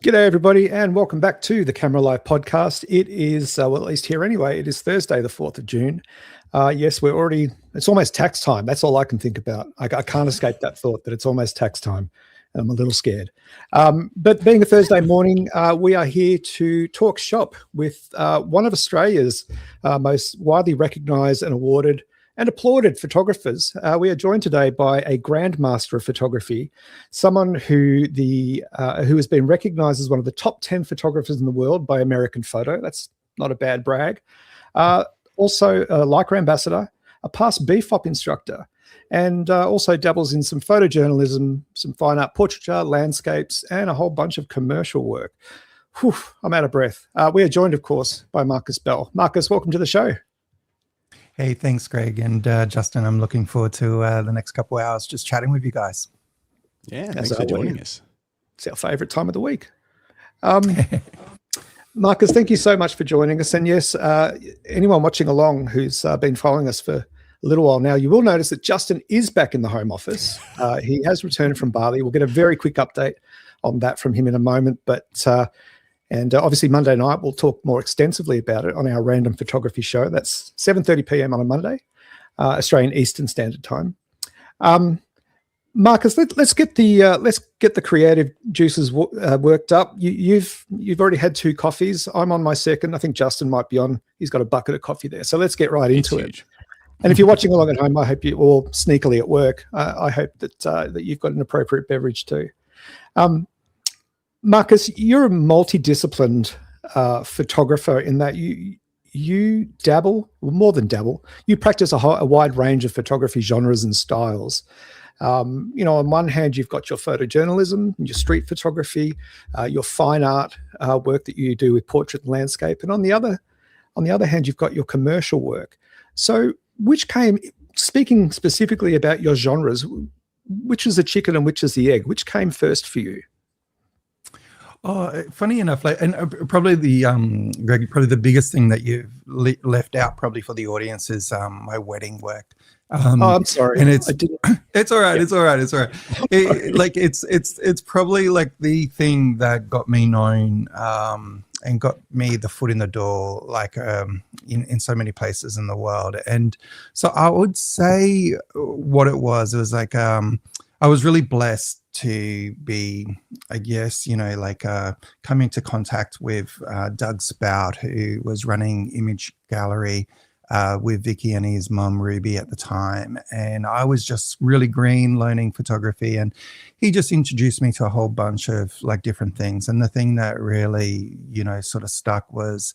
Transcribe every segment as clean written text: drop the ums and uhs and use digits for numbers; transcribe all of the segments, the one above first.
G'day everybody and welcome back to the Camera Life podcast. It is, well, at least here anyway, it is Thursday the 4th of June. Yes, it's almost tax time. That's all I can think about. I can't escape that thought that it's almost tax time. And I'm a little scared. But being a Thursday morning, we are here to talk shop with one of Australia's most widely recognised and awarded and applauded photographers. We are joined today by a grandmaster of photography, someone who has been recognised as one of the top 10 photographers in the world by American Photo. That's not a bad brag. Also a Leica ambassador, a past BFOP instructor, and also dabbles in some photojournalism, some fine art portraiture, landscapes, and a whole bunch of commercial work. Whew, I'm out of breath. We are joined, of course, by Marcus Bell. Marcus, welcome to the show. Hey, thanks, Greg. And Justin, I'm looking forward to the next couple of hours just chatting with you guys. Yeah, thanks for joining us. It's our favourite time of the week. Marcus, thank you so much for joining us. And yes, anyone watching along who's been following us for a little while now, you will notice that Justin is back in the home office. He has returned from Bali. We'll get a very quick update on that from him in a moment. And obviously Monday night, we'll talk more extensively about it on our random photography show. That's 7:30 p.m. on a Monday, Australian Eastern Standard Time. Marcus, let's get the creative juices worked up. You've already had 2 coffees. I'm on my second. I think Justin might be on. He's got a bucket of coffee there. So let's get right into it. And if you're watching along at home, I hope you all sneakily at work. I hope that you've got an appropriate beverage too. Marcus, you're a multidisciplined photographer in that you dabble, well, more than dabble, you practice a wide range of photography genres and styles. On one hand, you've got your photojournalism, your street photography, your fine art work that you do with portrait and landscape. And on the other hand, you've got your commercial work. So speaking specifically about your genres, which is the chicken and which is the egg? Which came first for you? Oh, funny enough, probably Greg, probably the biggest thing that you've left out probably for the audience is my wedding work. I'm sorry, and it's all right. Yeah. It's all right. It's all right. It's probably like the thing that got me known and got me the foot in the door, in so many places in the world. And so I would say what it was like I was really blessed to be, I guess, coming into contact with Doug Spout, who was running Image Gallery with Vicky and his mum Ruby at the time. And I was just really green learning photography, and he just introduced me to a whole bunch of different things. And the thing that really, sort of stuck was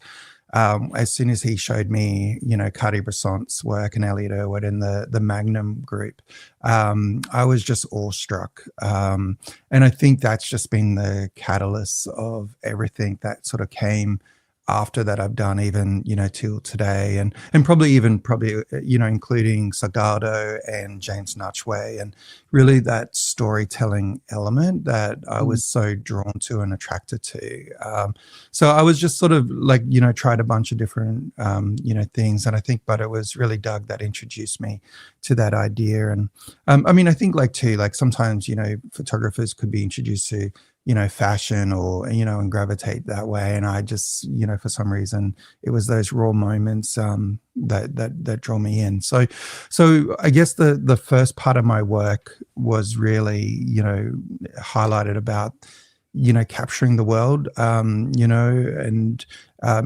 as soon as he showed me, Cartier-Bressant's work and Elliot Irwood and the Magnum group, I was just awestruck. And I think that's just been the catalyst of everything that sort of came after that I've done, even, till today, and probably including Salgado and James Nutchway, and really that storytelling element that I was so drawn to and attracted to. So I was just sort of tried a bunch of different, things. And I think, but it was really Doug that introduced me to that idea. And I think sometimes, photographers could be introduced to, fashion or, and gravitate that way. And I just, for some reason, it was those raw moments that draw me in. So I guess the first part of my work was really, highlighted about, capturing the world, and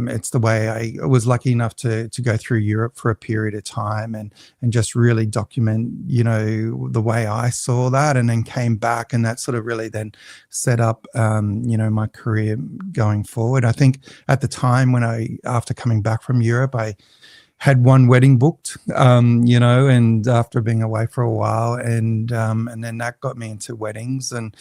it's the way I was lucky enough to go through Europe for a period of time and just really document, the way I saw that, and then came back, and that sort of really then set up, my career going forward. I think at the time after coming back from Europe, I had one wedding booked, and after being away for a while, and then that got me into weddings, and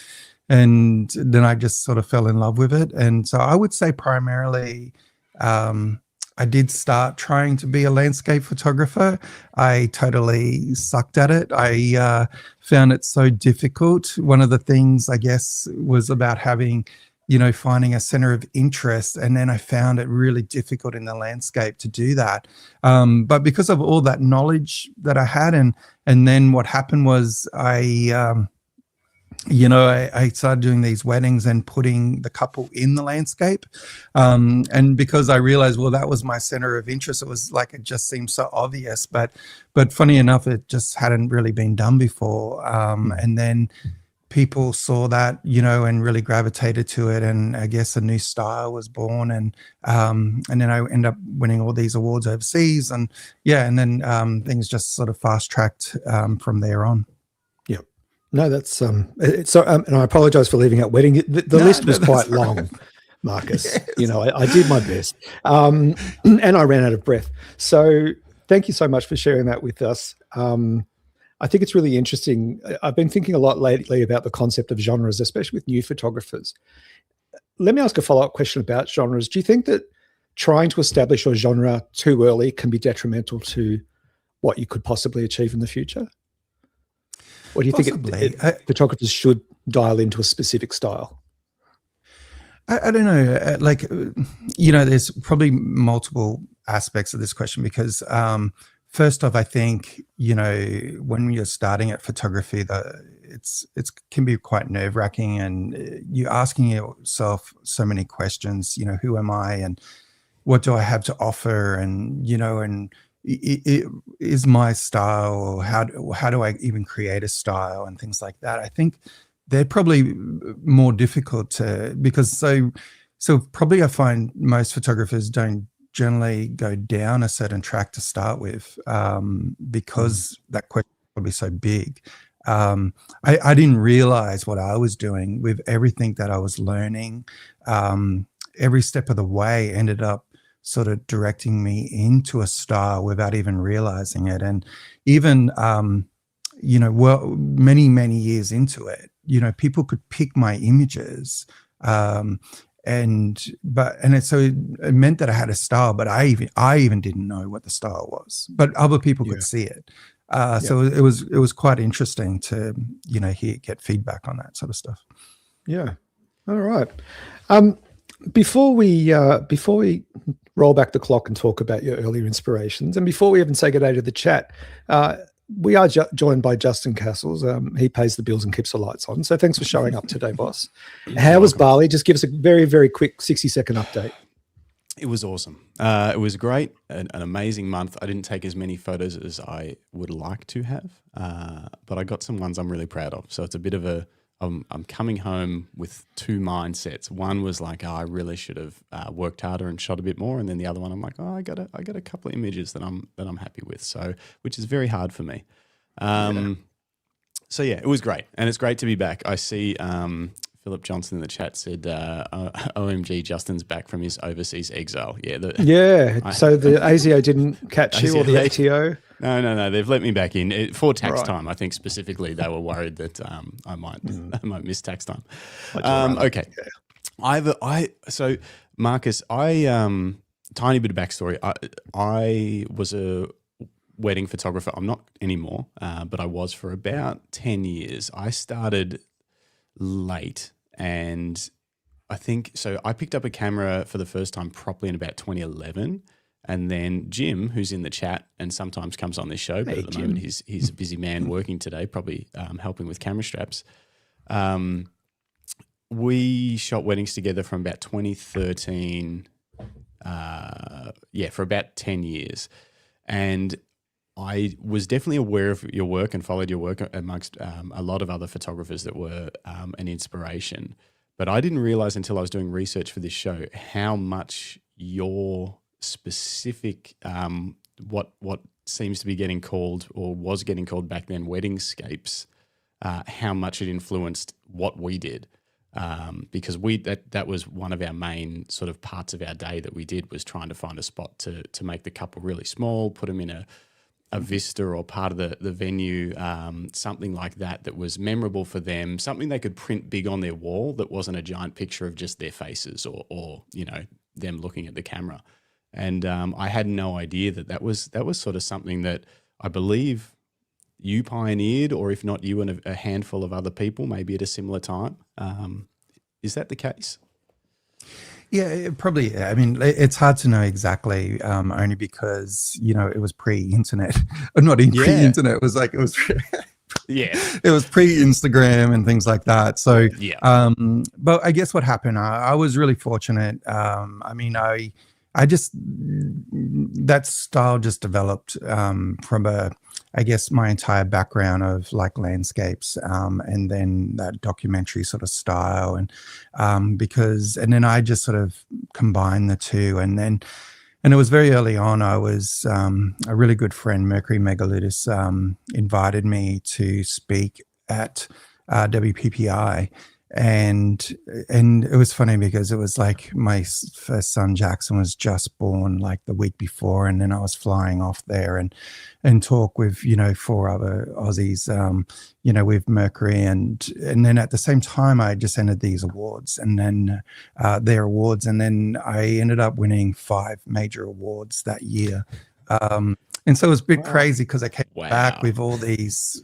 then I just sort of fell in love with it. And so I would say primarily, I did start trying to be a landscape photographer. I totally sucked at it. I found it so difficult. One of the things, I guess, was about having, finding a center of interest. And then I found it really difficult in the landscape to do that. But because of all that knowledge that I had, and then what happened was I started doing these weddings and putting the couple in the landscape. And because I realized, well, that was my center of interest, it was like, it just seemed so obvious, but funny enough, it just hadn't really been done before. And then people saw that, and really gravitated to it. And I guess a new style was born. And then I ended up winning all these awards overseas. And then things just sort of fast tracked from there on. No, that's so. And I apologize for leaving out wedding. The list was quite long, Marcus. Yes. I did my best, and I ran out of breath. So thank you so much for sharing that with us. I think it's really interesting. I've been thinking a lot lately about the concept of genres, especially with new photographers. Let me ask a follow-up question about genres. Do you think that trying to establish your genre too early can be detrimental to what you could possibly achieve in the future? Or do you think photographers should dial into a specific style? I don't know. There's probably multiple aspects of this question because first off, I think, when you're starting at photography, it can be quite nerve-wracking, and you're asking yourself so many questions. Who am I, and what do I have to offer, and it is my style, or how do I even create a style, and things like that. I think they're probably more difficult because so probably I find most photographers don't generally go down a certain track to start with because that question is probably so big. I didn't realize what I was doing with everything that I was learning. Every step of the way ended up sort of directing me into a style without even realizing it. And even, many years into it, people could pick my images. So it meant that I had a style, but I even didn't know what the style was, but other people could see it. So it was quite interesting to, get feedback on that sort of stuff. Yeah. All right. Before we roll back the clock and talk about your earlier inspirations, and before we even say good day to the chat, we are joined by Justin Castles. He pays the bills and keeps the lights on. So thanks for showing up today, boss. How was Bali? Just give us a very, very quick 60-second update. It was awesome. It was great, an amazing month. I didn't take as many photos as I would like to have, but I got some ones I'm really proud of. So it's a bit of I'm coming home with two mindsets. One was like, I really should have worked harder and shot a bit more, and then the other one, I'm like, I got a couple of images that I'm happy with. So, which is very hard for me. So yeah, it was great, and it's great to be back. I see Philip Johnson in the chat said, "OMG, Justin's back from his overseas exile." Yeah, so the ASIO didn't catch you, or the ATO. No. They've let me back in for tax time. I think specifically they were worried that I might miss tax time. Okay. So Marcus, tiny bit of backstory. I was a wedding photographer. I'm not anymore, but I was for about 10 years. I started late, and I think so. I picked up a camera for the first time properly in about 2011. And then Jim, who's in the chat and sometimes comes on this show, but at the moment he's a busy man working today, probably helping with camera straps. We shot weddings together from about 2013, for about 10 years. And I was definitely aware of your work and followed your work amongst a lot of other photographers that were an inspiration. But I didn't realize until I was doing research for this show how much your specific what seems to be getting called, or was getting called back then, weddingscapes, how much it influenced what we did, because that was one of our main sort of parts of our day that we did, was trying to find a spot to make the couple really small, put them in a vista or part of the venue, something like that was memorable for them, something they could print big on their wall that wasn't a giant picture of just their faces or them looking at the camera. And I had no idea that was sort of something that I believe you pioneered, or if not you and a handful of other people, maybe at a similar time. Is that the case? Yeah, probably. I mean, it's hard to know exactly, only because, it was pre-internet. Not in pre-internet. It was Yeah. It was pre-Instagram and things like that. So, Yeah. but I guess what happened, I was really fortunate. I mean, I just, that style just developed from I guess my entire background of like landscapes, and then that documentary sort of style, and then I just sort of combined the two, and it was very early on. I was a really good friend, Mercury Megalitis, invited me to speak at WPPI, and it was funny because it was like my first son Jackson was just born like the week before, and then I was flying off there and talk with 4 other Aussies, with Mercury, and then at the same time I just entered these awards, and then their awards, and then I ended up winning 5 major awards that year, and so it was a bit crazy because I came back with all these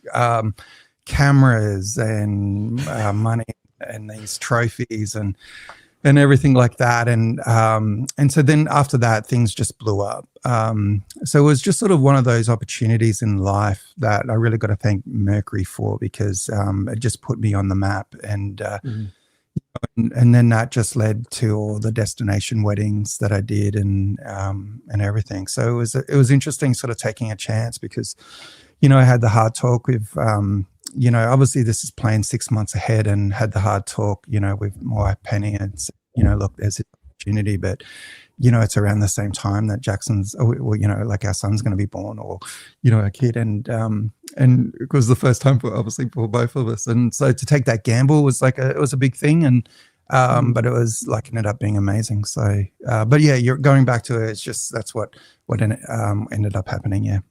cameras and money and these trophies and everything like that, and so then after that things just blew up. So it was just sort of one of those opportunities in life that I really got to thank Mercury for, because it just put me on the map, and and then that just led to all the destination weddings that I did, and everything. So it was interesting sort of taking a chance, because I had the hard talk with obviously this is playing 6 months ahead, and had the hard talk, with my wife Penny, and said, look, there's an opportunity, but it's around the same time that Jackson's, like our son's going to be born, or a kid, and it was the first time for both of us, and so to take that gamble was like it was a big thing, and but it was like ended up being amazing. So but yeah, you're going back to it, it's just that's what ended up happening.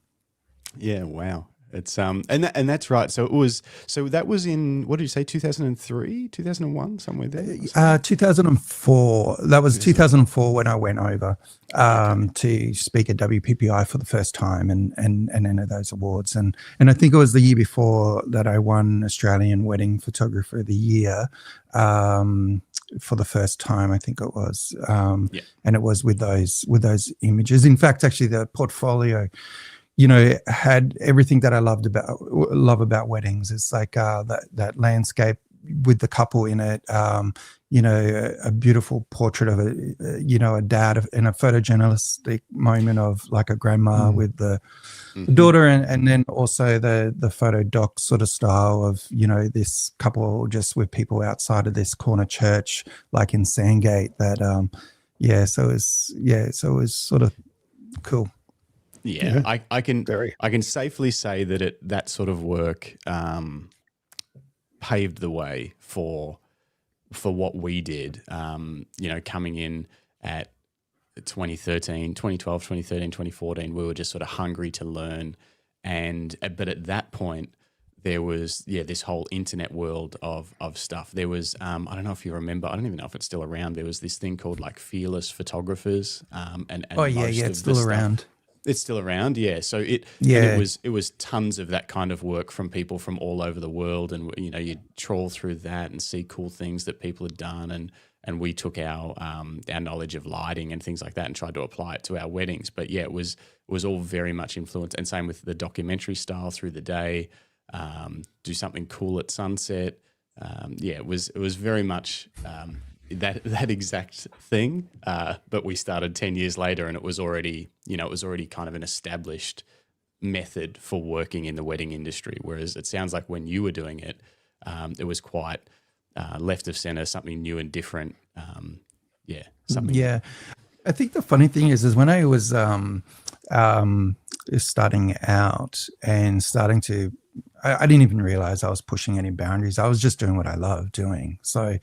Yeah, wow. It's and that's right. So that was in, what did you say, 2003, 2001, somewhere there? 2004. That was 2004 when I went over to speak at WPPI for the first time, and enter those awards. And I think it was the year before that I won Australian Wedding Photographer of the Year for the first time, I think it was. And it was with those images. In fact, actually the portfolio had everything that I love about weddings. It's like that landscape with the couple in it, a beautiful portrait of a dad in a photojournalistic moment of like a grandma with the daughter, and then also the photo doc sort of style of this couple just with people outside of this corner church, like in Sandgate. That so it was sort of cool. Yeah, I can safely say that that sort of work paved the way for what we did. Coming in at 2012, 2013, 2014, we were just sort of hungry to learn, but at that point there was this whole internet world of stuff. There was I don't know if you remember, I don't even know if it's still around. There was this thing called like Fearless Photographers, and it's still around. It's still around, yeah. So it was tons of that kind of work from people from all over the world, and you'd trawl through that and see cool things that people had done, and we took our knowledge of lighting and things like that and tried to apply it to our weddings. But yeah, it was all very much influenced, and same with the documentary style through the day. Do something cool at sunset. It was very much that exact thing, but we started 10 years later, and it was already kind of an established method for working in the wedding industry. Whereas it sounds like when you were doing it, it was quite left of center, something new and different. I think the funny thing is when I was starting out and starting to, I didn't even realize I was pushing any boundaries. I was just doing what I love doing. So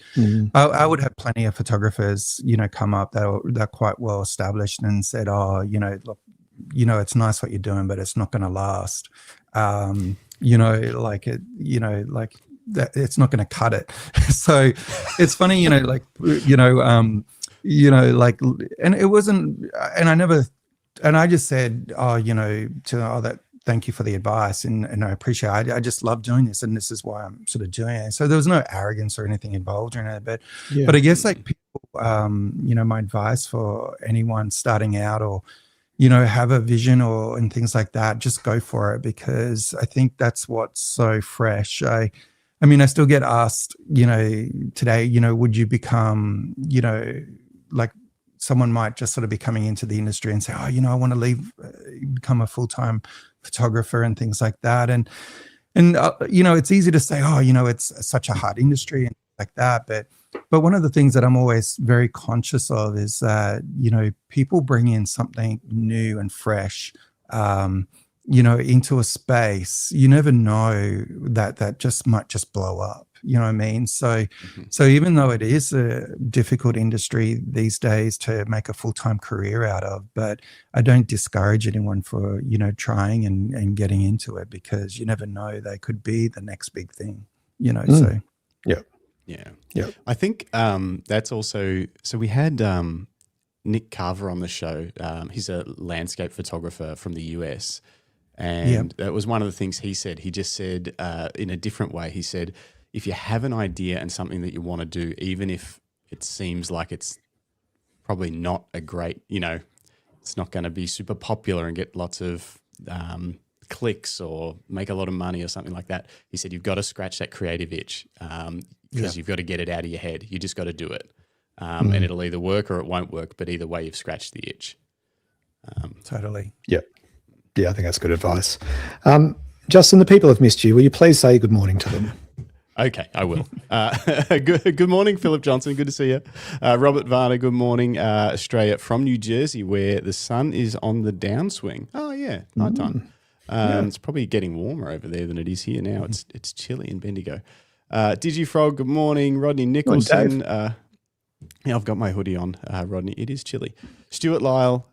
I would have plenty of photographers, come up that are quite well established and said, "Oh, look, it's nice what you're doing, but it's not going to last. Like that, it's not going to cut it." So it's funny, and it wasn't, and I never, and I just said, that. Thank you for the advice, and I appreciate it. I just love doing this, and this is why I'm sort of doing it. So there was no arrogance or anything involved in it, but I guess like people, my advice for anyone starting out or have a vision and things like that, just go for it, because I think that's what's so fresh. I mean, I still get asked, today, would you become, like someone might just sort of be coming into the industry and say, oh, I want to leave, become a full-time photographer and things like that. And it's easy to say, oh, it's such a hard industry and like that. But one of the things that I'm always very conscious of is that, people bring in something new and fresh, into a space. You never know that just might just blow up. You know what I mean? So even though it is a difficult industry these days to make a full-time career out of, but I don't discourage anyone for, trying and getting into it, because you never know, they could be the next big thing, so. Yeah. I think that's also, so we had Nick Carver on the show. He's a landscape photographer from the US. And that was one of the things he said. He just said in a different way, he said, if you have an idea and something that you want to do, even if it seems like it's probably not a great, it's not going to be super popular and get lots of clicks or make a lot of money or something like that. He said, you've got to scratch that creative itch because you've got to get it out of your head. You just got to do it. And it'll either work or it won't work, but either way, you've scratched the itch. Totally. Yeah. Yeah, I think that's good advice. Justin, the people have missed you. Will you please say good morning to them? Okay, I will. Good morning, Philip Johnson. Good to see you. Robert Varner, good morning, Australia from New Jersey, where the sun is on the downswing. Oh, yeah, nighttime. It's probably getting warmer over there than it is here now. It's chilly in Bendigo. Digifrog, good morning. Rodney Nicholson. Yeah, I've got my hoodie on, Rodney. It is chilly. Stuart Lyle,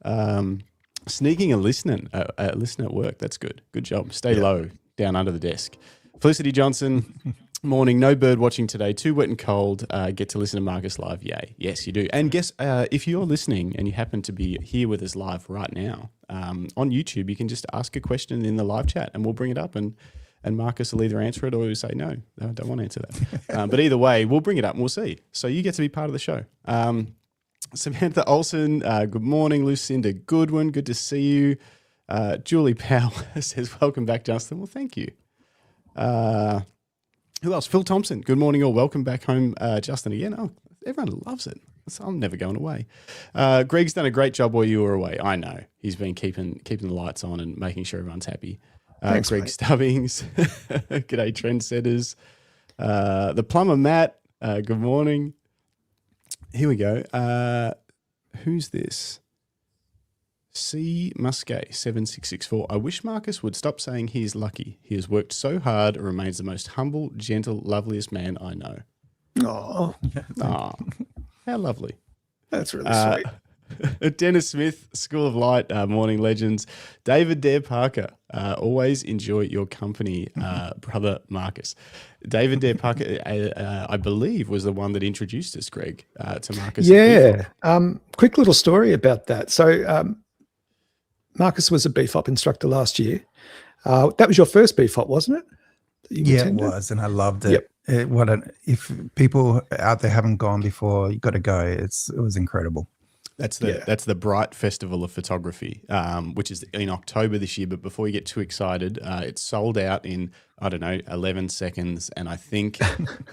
sneaking a listener at work. That's good. Good job. Stay low, down under the desk. Felicity Johnson, morning. No bird watching today. Too wet and cold. Get to listen to Marcus live. Yay. Yes, you do. And guess if you're listening and you happen to be here with us live right now on YouTube, you can just ask a question in the live chat and we'll bring it up and Marcus will either answer it or he'll say, no, I don't want to answer that. But either way, we'll bring it up and we'll see. So you get to be part of the show. Samantha Olsen, good morning. Lucinda Goodwin, good to see you. Julie Powell says, welcome back, Justin. Well, thank you. Who else? Phil Thompson, good morning all. Welcome back home, Justin, again. Oh, everyone loves it. So I'm never going away. Greg's done a great job while you were away. I know. He's been keeping the lights on and making sure everyone's happy. Thanks, Greg mate. Stubbings. G'day, trendsetters. The plumber, Matt. Good morning. Here we go. Who's this? C. Muscat 7664. I wish Marcus would stop saying he is lucky. He has worked so hard and remains the most humble, gentle, loveliest man I know. Oh, How lovely. that's really sweet. Dennis Smith, School of Light, morning legends. David Dare Parker, always enjoy your company, brother Marcus. David Dare Parker, I believe, was the one that introduced us, Greg, to Marcus. Yeah. Quick little story about that. So Marcus was a BFOP instructor last year. That was your first BFOP, wasn't it? Yeah, it was, and I loved it. Yep. If people out there haven't gone before, you got to go. It was incredible. That's the Bright Festival of Photography, which is in October this year. But before you get too excited, it's sold out in 11 seconds, and I think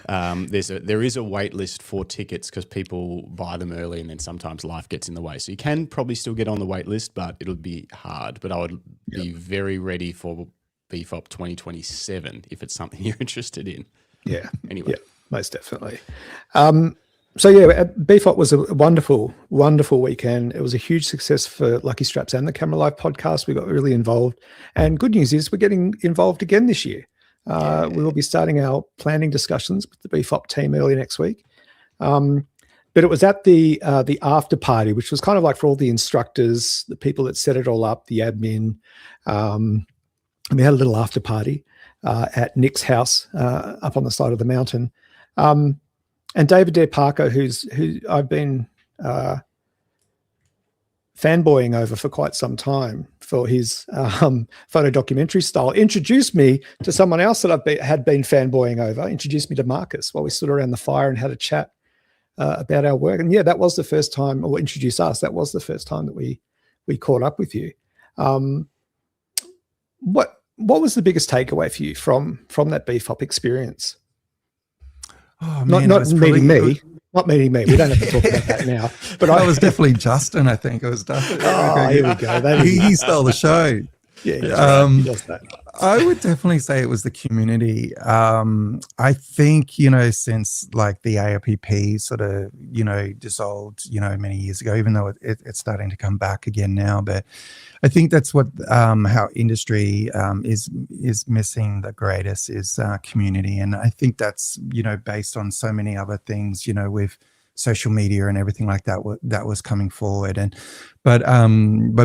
there is a wait list for tickets because people buy them early, and then sometimes life gets in the way. So you can probably still get on the wait list, but it'll be hard. But I would be very ready for BFOP 2027 if it's something you're interested in. Yeah. Anyway, most definitely. So yeah, BFOP was a wonderful, wonderful weekend. It was a huge success for Lucky Straps and the Camera Life podcast. We got really involved, and good news is we're getting involved again this year. We will be starting our planning discussions with the BFOP team early next week. But it was at the after party, which was kind of like for all the instructors, the people that set it all up, the admin. And we had a little after party at Nick's house up on the side of the mountain. And David Dare Parker, who I've been fanboying over for quite some time for his photo documentary style, introduced me to someone else that had been fanboying over, introduced me to Marcus while we stood around the fire and had a chat about our work. And yeah, that was the first time, or introduced us, that was the first time that we we caught up with you. What was the biggest takeaway for you from that BFOP experience? Oh man, not meeting me. Not meeting me. We don't have to talk about that now. But I was definitely Justin. I think it was Justin. Oh, here we go. He stole the show. Yeah, right. He does that. I would definitely say it was the community. I think, since like the AOPP sort of, dissolved, many years ago, even though it's starting to come back again now. But I think that's what how industry is missing the greatest is community. And I think that's, based on so many other things, with social media and everything like that that was coming forward. But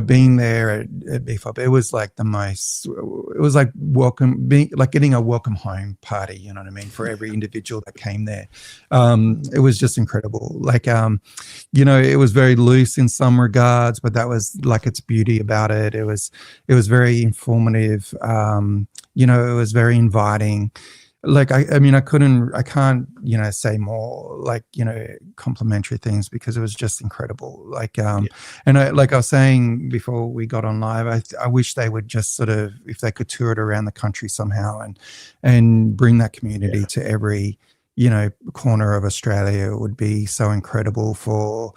being there at BFOP, it was like it was like getting a welcome home party, you know what I mean, for every individual that came there. It was just incredible. Like, it was very loose in some regards, but that was like its beauty about it. It was very informative. It was very inviting. Like, I can't, say more like, complimentary things because it was just incredible. Like, and I was saying before we got on live, I wish they would just sort of, if they could tour it around the country somehow and bring that community to every, corner of Australia. It would be so incredible for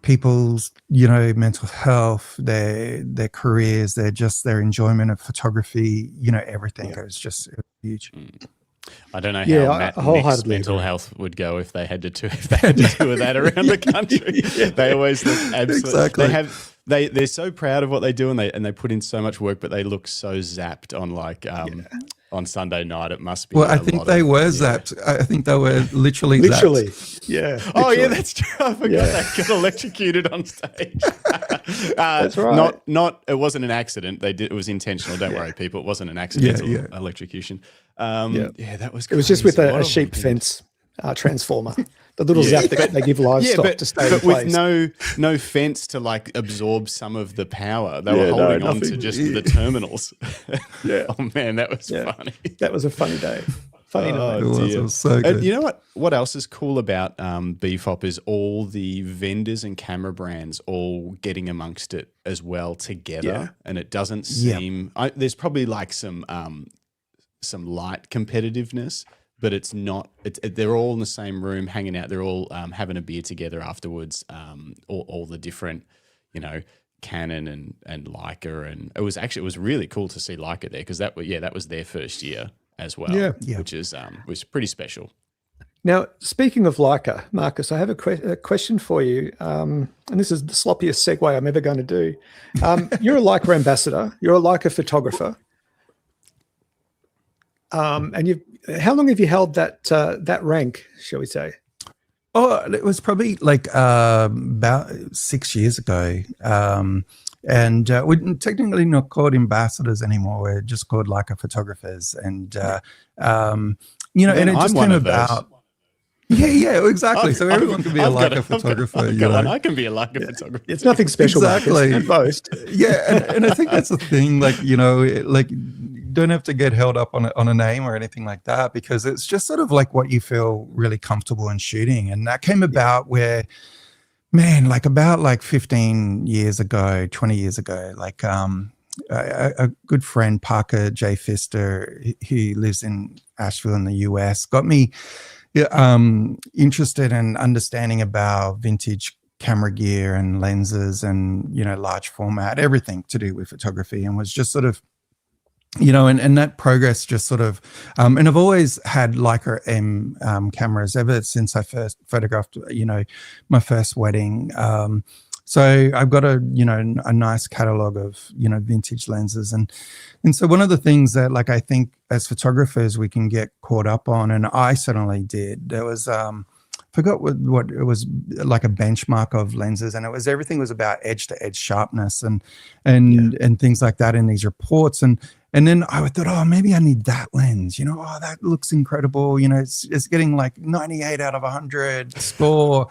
people's, mental health, their careers, their enjoyment of photography, everything. It was huge. I don't know how Matt Nick's mental health would go if they had to tour that around the country. They always look absolutely. Exactly. They're so proud of what they do, and they put in so much work, but they look so zapped on on Sunday night. It must be. Well, I think they were zapped. I think they were literally zapped. Yeah. Oh, yeah, that's true. I forgot they got electrocuted on stage. That's right. It wasn't an accident. It was intentional. Don't worry, people. It wasn't an accidental electrocution. That was crazy. It was just with a sheep fence transformer. The little zap that they give livestock to stay in place. With no fence to like absorb some of the power. They were holding on to just the terminals. Oh man, that was funny. That was a funny day. Funny night. It was so good. And you know what else is cool about BFOP is all the vendors and camera brands all getting amongst it as well together. And it doesn't seem there's probably like some light competitiveness, but it's not. They're all in the same room, hanging out. They're all having a beer together afterwards. All the different, Canon and Leica, and it was really cool to see Leica there because that was their first year as well. Which is was pretty special. Now, speaking of Leica, Marcus, I have a question for you, and this is the sloppiest segue I'm ever going to do. You're a Leica ambassador. You're a Leica photographer. And how long have you held that rank, shall we say? Oh, it was probably like about 6 years ago. And we're technically not called ambassadors anymore. We're just called Leica photographers. And, and it just came about. Yeah, exactly. So everyone can be a Leica photographer. I can be a Leica photographer. It's nothing special. Exactly. Boast. And I think that's the thing. Like, don't have to get held up on a name or anything like that because it's just sort of like what you feel really comfortable in shooting. And that came about where, man, like about 15 years ago, 20 years ago, like a good friend, Parker J. Pfister, who lives in Asheville in the US, got me interested in understanding about vintage camera gear and lenses and, large format, everything to do with photography, and was just sort of, and that progress just sort of, and I've always had Leica M cameras ever since I first photographed, my first wedding. So I've got a nice catalog of, vintage lenses. And so one of the things that I think as photographers, we can get caught up on, and I certainly did, there was, forgot what it was, like a benchmark of lenses, and everything was about edge to edge sharpness and things like that in these reports. And then I thought, oh, maybe I need that lens, that looks incredible. It's getting like 98 out of 100 score,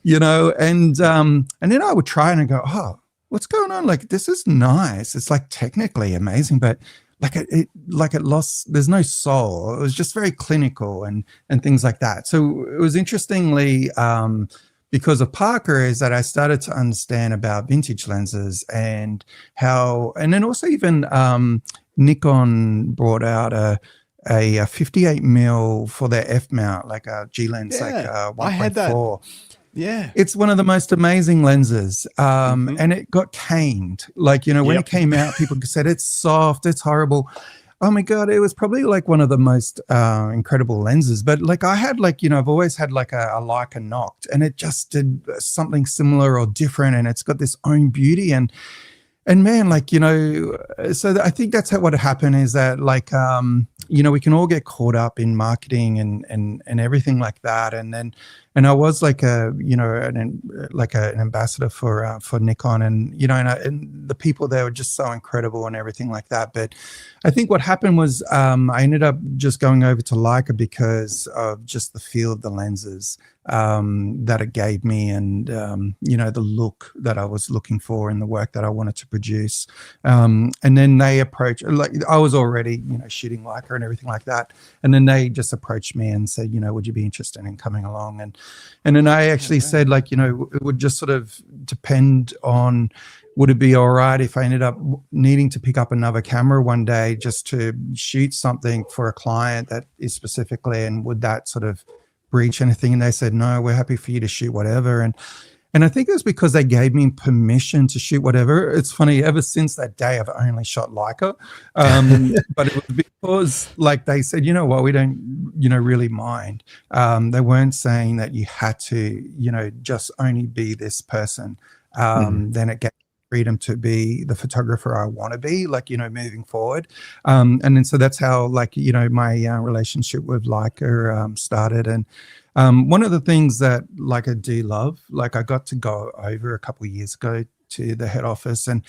and then I would try and I go, oh, what's going on? Like, this is nice. It's like technically amazing, but it lost, there's no soul. It was just very clinical and things like that. So it was interestingly, because of Parker is that I started to understand about vintage lenses and how, and then also even Nikon brought out a 58 mil for their F mount, like a G lens, like 1.4. I had that. Yeah. It's one of the most amazing lenses. And it got caned. Like, you know, when it came out, people said it's soft, it's horrible. Oh my God, it was probably like one of the most incredible lenses. But like I had like, you know, I've always had like a Leica Noct, and it just did something similar or different, and it's got this own beauty. And man, like, you know, so I think that's what happened is that like, you know, we can all get caught up in marketing and everything like that. And I was like an ambassador for Nikon, and, you know, and the people there were just so incredible and everything like that. But I think what happened was I ended up just going over to Leica because of just the feel of the lenses that it gave me, and you know, the look that I was looking for in the work that I wanted to produce. And then they approached, like I was already, you know, shooting Leica and everything like that, and then they just approached me and said, you know, would you be interested in coming along? And then I actually said, like, you know, it would just sort of depend on, would it be all right if I ended up needing to pick up another camera one day just to shoot something for a client that is specifically, and would that sort of breach anything? And they said, no, we're happy for you to shoot whatever. And I think it was because they gave me permission to shoot whatever. It's funny, ever since that day, I've only shot Leica. But it was because, like, they said, you know what, we don't, you know, really mind. They weren't saying that you had to, you know, just only be this person. Then it gave freedom to be the photographer I want to be, like, you know, moving forward. And then so that's how, like, you know, my relationship with Leica started. And one of the things that, like, I do love, like, I got to go over a couple of years ago to the head office, and,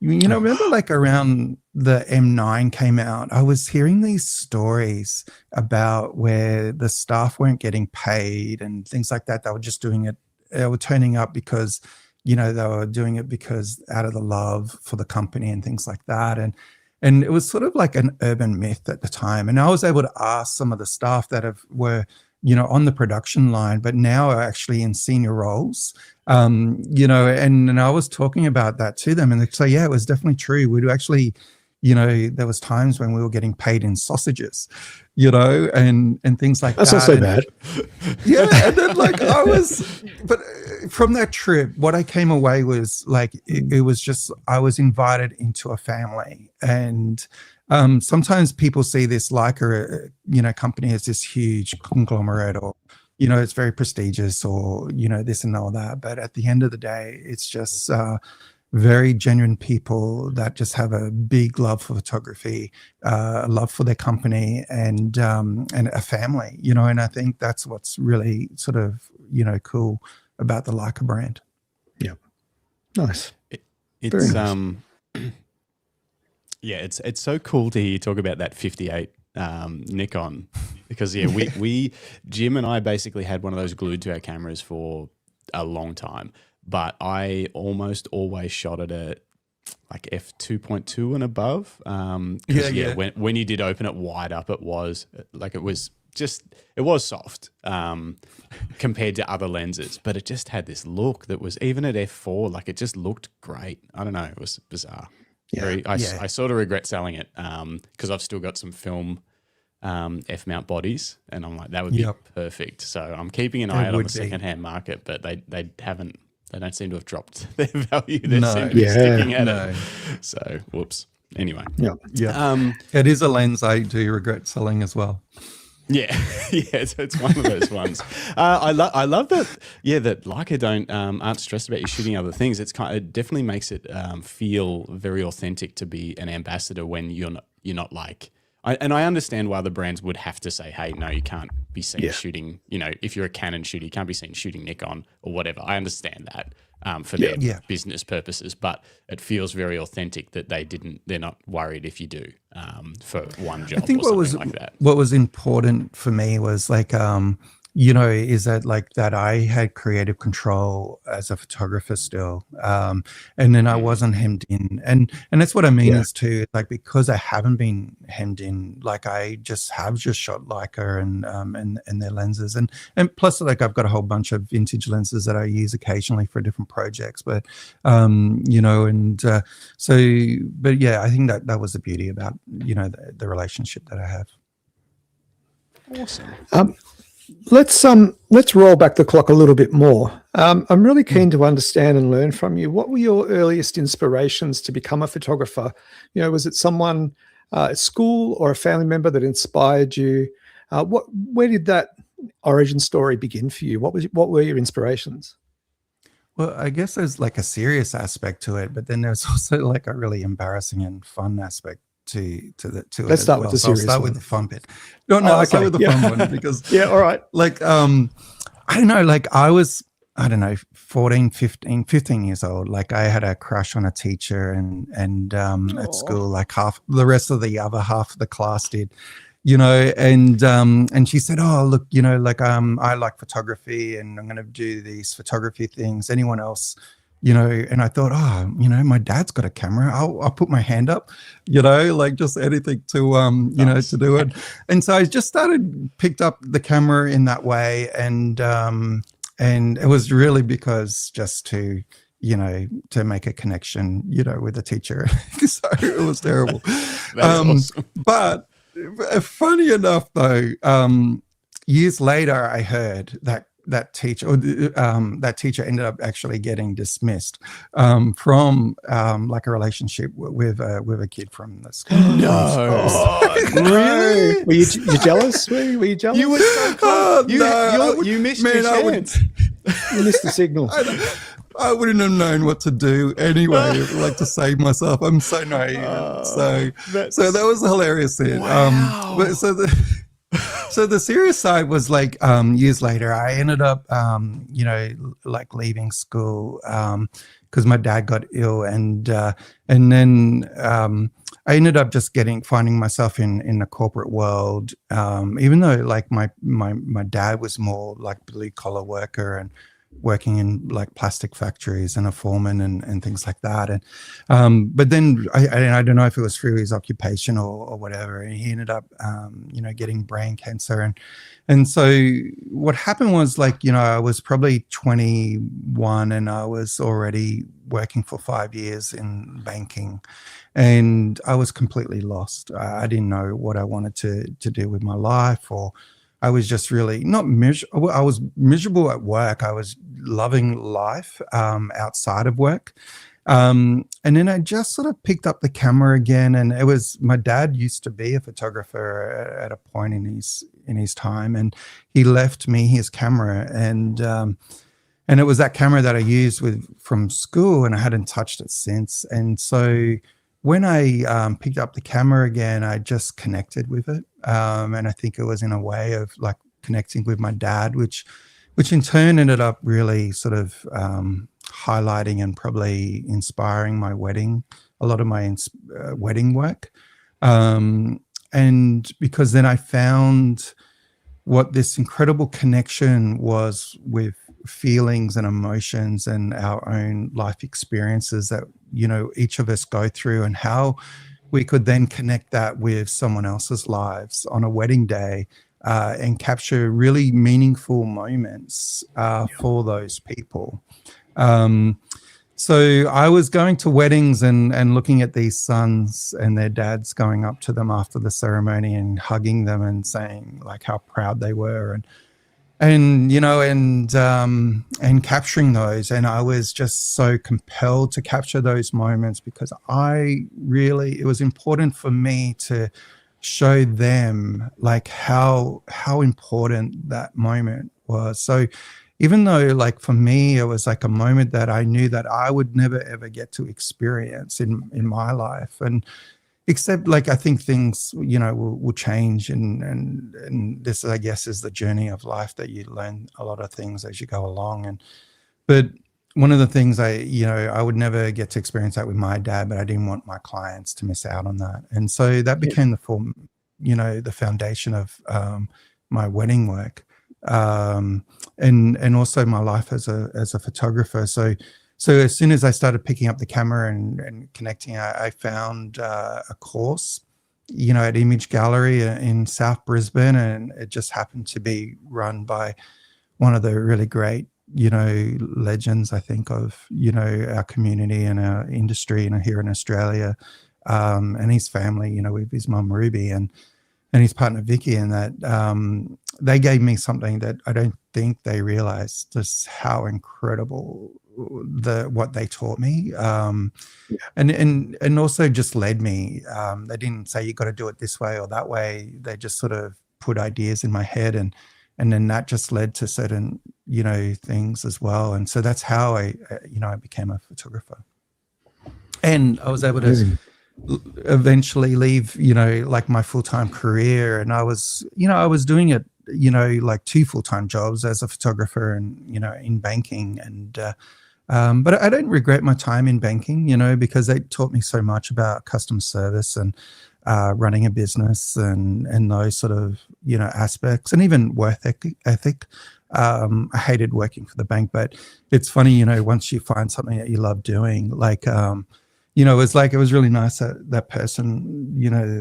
you know, remember like around the M9 came out, I was hearing these stories about where the staff weren't getting paid and things like that. They were just doing it, they were turning up because, you know, they were doing it because out of the love for the company and things like that. And it was sort of like an urban myth at the time. And I was able to ask some of the staff that were, you know, on the production line, but now are actually in senior roles, you know, and I was talking about that to them, and they say, yeah, it was definitely true. We'd actually, you know, there was times when we were getting paid in sausages, you know, and things like that. That's not so bad. Yeah. And then, like, but from that trip, what I came away was like, it was just, I was invited into a family. And sometimes people see this Leica, you know, company as this huge conglomerate, or, you know, it's very prestigious, or, you know, this and all that. But at the end of the day, it's just very genuine people that just have a big love for photography, a love for their company, and a family, you know. And I think that's what's really sort of, you know, cool about the Leica brand. Yeah. Nice. It's nice. Yeah, it's so cool to hear you talk about that 58 Nikon, because yeah, we Jim and I basically had one of those glued to our cameras for a long time, but I almost always shot it at like f2.2 and above. When you did open it wide up, it was soft compared to other lenses, but it just had this look that was, even at f4, like, it just looked great. I don't know, it was bizarre. Yeah, I sort of regret selling it because I've still got some film F-mount bodies, and I'm like, that would be perfect. So I'm keeping an eye out on the secondhand market, but they don't seem to have dropped their value. They seem to be sticking at it. So whoops. Anyway, it is a lens I do regret selling as well. Yeah, it's one of those ones. I love that. Yeah, that Leica aren't stressed about you shooting other things. It definitely makes it feel very authentic to be an ambassador when you're not like. And I understand why the brands would have to say, hey, no, you can't be seen shooting. You know, if you're a Canon shooter, you can't be seen shooting Nikon or whatever. I understand that for their business purposes, but it feels very authentic that they're not worried if you do for one job. I think or something like that. What was important for me was like, is that like that I had creative control as a photographer still, and then I wasn't hemmed in, and that's what I mean is too, like, because I haven't been hemmed in, like I just shot Leica and their lenses, and plus like I've got a whole bunch of vintage lenses that I use occasionally for different projects, but but yeah, I think that was the beauty about the relationship that I have. Awesome. Let's roll back the clock a little bit more. I'm really keen to understand and learn from you. What were your earliest inspirations to become a photographer? Was it someone at school or a family member that inspired you? Where did that origin story begin for you? What were your inspirations? Well, I guess there's like a serious aspect to it, but then there's also like a really embarrassing and fun aspect to it. Let's start with the serious I'll start one. with the fun bit. I'll start with the fun one because all right. Like I don't know, like I was 14, 15 years old. Like I had a crush on a teacher and at school, like the rest of the other half of the class did. And she said, "Oh, look, I like photography and I'm going to do these photography things. Anyone else?" And I thought, my dad's got a camera. I'll put my hand up, like just anything to, to do it. And so I just picked up the camera in that way. And it was really because just to make a connection, with the teacher. So it was terrible. Awesome. But funny enough though, years later, I heard that teacher ended up actually getting dismissed from like a relationship with a kid from the school. No, Really? Were you jealous? Were you jealous? you were so close. You missed your chance. You missed the signal. I wouldn't have known what to do anyway, like to save myself. I'm so naive. So that was a hilarious thing. Wow. But so the serious side was like years later, I ended up, like leaving school because my dad got ill, and then I ended up just finding myself in the corporate world, even though like my dad was more like blue collar worker and working in like plastic factories and a foreman and things like that. And but then I don't know if it was through his occupation or whatever, and he ended up getting brain cancer. And so what happened was like, I was probably 21 and I was already working for 5 years in banking, and I was completely lost. I didn't know what I wanted to do with my life, or I was just really not miserable. I was miserable at work. I was loving life outside of work. And then I just sort of picked up the camera again. And it was, my dad used to be a photographer at a point in his time, and he left me his camera. And it was that camera that I used from school, and I hadn't touched it since. And so when I picked up the camera again, I just connected with it. And I think it was in a way of like connecting with my dad, which in turn ended up really sort of highlighting and probably inspiring a lot of my wedding work. And because then I found what this incredible connection was with feelings and emotions and our own life experiences that, each of us go through, and how we could then connect that with someone else's lives on a wedding day and capture really meaningful moments for those people. So I was going to weddings and looking at these sons and their dads going up to them after the ceremony and hugging them and saying like how proud they were and capturing those. And I was just so compelled to capture those moments because it was important for me to show them like how important that moment was. So even though like for me, it was like a moment that I knew that I would never, ever get to experience in my life. And except like, I think things, will change. And this, I guess, is the journey of life, that you learn a lot of things as you go along. But one of the things I would never get to experience that with my dad, but I didn't want my clients to miss out on that. And so that became the foundation of my wedding work. and also my life as a photographer. So as soon as I started picking up the camera and connecting, I found a course, at Image Gallery in South Brisbane, and it just happened to be run by one of the really great, legends, I think, of, our community and our industry, here in Australia, and his family, with his mum Ruby and his partner Vicky, and that they gave me something that I don't think they realized, just how incredible what they taught me, and also just led me. They didn't say you got to do it this way or that way. They just sort of put ideas in my head, and then that just led to certain things as well. And so that's how I became a photographer, and I was able to eventually leave like my full-time career, and I was doing it like 2 full-time jobs as a photographer and in banking, and but I don't regret my time in banking, because they taught me so much about customer service and running a business and those sort of aspects, and even work ethic. I hated working for the bank, but it's funny, once you find something that you love doing, like it was really nice that person,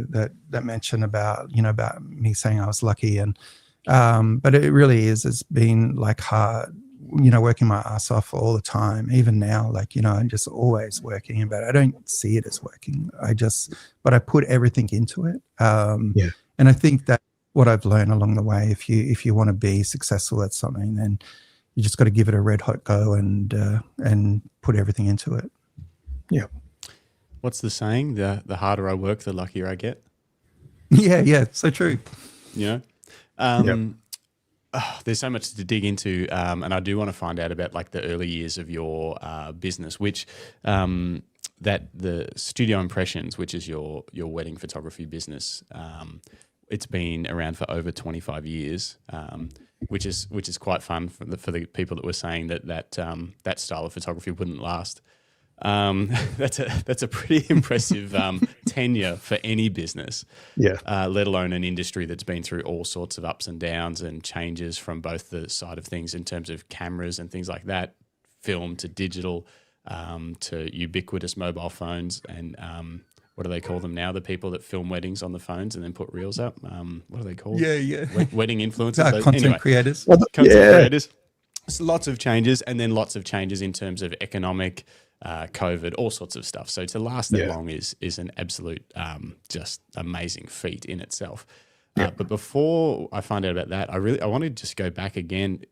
that mentioned about, about me saying I was lucky. And, but it really it's been like hard, working my ass off all the time, even now, like, I'm just always working, but I don't see it as working. But I put everything into it. And I think that what I've learned along the way, if you want to be successful at something, then you just got to give it a red hot go and put everything into it. Yeah. What's the saying? The harder I work, the luckier I get. Yeah, so true. There's so much to dig into, and I do want to find out about like the early years of your business, which that the Studio Impressions, which is your wedding photography business, it's been around for over 25 years, which is quite fun for the people that were saying that style of photography wouldn't last. That's a pretty impressive tenure for any business, let alone an industry that's been through all sorts of ups and downs and changes from both the side of things in terms of cameras and things like that, film to digital, to ubiquitous mobile phones, and what do they call them now? The people that film weddings on the phones and then put reels up. What are they called? Wedding influencers. Content creators. Content creators. So lots of changes, and then lots of changes in terms of economic, COVID, all sorts of stuff. So to last that long is an absolute just amazing feat in itself. But before I find out about that, I wanted to just go back again.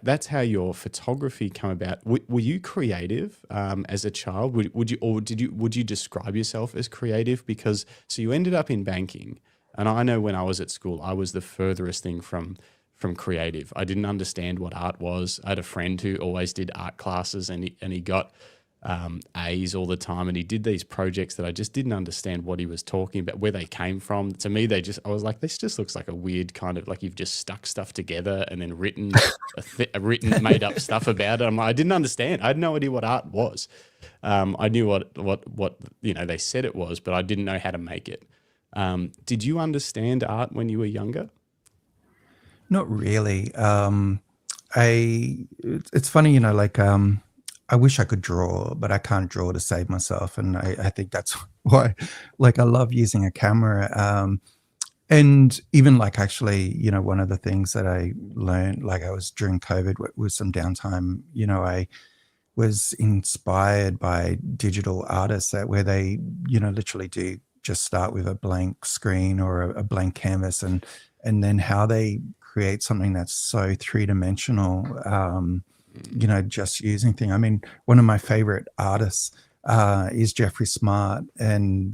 That's how your photography come about. Were you creative as a child? Would you describe yourself as creative? Because so you ended up in banking, and I know when I was at school, I was the furthest thing from creative. I didn't understand what art was. I had a friend who always did art classes, and he got A's all the time, and he did these projects that I just didn't understand what he was talking about, where they came from. To me, I was like, this just looks like a weird kind of like you've just stuck stuff together and then written made up stuff about it. I didn't understand. I had no idea what art was. I knew what they said it was, but I didn't know how to make it. Did you understand art when you were younger? Not really. It's funny, like I wish I could draw, but I can't draw to save myself, and I think that's why, like, I love using a camera. And even like actually, one of the things that I learned, like I was during COVID with some downtime, I was inspired by digital artists where they, literally do just start with a blank screen or a blank canvas, and then how they create something that's so three-dimensional, just using things. I mean, one of my favorite artists is Jeffrey Smart, and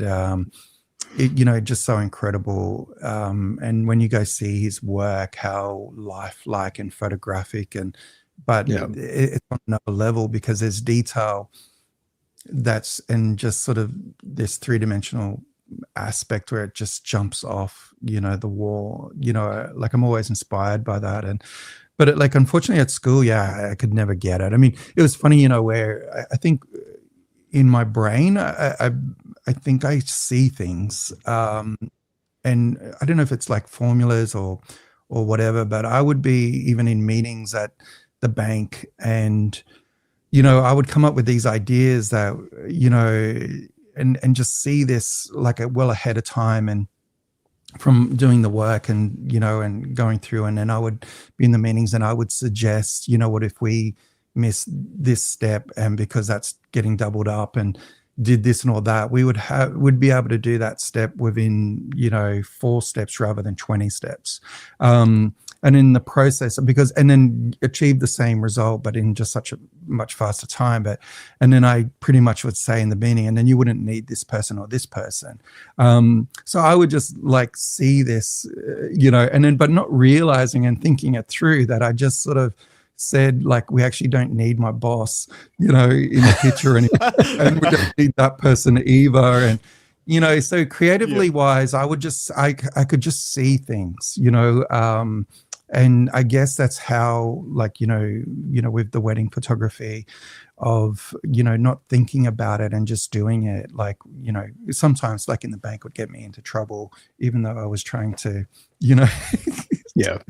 just so incredible. And when you go see his work, how lifelike and photographic, but it's on another level because there's detail and just sort of this three-dimensional aspect where it just jumps off, the wall. Like I'm always inspired by that. But unfortunately at school, I could never get it. I mean, it was funny, where I think in my brain, I think I see things, and I don't know if it's like formulas or or whatever. But I would be even in meetings at the bank, and I would come up with these ideas that and just see this like well ahead of time, and from doing the work, and and going through, and then I would be in the meetings and I would suggest, what if we miss this step, and because that's getting doubled up, and did this and all that, would be able to do that step within 4 steps rather than 20 steps, and in the process, and then achieve the same result but in just such a much faster time. And then I pretty much would say in the beginning, and then you wouldn't need this person or this person. So I would just like see this, and then but not realizing and thinking it through, that I just sort of said, like, we actually don't need my boss, in the picture anymore, and we don't need that person either. And so creatively wise, I could just see things, and I guess that's how, like, with the wedding photography, of not thinking about it and just doing it, like, sometimes, like in the bank, would get me into trouble, even though I was trying to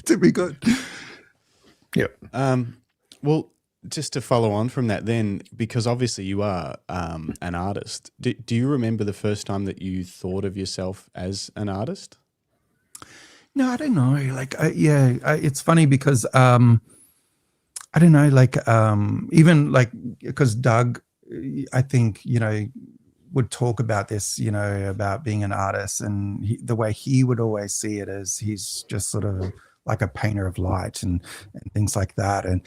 to be good. Well, just to follow on from that then, because obviously you are an artist, do you remember the first time that you thought of yourself as an artist? No, I don't know. Like, it's funny because I don't know, like, even like, because Doug, I think, would talk about this, about being an artist, and the way he would always see it as he's just sort of like a painter of light and things like that. And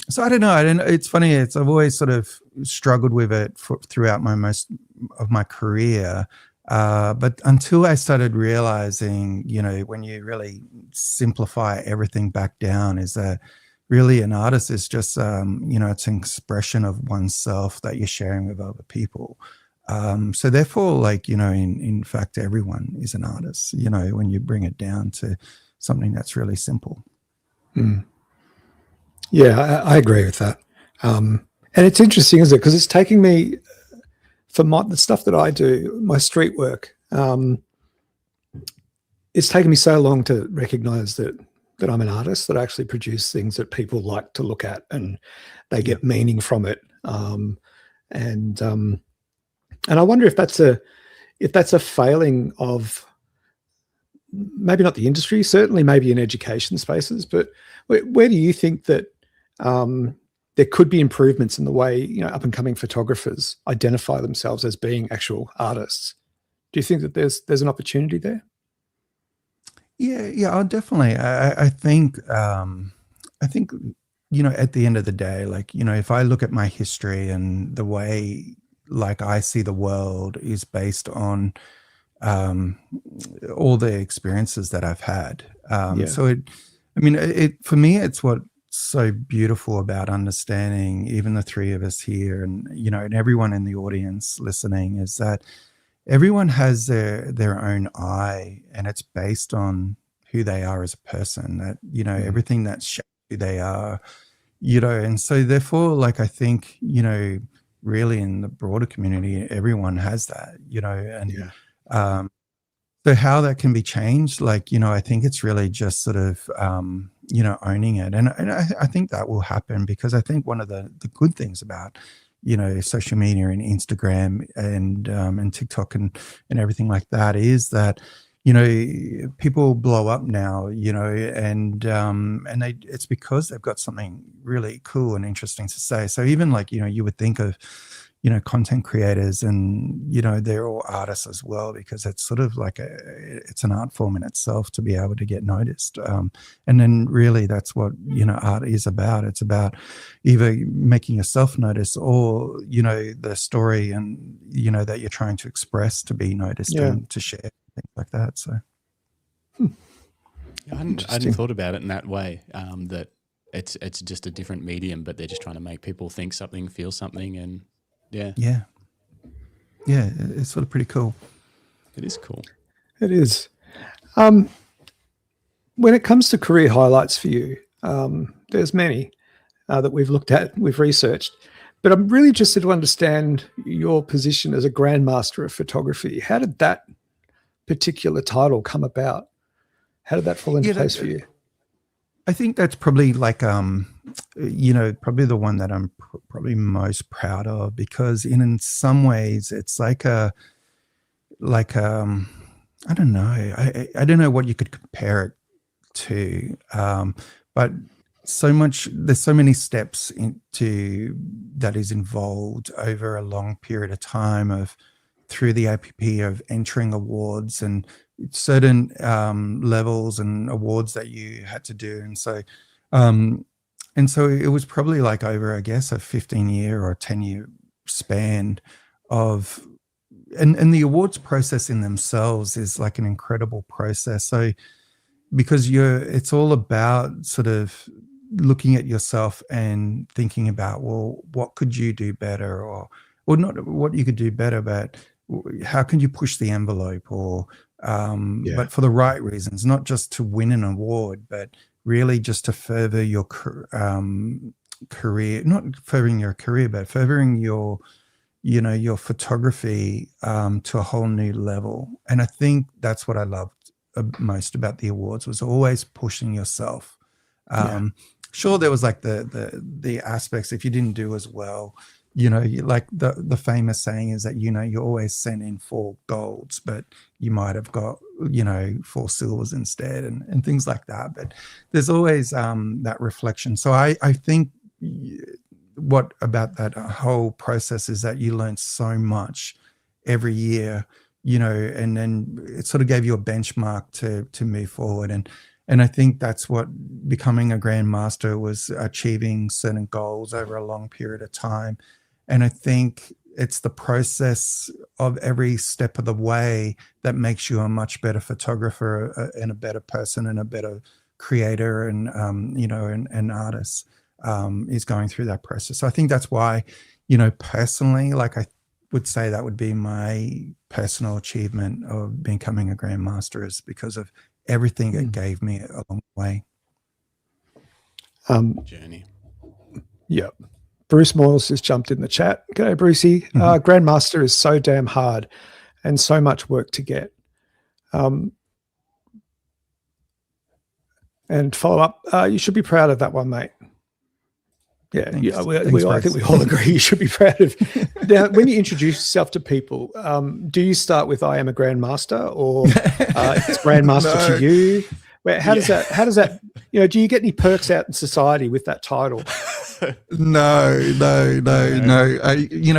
so I don't know. It's funny. I've always sort of struggled with it throughout most of my career. But until I started realizing, when you really simplify everything back down, is that really an artist is just, it's an expression of oneself that you're sharing with other people. So therefore, like, in fact, everyone is an artist, when you bring it down to something that's really simple. Yeah, I agree with that. And it's interesting, isn't it? Because it's taking me, for the stuff that I do, my street work, it's taken me so long to recognize that I'm an artist, that I actually produce things that people like to look at and they get meaning from it. And I wonder if that's a failing of, maybe not the industry, certainly maybe in education spaces, but where do you think that there could be improvements in the way, up and coming photographers identify themselves as being actual artists? Do you think that there's an opportunity there? Yeah, definitely. I think, at the end of the day, like, if I look at my history and the way, like, I see the world is based on all the experiences that I've had. So for me, it's what's so beautiful about understanding, even the three of us here, and and everyone in the audience listening, is that everyone has their own eye, and it's based on who they are as a person. That everything that shapes who they are, and so therefore, like, I think really in the broader community, everyone has that, and so how that can be changed, like, I think it's really just sort of, owning it. And I think that will happen, because I think one of the good things about, social media and Instagram and TikTok and everything like that is that, people blow up now, and it's because they've got something really cool and interesting to say. So even like, you would think of, content creators, and, they're all artists as well, because it's sort of like it's an art form in itself to be able to get noticed. And then really that's what, art is about. It's about either making yourself notice, or, the story and, that you're trying to express to be noticed and to share, things like that. So. I hadn't thought about it in that way, that it's just a different medium, but they're just trying to make people think something, feel something, and yeah, it's sort of pretty cool. It is cool. It is. When it comes to career highlights for you, there's many that we've looked at, we've researched, but I'm really interested to understand your position as a grandmaster of photography. How did that particular title come about? How did that fall into place for you? I think that's probably like, probably the one that I'm probably most proud of, because in some ways it's I don't know. I don't know what you could compare it to, but there's so many steps into that is involved over a long period of time through the APP of entering awards and certain levels and awards that you had to do. And so it was probably like over, I guess, a 15-year or 10-year span of, and the awards process in themselves is like an incredible process. So because it's all about sort of looking at yourself and thinking about, well, what could you do better, or not what you could do better, but how can you push the envelope, or but for the right reasons, not just to win an award, but really just to further your career, not furthering your career, but furthering your photography to a whole new level. And I think that's what I loved most about the awards, was always pushing yourself. Sure, there was like the aspects, if you didn't do as well, like the famous saying is that, you always send in 4 golds, but you might have got, 4 silvers instead, and things like that. But there's always that reflection. So I think what about that whole process is that you learn so much every year, and then it sort of gave you a benchmark to move forward. And I think that's what becoming a grandmaster was, achieving certain goals over a long period of time. And I think it's the process of every step of the way that makes you a much better photographer and a better person and a better creator and, an artist, is going through that process. So I think that's why, personally, like I would say that would be my personal achievement of becoming a grandmaster, is because of everything it gave me along the way. Journey. Yeah. Bruce Moyles has jumped in the chat. G'day, Brucey. Grandmaster is so damn hard and so much work to get. And follow up, you should be proud of that one, mate. Yeah, Thanks. I think we all agree you should be proud of. Now, when you introduce yourself to people, do you start with "I am a grandmaster" or "It's grandmaster to you"? How does that? Do you get any perks out in society with that title? No.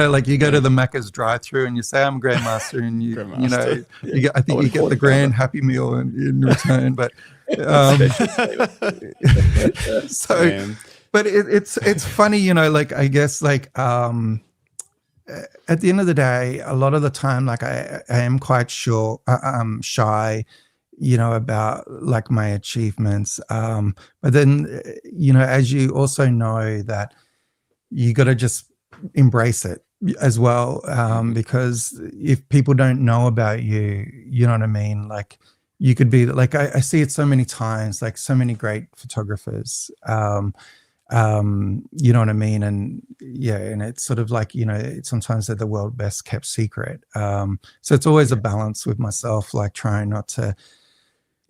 Like you go to the Macca's drive-through and you say, "I'm grandmaster," and you get the grand happy meal in return. But but it's funny, like I guess like at the end of the day, a lot of the time, like I am quite shy, about like my achievements. But then, as you also know, that you got to just embrace it as well. Because if people don't know about you, you know what I mean? Like you could be like, I see it so many times, like so many great photographers, you know what I mean? And and it's sort of like, sometimes they're the world's best kept secret. So it's always a balance with myself, like trying not to,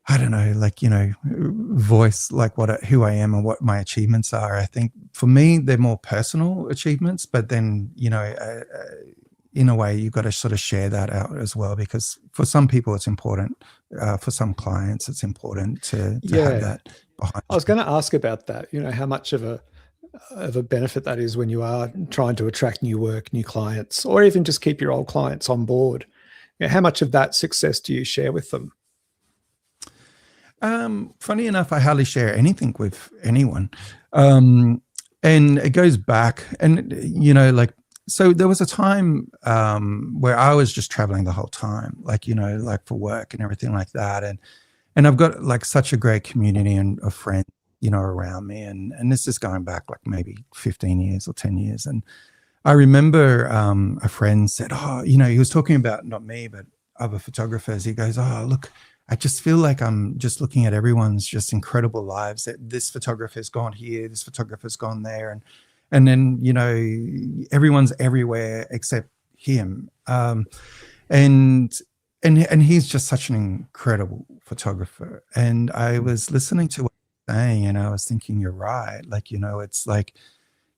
I don't know, like, voice like who I am and what my achievements are. I think for me, they're more personal achievements, but then, in a way, you've got to sort of share that out as well, because for some people it's important. For some clients, it's important to have that behind. I was going to ask about that, how much of a benefit that is when you are trying to attract new work, new clients, or even just keep your old clients on board. How much of that success do you share with them? Funny enough, I hardly share anything with anyone. And it goes back and, like, so there was a time where I was just traveling the whole time, like, like for work and everything like that. And I've got like such a great community of friends, around me. And this is going back like maybe 15 years or 10 years. And I remember a friend said, he was talking about not me, but other photographers. He goes, look, I just feel like I'm just looking at everyone's just incredible lives, that this photographer's gone here, this photographer's gone there. And then, everyone's everywhere except him. And he's just such an incredible photographer, and I was listening to what you're saying, and I was thinking, you're right. Like, it's like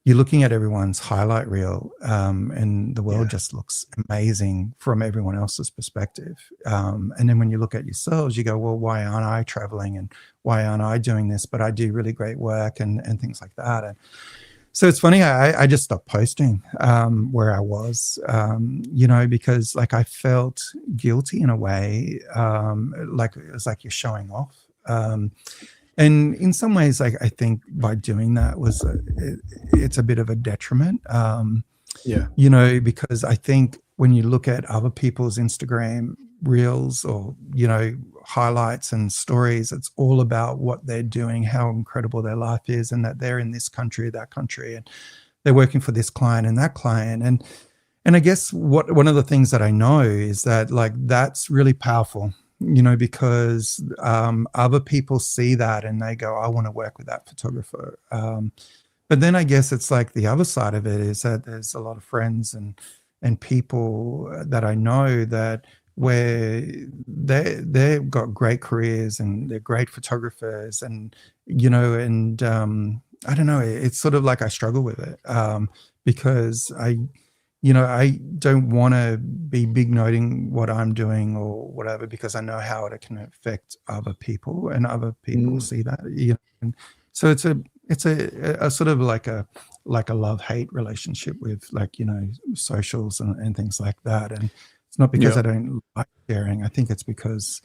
you're looking at everyone's highlight reel, and the world just looks amazing from everyone else's perspective. And then when you look at yourselves, you go, well, why aren't I traveling, and why aren't I doing this? But I do really great work and things like that. And so it's funny, I just stopped posting where I was, because like I felt guilty in a way, like it was like you're showing off. And in some ways, like I think by doing that it's a bit of a detriment, because I think when you look at other people's Instagram reels or, highlights and stories, it's all about what they're doing, how incredible their life is, and that they're in this country, that country, and they're working for this client and that client. And I guess one of the things that I know is that like that's really powerful, because other people see that and they go, I want to work with that photographer. But then I guess it's like the other side of it is that there's a lot of friends and people that I know that where they've got great careers and they're great photographers, and I don't know, it's sort of like I struggle with it, because I don't want to be big noting what I'm doing or whatever, because I know how it can affect other people, and other people see that. And so it's a sort of like a love-hate relationship with socials and things like that. And it's not because I don't like sharing. I think it's because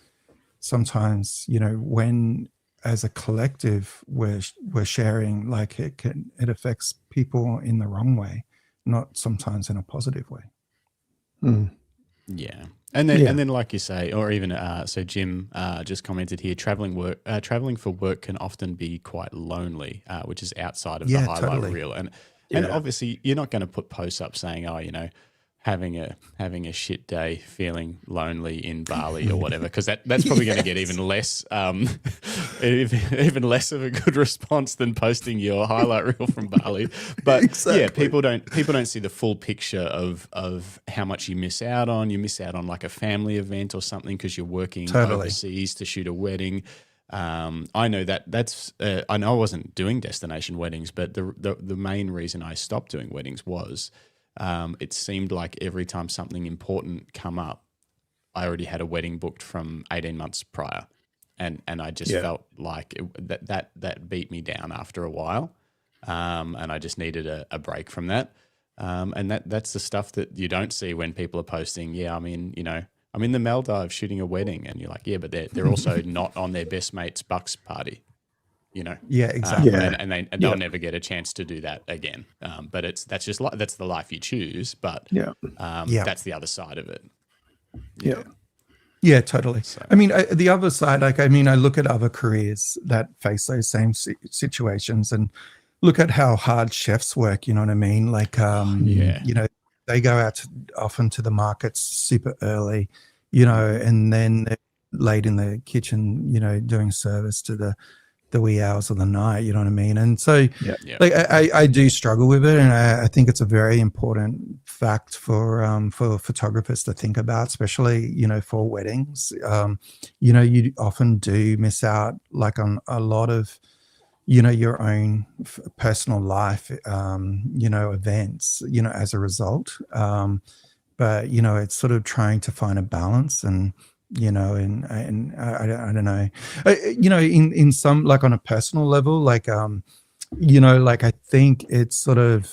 sometimes, when as a collective we're sharing, like it affects people in the wrong way, not sometimes in a positive way. Yeah. And then like you say, or even so Jim just commented here, traveling for work can often be quite lonely, which is outside of the highlight reel. And obviously you're not going to put posts up saying, having a shit day, feeling lonely in Bali or whatever, because that's probably going to get even less even less of a good response than posting your highlight reel from Bali. But people don't see the full picture of how much you miss out on. You miss out on like a family event or something because you're working overseas to shoot a wedding. I know that's I know I wasn't doing destination weddings, but the main reason I stopped doing weddings was it seemed like every time something important come up, I already had a wedding booked from 18 months prior. And I just felt like that beat me down after a while. And I just needed a break from that. And that's the stuff that you don't see when people are posting, I'm in the Maldives shooting a wedding, and you're like, but they're also not on their best mate's bucks party. Yeah, exactly. And they'll never get a chance to do that again. But that's the life you choose. But that's the other side of it. Yeah, totally. So, I mean, the other side, I look at other careers that face those same situations, and look at how hard chefs work. You know what I mean? Like, they go out often to the markets super early, and then they're late in the kitchen, doing service to the wee hours of the night, you know what I mean? And so like I do struggle with it, and I think it's a very important fact for photographers to think about, especially, for weddings. You often do miss out like on a lot of, your own personal life, events, as a result. But, it's sort of trying to find a balance, and and I don't know, in some, like on a personal level, like, like I think it's sort of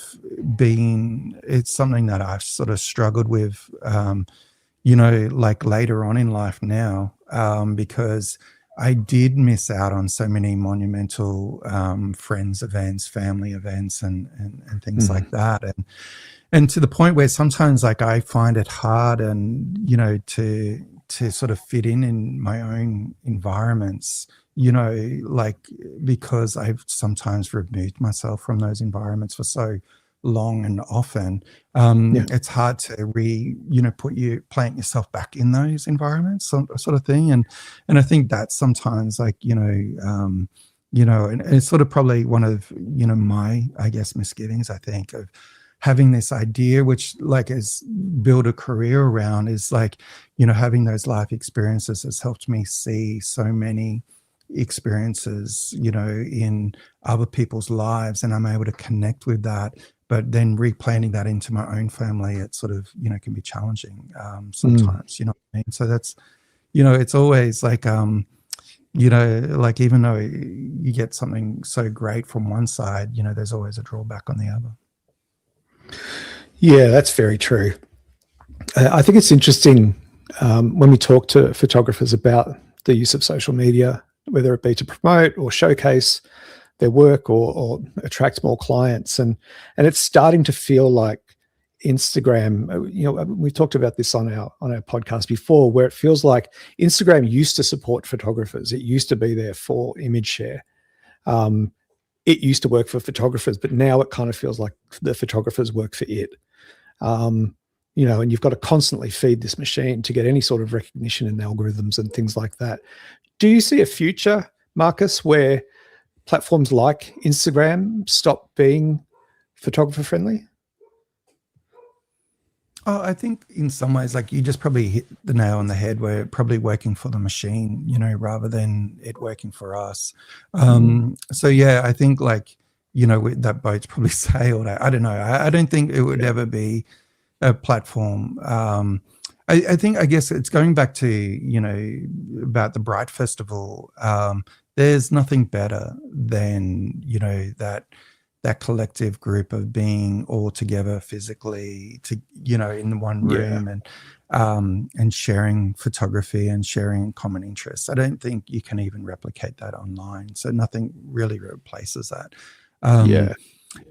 it's something that I've sort of struggled with, like later on in life now, because I did miss out on so many monumental friends events, family events, and things like that. And to the point where sometimes like I find it hard, and, to sort of fit in my own environments, like, because I've sometimes removed myself from those environments for so long and often, it's hard to plant yourself back in those environments, sort of thing. And I think that's sometimes like, and it's sort of probably one of, my, I guess, misgivings, I think, of, having this idea, which like is build a career around, is like, you know, having those life experiences has helped me see so many experiences, you know, in other people's lives, and I'm able to connect with that. But then replanting that into my own family, it sort of, you know, can be challenging sometimes, you know what I mean? So that's, you know, it's always like, you know, like even though you get something so great from one side, you know, there's always a drawback on the other. Yeah, that's very true. I think it's interesting when we talk to photographers about the use of social media, whether it be to promote or showcase their work or attract more clients. And it's starting to feel like Instagram, you know, we've talked about this on our podcast before, where it feels like Instagram used to support photographers. It used to be there for image share. It used to work for photographers, but now it kind of feels like the photographers work for it. You know, and you've got to constantly feed this machine to get any sort of recognition in algorithms and things like that. Do you see a future, Marcus, where platforms like Instagram stop being photographer friendly? Oh, I think in some ways, like you just probably hit the nail on the head. We're probably working for the machine, you know, rather than it working for us. So yeah, I think like, you know, that boat's probably sailed. I don't know. I don't think it would ever be a platform. I think, I guess it's going back to, you know, about the Bright Festival. There's nothing better than, you know, that collective group of being all together physically, to, you know, in one room, and sharing photography and sharing common interests. I don't think you can even replicate that online. So nothing really replaces that.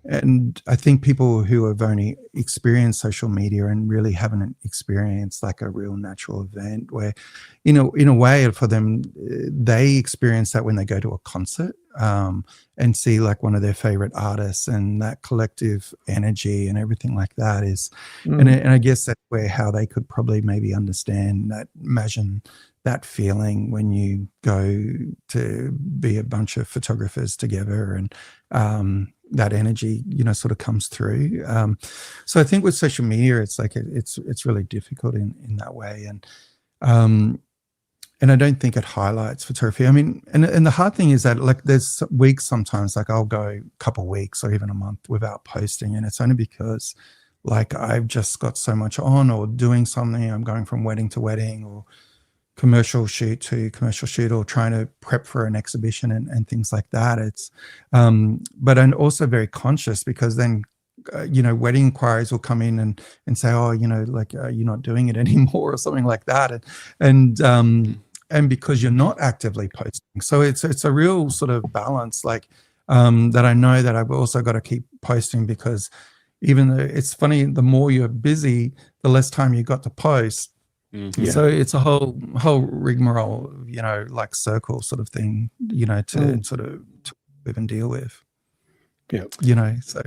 And I think people who have only experienced social media and really haven't experienced like a real natural event where, you know, in a way for them, they experience that when they go to a concert and see like one of their favorite artists, and that collective energy and everything like that is, and I guess that's where how they could probably maybe understand that, imagine that feeling when you go to be a bunch of photographers together, and that energy, you know, sort of comes through. So I think with social media, it's like it's really difficult in that way, and I don't think it highlights photography. I mean, and the hard thing is that like there's weeks sometimes, like I'll go a couple of weeks or even a month without posting, and it's only because like I've just got so much on or doing something. I'm going from wedding to wedding or commercial shoot to commercial shoot, or trying to prep for an exhibition and things like that. It's but I'm also very conscious, because then you know, wedding inquiries will come in and say, oh, you know, like you're not doing it anymore or something like that, and because you're not actively posting. So it's a real sort of balance, like that I know that I've also got to keep posting, because even though it's funny, the more you're busy, the less time you got to post. So it's a whole rigmarole, you know, like circle sort of thing, you know, to sort of to live and deal with. Yeah, you know. So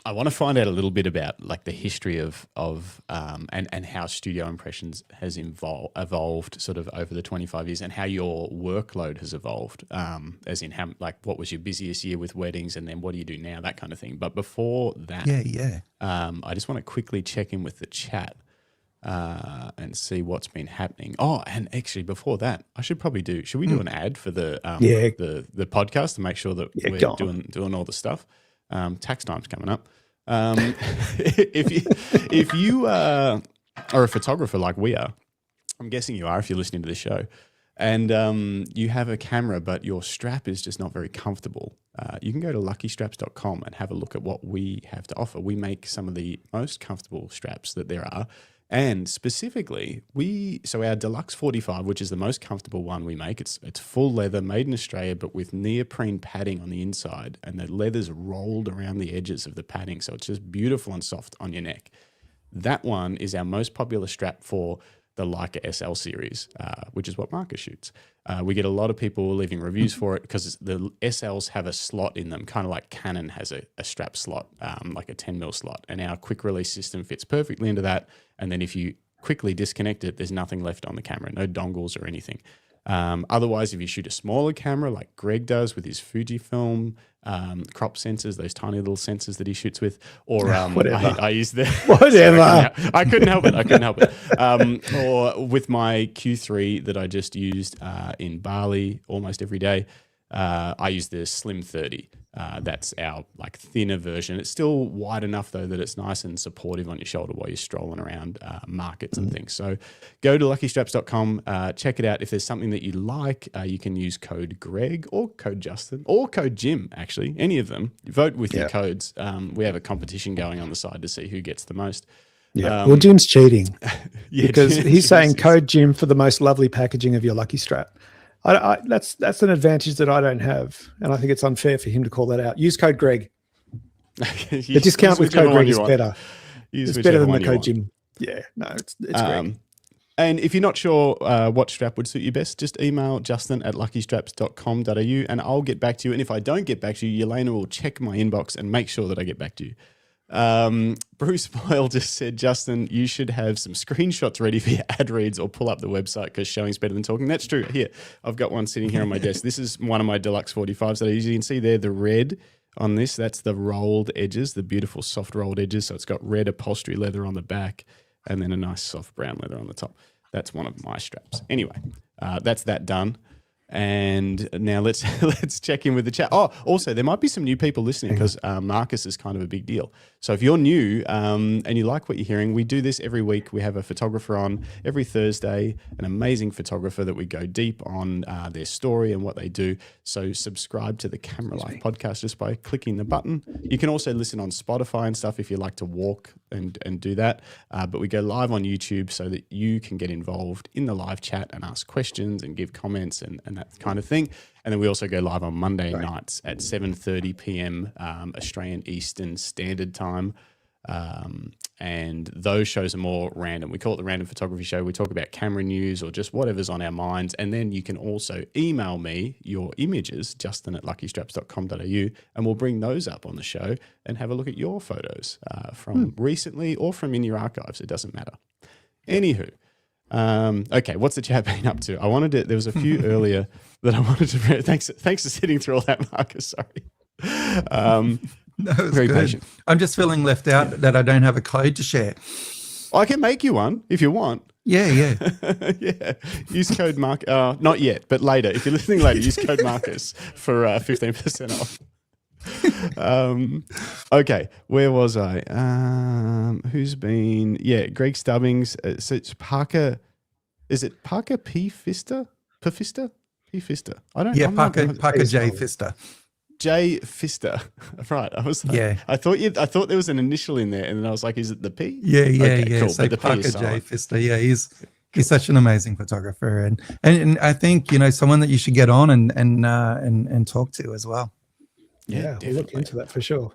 I want to find out a little bit about like the history of and how Studio Impressions has evolved sort of over the 25 years, and how your workload has evolved, as in how, like, what was your busiest year with weddings, and then what do you do now, that kind of thing. But before that, I just want to quickly check in with the chat and see what's been happening. Oh, and actually before that, should we do an ad for the podcast to make sure that we're doing all the stuff? Tax time's coming up. If you are a photographer like we are, I'm guessing you are if you're listening to this show, and you have a camera but your strap is just not very comfortable, you can go to luckystraps.com and have a look at what we have to offer. We make some of the most comfortable straps that there are. And specifically, our Deluxe 45, which is the most comfortable one we make, it's full leather, made in Australia, but with neoprene padding on the inside, and the leather's rolled around the edges of the padding, so it's just beautiful and soft on your neck. That one is our most popular strap for the Leica SL series, which is what Marcus shoots. We get a lot of people leaving reviews for it because the SLs have a slot in them, kind of like Canon has a strap slot, like a 10mm slot, and our quick release system fits perfectly into that. And then if you quickly disconnect it, there's nothing left on the camera, no dongles or anything. Otherwise, if you shoot a smaller camera like Greg does with his Fujifilm crop sensors, those tiny little sensors that he shoots with, or I use the whatever. I couldn't help it. Or with my Q3 that I just used in Bali almost every day, I use the Slim 30. That's our like thinner version. It's still wide enough though that it's nice and supportive on your shoulder while you're strolling around markets and things. So go to luckystraps.com, check it out. If there's something that you like, you can use code Greg or code Justin or code Jim, actually, any of them. Vote with your codes. We have a competition going on the side to see who gets the most. Yeah. Well, Jim's cheating because he's saying code Jim for the most lovely packaging of your Lucky Strap. That's an advantage that I don't have, and I think it's unfair for him to call that out. Use code Greg. The discount with code Greg is better. It's better than the code Jim. Yeah, no, it's Greg. And if you're not sure what strap would suit you best, just email justin@luckystraps.com.au and I'll get back to you. And if I don't get back to you, Yelena will check my inbox and make sure that I get back to you. Bruce Boyle just said, Justin, you should have some screenshots ready for your ad reads or pull up the website because showing's better than talking. That's true. Here, I've got one sitting here on my desk. This is one of my Deluxe 45s that I use. You can see there the red on this. That's the rolled edges, the beautiful soft rolled edges. So it's got red upholstery leather on the back and then a nice soft brown leather on the top. That's one of my straps. Anyway, that's that done. And now let's check in with the chat. Oh, also, there might be some new people listening because Marcus is kind of a big deal. So if you're new and you like what you're hearing, we do this every week. We have a photographer on every Thursday, an amazing photographer that we go deep on their story and what they do. So subscribe to the Camera Life podcast just by clicking the button. You can also listen on Spotify and stuff if you like to walk and do that. But we go live on YouTube so that you can get involved in the live chat and ask questions and give comments and that kind of thing. And then we also go live on Monday nights at 7:30 p.m. Australian Eastern Standard Time. And those shows are more random. We call it the Random Photography Show. We talk about camera news or just whatever's on our minds. And then you can also email me your images, justin@luckystraps.com.au, and we'll bring those up on the show and have a look at your photos from recently or from in your archives. It doesn't matter. Anywho. Okay, what's the chat been up to? There was a few earlier that I wanted to, thanks for sitting through all that, Marcus, sorry. No, it's very good. Patient. I'm just feeling left out that I don't have a code to share. I can make you one if you want. Yeah. Yeah. Use code Mark. Not yet, but later. If you're listening later, use code Marcus for 15% off. Okay, where was I? Who's been? Yeah, Greg Stubbings. So it's Parker. Is it Parker P. Fister? P. Fister. I don't. Yeah, Parker J. Fister. J. Fister. Right. I was like, yeah. I thought there was an initial in there, and then I was like, is it the P? Yeah. Okay, cool. So Parker J. Fister. Yeah, he's such an amazing photographer, and I think someone that you should get on and talk to as well. Yeah, we'll look into that for sure.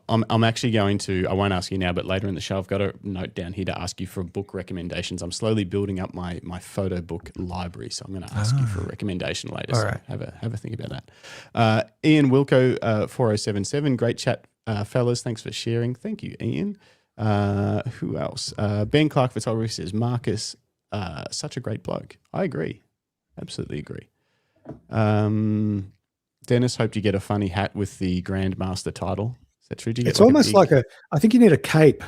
I'm actually going to, I won't ask you now, but later in the show, I've got a note down here to ask you for book recommendations. I'm slowly building up my photo book library, so I'm going to ask you for a recommendation later. So have a think about that. Ian Wilco, 4077, great chat, fellas. Thanks for sharing. Thank you, Ian. Who else? Ben Clark Photography says, Marcus, such a great bloke. I agree. Absolutely agree. Dennis, hoped you get a funny hat with the Grandmaster title. Is that true? It's almost like I think you need a cape.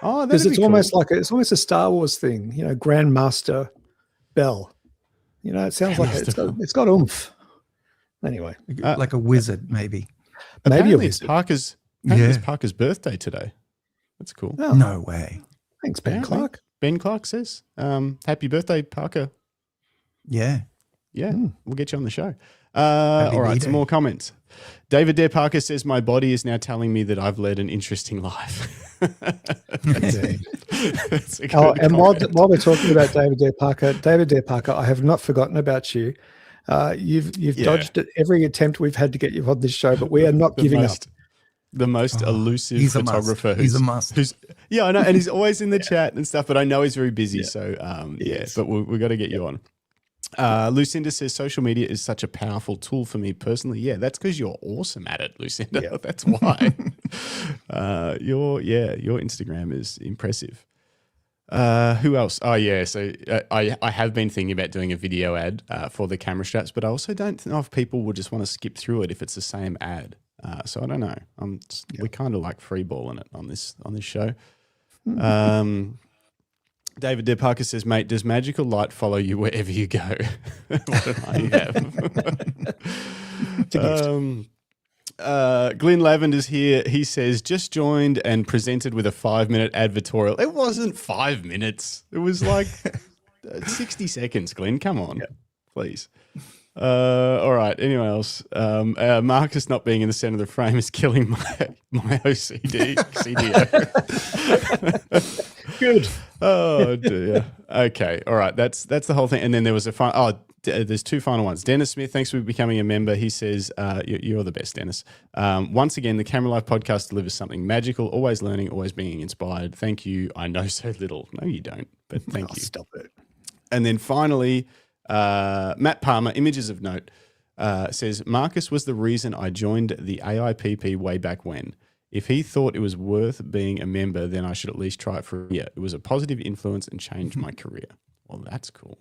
Oh, because it's almost like it's almost a Star Wars thing. Grandmaster Bell. It sounds like it's got oomph. Anyway, like a wizard, maybe. Maybe it's Parker's birthday today. That's cool. Oh. No way. Thanks, Ben Clark. Ben Clark says, "Happy birthday, Parker." Yeah. We'll get you on the show. All right, some more comments. David Dare Parker says, my body is now telling me that I've led an interesting life. And while we're talking about David Dare Parker, I have not forgotten about you. You've dodged at every attempt we've had to get you on this show, but we are not giving up. The most elusive photographer. He's a must. Yeah, I know, and he's always in the chat and stuff, but I know he's very busy. So, but we've got to get you on. Lucinda says social media is such a powerful tool for me personally. Yeah, that's because you're awesome at it, Lucinda. Yeah. That's why. Your Instagram is impressive. Who else? Oh yeah, so I have been thinking about doing a video ad for the camera straps, but I also don't know if people will just want to skip through it if it's the same ad. So I don't know. We kind of like freeballing it on this show. David De Parker says, "Mate, does magical light follow you wherever you go?" What an I have. Glenn Lavender's here. He says, "Just joined and presented with a 5-minute advertorial." It wasn't 5 minutes. It was like 60 seconds, Glenn. Come on, please. All right. Anyone else? Marcus not being in the center of the frame is killing my OCD. CDO. Good. Oh dear. Okay. All right. That's the whole thing. And then there was there's two final ones. Dennis Smith, thanks for becoming a member. He says, you're the best, Dennis. Once again, the Camera Life podcast delivers something magical, always learning, always being inspired. Thank you. I know so little. No, you don't, but thank you. Stop it. And then finally, Matt Palmer, Images of Note, says, Marcus was the reason I joined the AIPP way back when. If he thought it was worth being a member, then I should at least try it for a year. It was a positive influence and changed my career. Well, that's cool.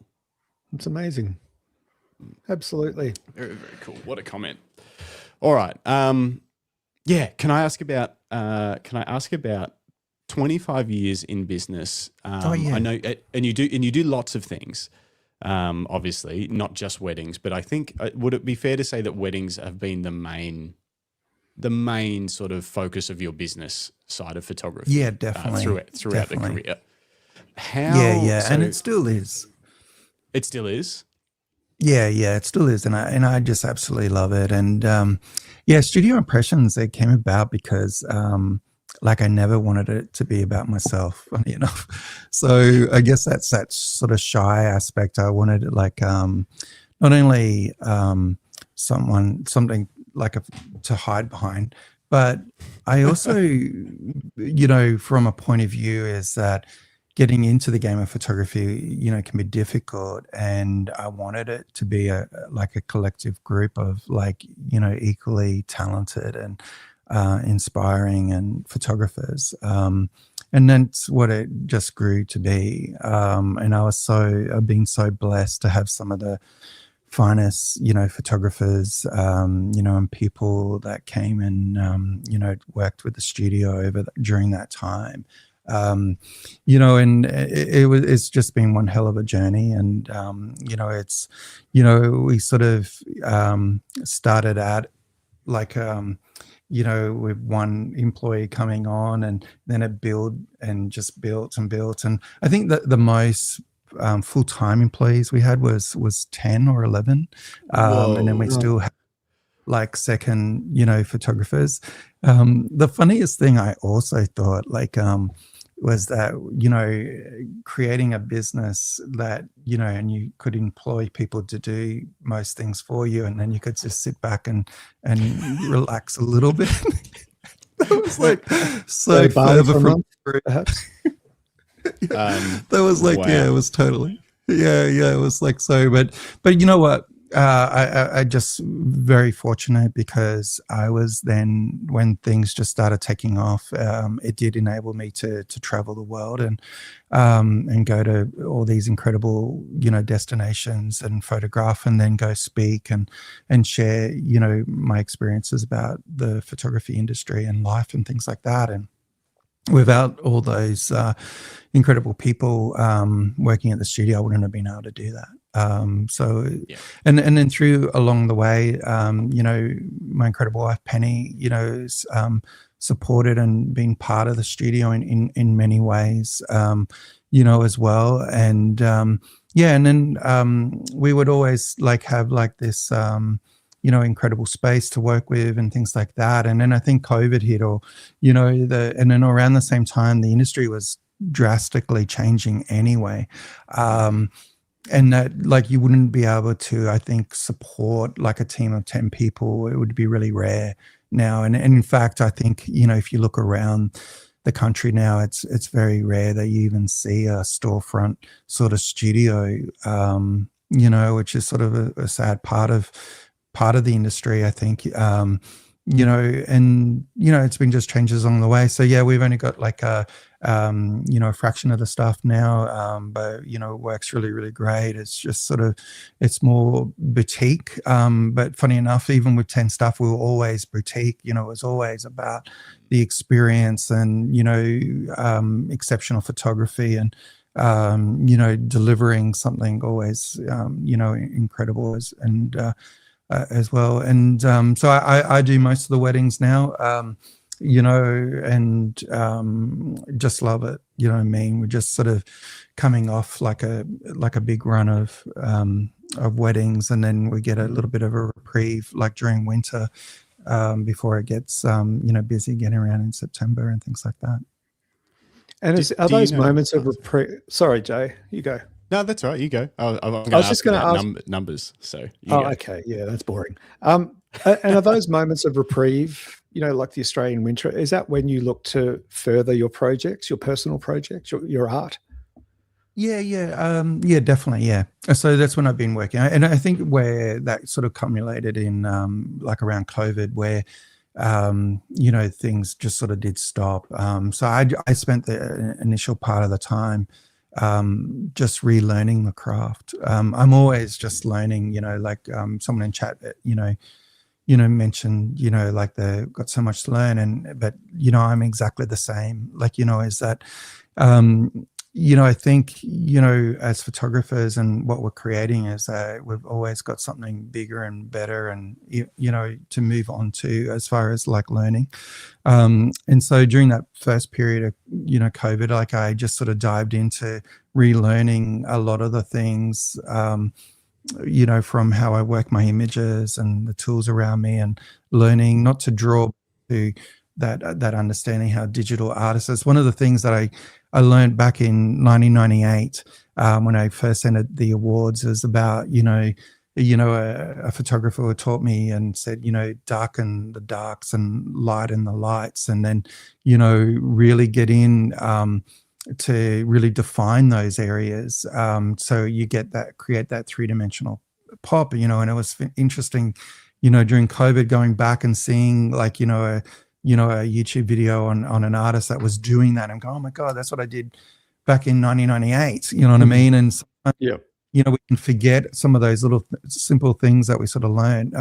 It's amazing. Absolutely. Very, very cool. What a comment. All right. Yeah. Can I ask about 25 years in business? Yeah. I know, and you do lots of things. Obviously, not just weddings, but I think would it be fair to say that weddings have been the main sort of focus of your business side of photography? Yeah, definitely. Throughout the career. And it still is. It still is. Yeah, it still is, and I just absolutely love it. And Studio Impressions, it came about because like I never wanted it to be about myself, funny enough. So I guess that's that sort of shy aspect. I wanted like not only something like to hide behind, but I also, from a point of view is that getting into the game of photography, can be difficult, and I wanted it to be a collective group of equally talented and inspiring and photographers. And that's what it just grew to be. And I've been so blessed to have some of the finest, photographers, and people that came and, worked with the studio during that time. And it's just been one hell of a journey. And, we sort of started out with one employee coming on, and then it built and built. And I think that the most full-time employees we had was 10 or 11. And then we still have second, photographers. The funniest thing I also thought was that, creating a business that, and you could employ people to do most things for you, and then you could just sit back and relax a little bit. That was so further from perhaps. That was wow. It was totally, it was so, but you know what? I just very fortunate because I was then, when things just started taking off, it did enable me to travel the world and go to all these incredible, destinations and photograph, and then go speak and share, my experiences about the photography industry and life and things like that. And without all those incredible people working at the studio, I wouldn't have been able to do that. And then through along the way, my incredible wife Penny, is supported and been part of the studio in many ways, as well. And and then we would always have this incredible space to work with and things like that. And then I think COVID hit, and then around the same time the industry was drastically changing anyway. And that you wouldn't be able to, I think, support a team of 10 people. It would be really rare now. And in fact, I think, if you look around the country now, it's very rare that you even see a storefront sort of studio, which is sort of a sad part of the industry, I think. you know, and, you know, it's been just changes along the way. So yeah, we've only got like a, you know, a fraction of the staff now, but, you know, it works really, really great. It's just sort of, it's more boutique. But funny enough, even with 10 staff, we were always boutique. You know, it was always about the experience and, you know, exceptional photography and, you know, delivering something always, you know, incredible as well. And so I do most of the weddings now, you know, and just love it. You know what I mean? We're just sort of coming off like a big run of weddings, and then we get a little bit of a reprieve like during winter before it gets, you know, busy getting around in September and things like that. And are those moments of reprieve? Sorry, Jay, you go. No, that's all right. You go. I was just going to ask numbers. So you go. go. Okay, yeah, that's boring. And are those moments of reprieve, you know, like the Australian winter? Is that when you look to further your projects, your personal projects, your art? Yeah, definitely, yeah. So that's when I've been working, and I think where that sort of culminated in like around COVID, where you know, things just sort of did stop. So I spent the initial part of the time just relearning the craft. I'm always just learning, you know, like someone in chat, you know, mentioned, you know, like they've got so much to learn, but, you know, I'm exactly the same. Like, you know, is that, you know, I think, you know, as photographers and what we're creating is that we've always got something bigger and better and, you know, to move on to as far as like learning. And so during that first period of, you know, COVID, like I just sort of dived into relearning a lot of the things, you know, from how I work my images and the tools around me, and learning not to draw to that understanding how digital artists is. One of the things that I learned back in 1998 when I first entered the awards is about, you know, a photographer who taught me and said, you know, darken the darks and lighten the lights, and then, you know, really get in to really define those areas. So you create that three-dimensional pop, you know. And it was interesting, you know, during COVID, going back and seeing like, you know, a YouTube video on an artist that was doing that, and go, oh my God, that's what I did back in 1998. You know what I mean? And yeah, you know, we can forget some of those little simple things that we sort of learned.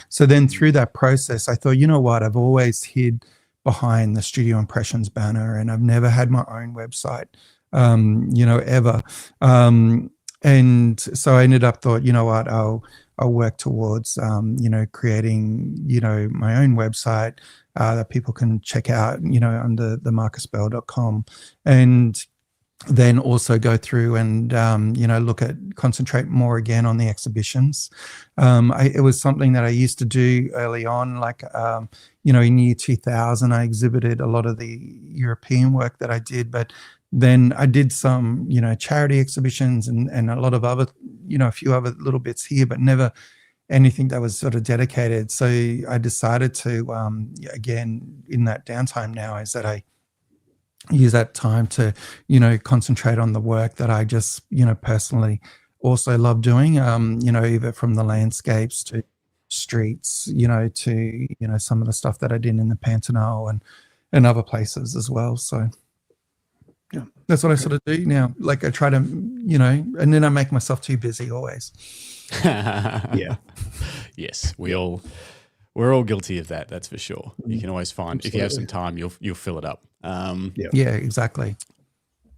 So then through that process, I thought, you know what, I've always hid behind the Studio Impressions banner, and I've never had my own website, you know, ever. And so I ended up thought, you know what, I'll work towards, you know, creating, you know, my own website that people can check out, you know, under themarcusbell.com, and then also go through and, you know, concentrate more again on the exhibitions. It was something that I used to do early on, like, you know, in year 2000, I exhibited a lot of the European work that I did, but then I did some, you know, charity exhibitions and a lot of other, you know, a few other little bits here, but never anything that was sort of dedicated. So I decided to, again, in that downtime now, is that I use that time to, you know, concentrate on the work that I just, you know, personally also love doing, you know, either from the landscapes to streets, you know, to, you know, some of the stuff that I did in the Pantanal and other places as well. So yeah, that's what I sort of do now. Like I try to, you know, and then I make myself too busy always. Yeah. Yes, we're all guilty of that. That's for sure. You can always find, absolutely, if you have some time, you'll fill it up. Yeah, exactly.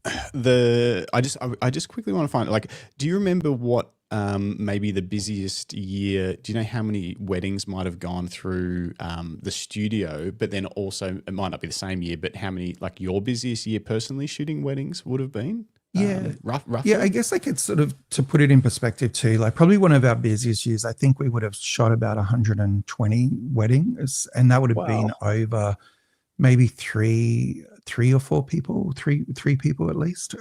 I just quickly want to find, like, do you remember what maybe the busiest year? Do you know how many weddings might have gone through the studio? But then also, it might not be the same year, but how many, like, your busiest year personally shooting weddings would have been? Yeah, roughly? Yeah, I guess I could sort of, to put it in perspective too, like probably one of our busiest years, I think we would have shot about 120 weddings, and that would have been over maybe three or four people, three people at least,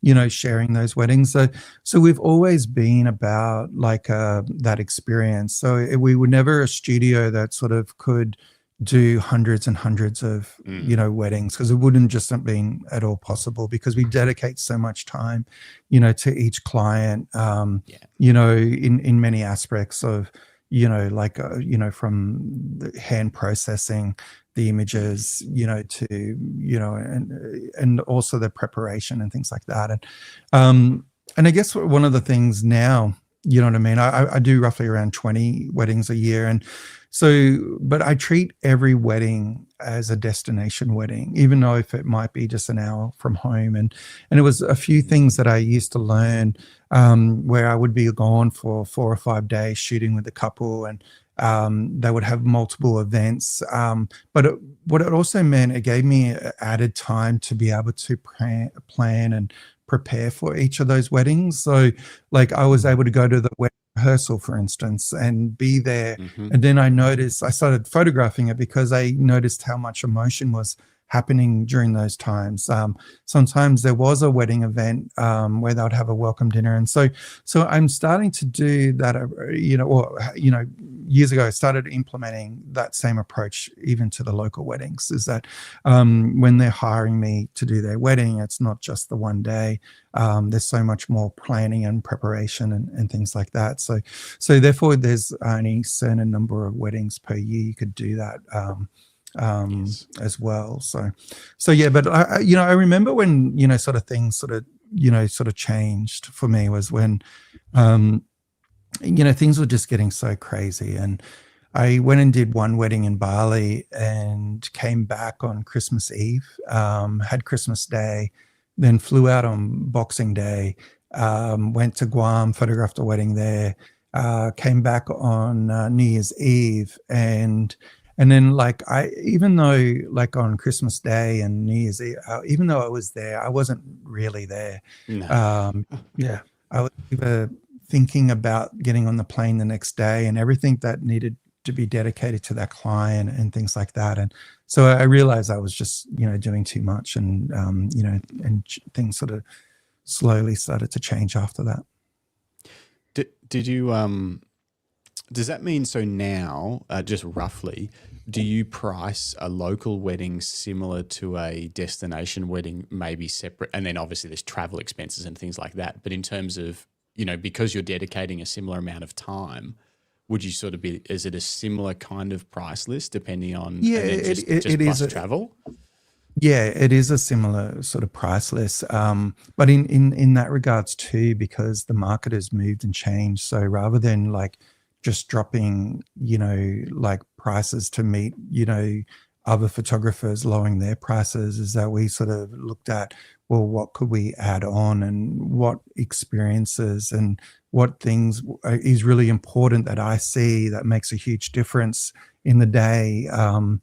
you know, sharing those weddings. So we've always been about like that experience. So we were never a studio that sort of could do hundreds and hundreds of, you know, weddings, because it wouldn't just have been at all possible, because we dedicate so much time, you know, to each client, you know, in many aspects of, from the hand processing the images, to, and also the preparation and things like that. And I guess one of the things now, you know what I mean? I do roughly around 20 weddings a year. And so, but I treat every wedding as a destination wedding, even though if it might be just an hour from home. And it was a few things that I used to learn, where I would be gone for 4 or 5 days shooting with the couple, and they would have multiple events. But what it also meant, it gave me added time to be able to plan and prepare for each of those weddings. So like I was able to go to the wedding rehearsal, for instance, and be there. And then I started photographing it because I noticed how much emotion was happening during those times. Sometimes there was a wedding event where they would have a welcome dinner. And so I'm starting to do that, years ago, I started implementing that same approach even to the local weddings, is that when they're hiring me to do their wedding, it's not just the one day. There's so much more planning and preparation and things like that. So therefore, there's only a certain number of weddings per year you could do that. Yes. As well. So yeah, but I remember when, sort of things sort of changed for me was when, things were just getting so crazy. And I went and did one wedding in Bali and came back on Christmas Eve, had Christmas Day, then flew out on Boxing Day, went to Guam, photographed a wedding there, came back on New Year's Eve, and then even though like on Christmas Day and New Year's Eve, even though I was there, I wasn't really there. No. Yeah, I was either thinking about getting on the plane the next day and everything that needed to be dedicated to that client and things like that. And so I realized I was just, doing too much, and, and things sort of slowly started to change after that. Did you, does that mean, so now, just roughly, do you price a local wedding similar to a destination wedding, maybe separate? And then obviously there's travel expenses and things like that. But in terms of, because you're dedicating a similar amount of time, would you sort of is it a similar kind of price list depending on just plus travel? Yeah, it is a similar sort of price list. But in that regards too, because the market has moved and changed. So rather than like just dropping, prices to meet, other photographers lowering their prices, is that we sort of looked at, well, what could we add on, and what experiences and what things is really important that I see that makes a huge difference in the day, and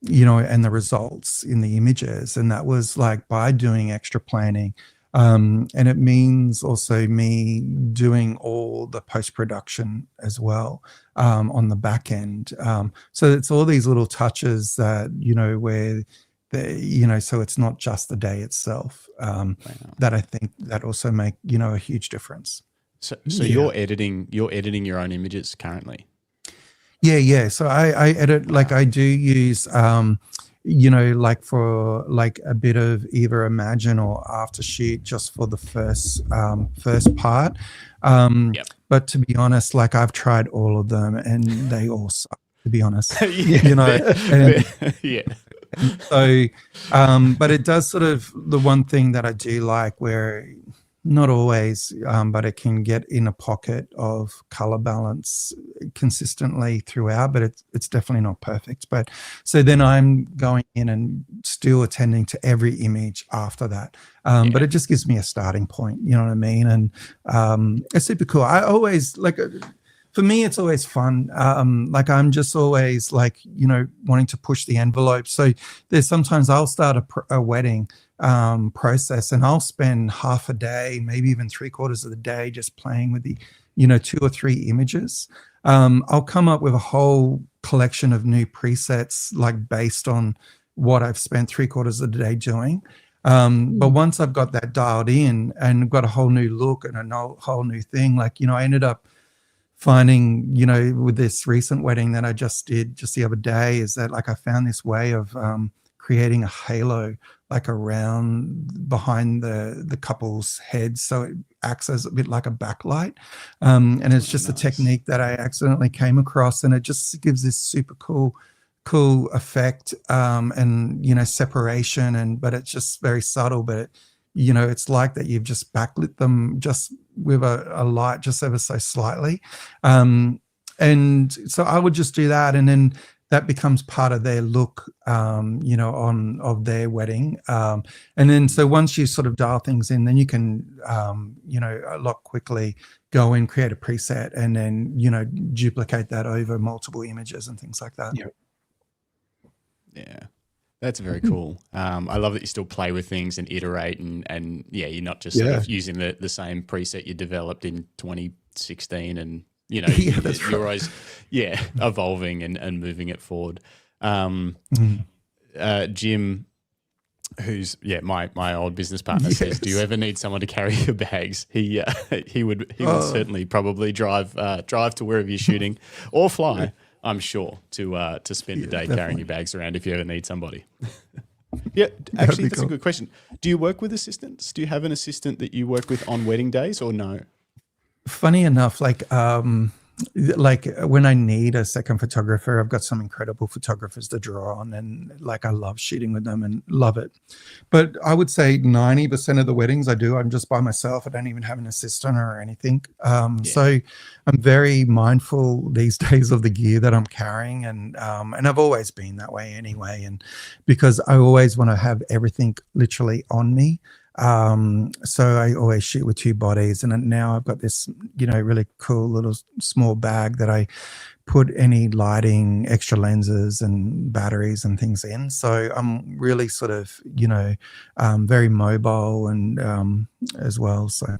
the results in the images. And that was like by doing extra planning. And it means also me doing all the post-production as well, on the back end. So it's all these little touches that, where so it's not just the day itself, that I think that also make, a huge difference. So you're editing your own images currently? Yeah. So I edit, like I do use, like for like a bit of either Imagine or After Shoot just for the first part. Yep. But to be honest, like I've tried all of them and they all suck, to be honest. Yeah. So, but it does sort of, the one thing that I do like, where not always, but it can get in a pocket of color balance consistently throughout, but it's definitely not perfect. But so then I'm going in and still attending to every image after that. But it just gives me a starting point, you know what I mean? And it's super cool. I always like, for me, it's always fun. Like I'm just always like, wanting to push the envelope. So there's sometimes I'll start a wedding process and I'll spend half a day, maybe even 3/4 of the day just playing with the, 2 or 3 images. I'll come up with a whole collection of new presets, like based on what I've spent 3/4 of the day doing. But once I've got that dialed in and got a whole new look and a whole new thing, like, I ended up finding, with this recent wedding that I just did just the other day, is that like I found this way of creating a halo like around behind the couple's heads, so it acts as a bit like a backlight. And it's just a technique that I accidentally came across, and it just gives this super cool effect, and separation, but it's just very subtle, but it's like that you've just backlit them just with a light just ever so slightly. And so I would just do that, and then that becomes part of their look, of their wedding. And then so once you sort of dial things in, then you can, a lot quickly go and create a preset, and then, duplicate that over multiple images and things like that. Yeah. That's very cool. I love that you still play with things and iterate, and you're not just sort of using the same preset you developed in 2016, and you're always evolving and moving it forward. Jim, who's my old business partner, says, "Do you ever need someone to carry your bags?" He would certainly probably drive to wherever you're shooting, or fly. I'm sure, to spend the day definitely carrying your bags around if you ever need somebody. Actually, that's a good question. Do you work with assistants? Do you have an assistant that you work with on wedding days, or no? Funny enough, like when I need a second photographer, I've got some incredible photographers to draw on, and I love shooting with them and love it. But I would say 90% of the weddings I'm just by myself. I don't even have an assistant or anything. So I'm very mindful these days of the gear that I'm carrying, and I've always been that way anyway. And because I always want to have everything literally on me. So I always shoot with two bodies, and now I've got this, really cool little small bag that I put any lighting, extra lenses and batteries and things in. So I'm really sort of, very mobile and as well. So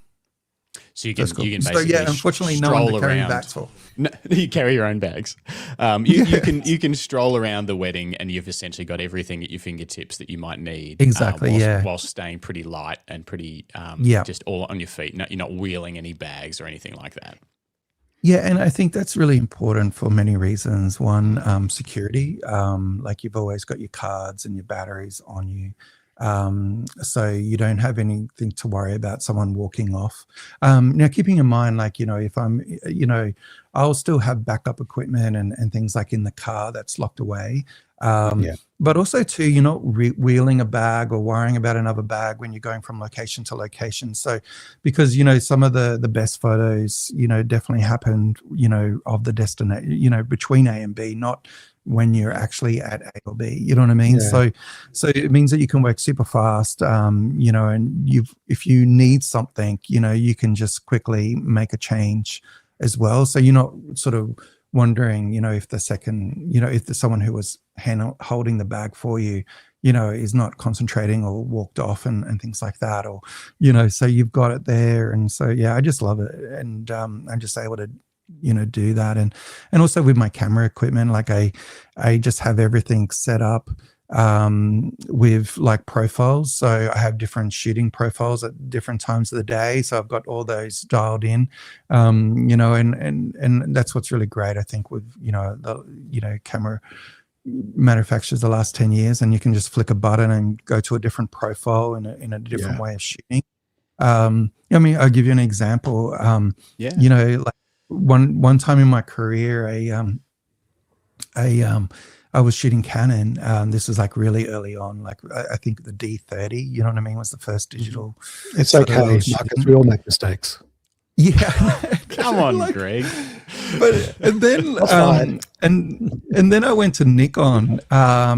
you can basically unfortunately no one to carry bags for. No, you carry your own bags. You can stroll around the wedding, and you've essentially got everything at your fingertips that you might need. Exactly. While staying pretty light and pretty just all on your feet. You're not wheeling any bags or anything like that. Yeah, and I think that's really important for many reasons. One, security. Like you've always got your cards and your batteries on you. So you don't have anything to worry about someone walking off. Now, keeping in mind, if I'm, I'll still have backup equipment and things like in the car that's locked away. But also too, you're not wheeling a bag or worrying about another bag when you're going from location to location. So because, some of the best photos, definitely happened, of the destination, between A and B, not when you're actually at A or B, you know what I mean? So it means that you can work super fast, and if you need something, you can just quickly make a change as well. So you're not sort of wondering, if the second, if there's someone who was holding the bag for you, is not concentrating or walked off and things like that, or, so you've got it there. And so, I just love it. And I'm just able to, do that. And also with my camera equipment, I just have everything set up with profiles. So I have different shooting profiles at different times of the day. So I've got all those dialed in, and that's what's really great, I think, with, the camera manufacturers the last 10 years, and you can just flick a button and go to a different profile in a different way of shooting. I'll give you an example. One time in my career, I was shooting Canon. This was really early on, I think the D30, you know what I mean, was the first digital. It's okay, Marcus, we all make mistakes. Yeah. Come on, Greg. But and then and then I went to Nikon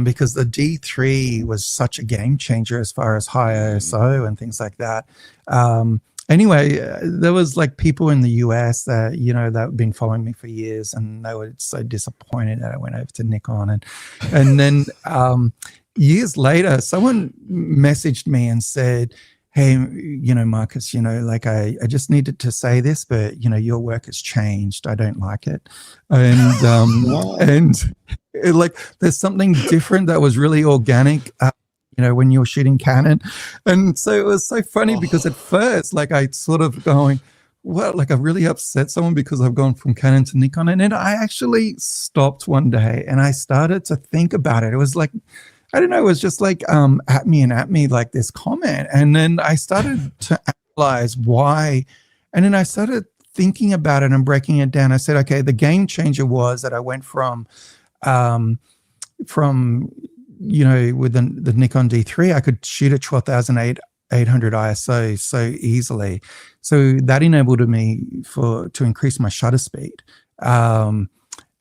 because the D3 was such a game changer as far as high ISO and things like that. Anyway, there was people in the US that, that have been following me for years, and they were so disappointed that I went over to Nikon. And then years later, someone messaged me and said, "Hey, Marcus, I just needed to say this, but, your work has changed. I don't like it." And there's something different that was really organic, when you're shooting Canon. And so it was so funny because at first, I sort of going, well, I really upset someone because I've gone from Canon to Nikon. And then I actually stopped one day and I started to think about it. It was I don't know, it was just like at me like this comment. And then I started to analyze why. And then I started thinking about it and breaking it down. I said, okay, the game changer was that I went from you know, with the Nikon D3, I could shoot at 12,800 ISO so easily. So that enabled me to increase my shutter speed. And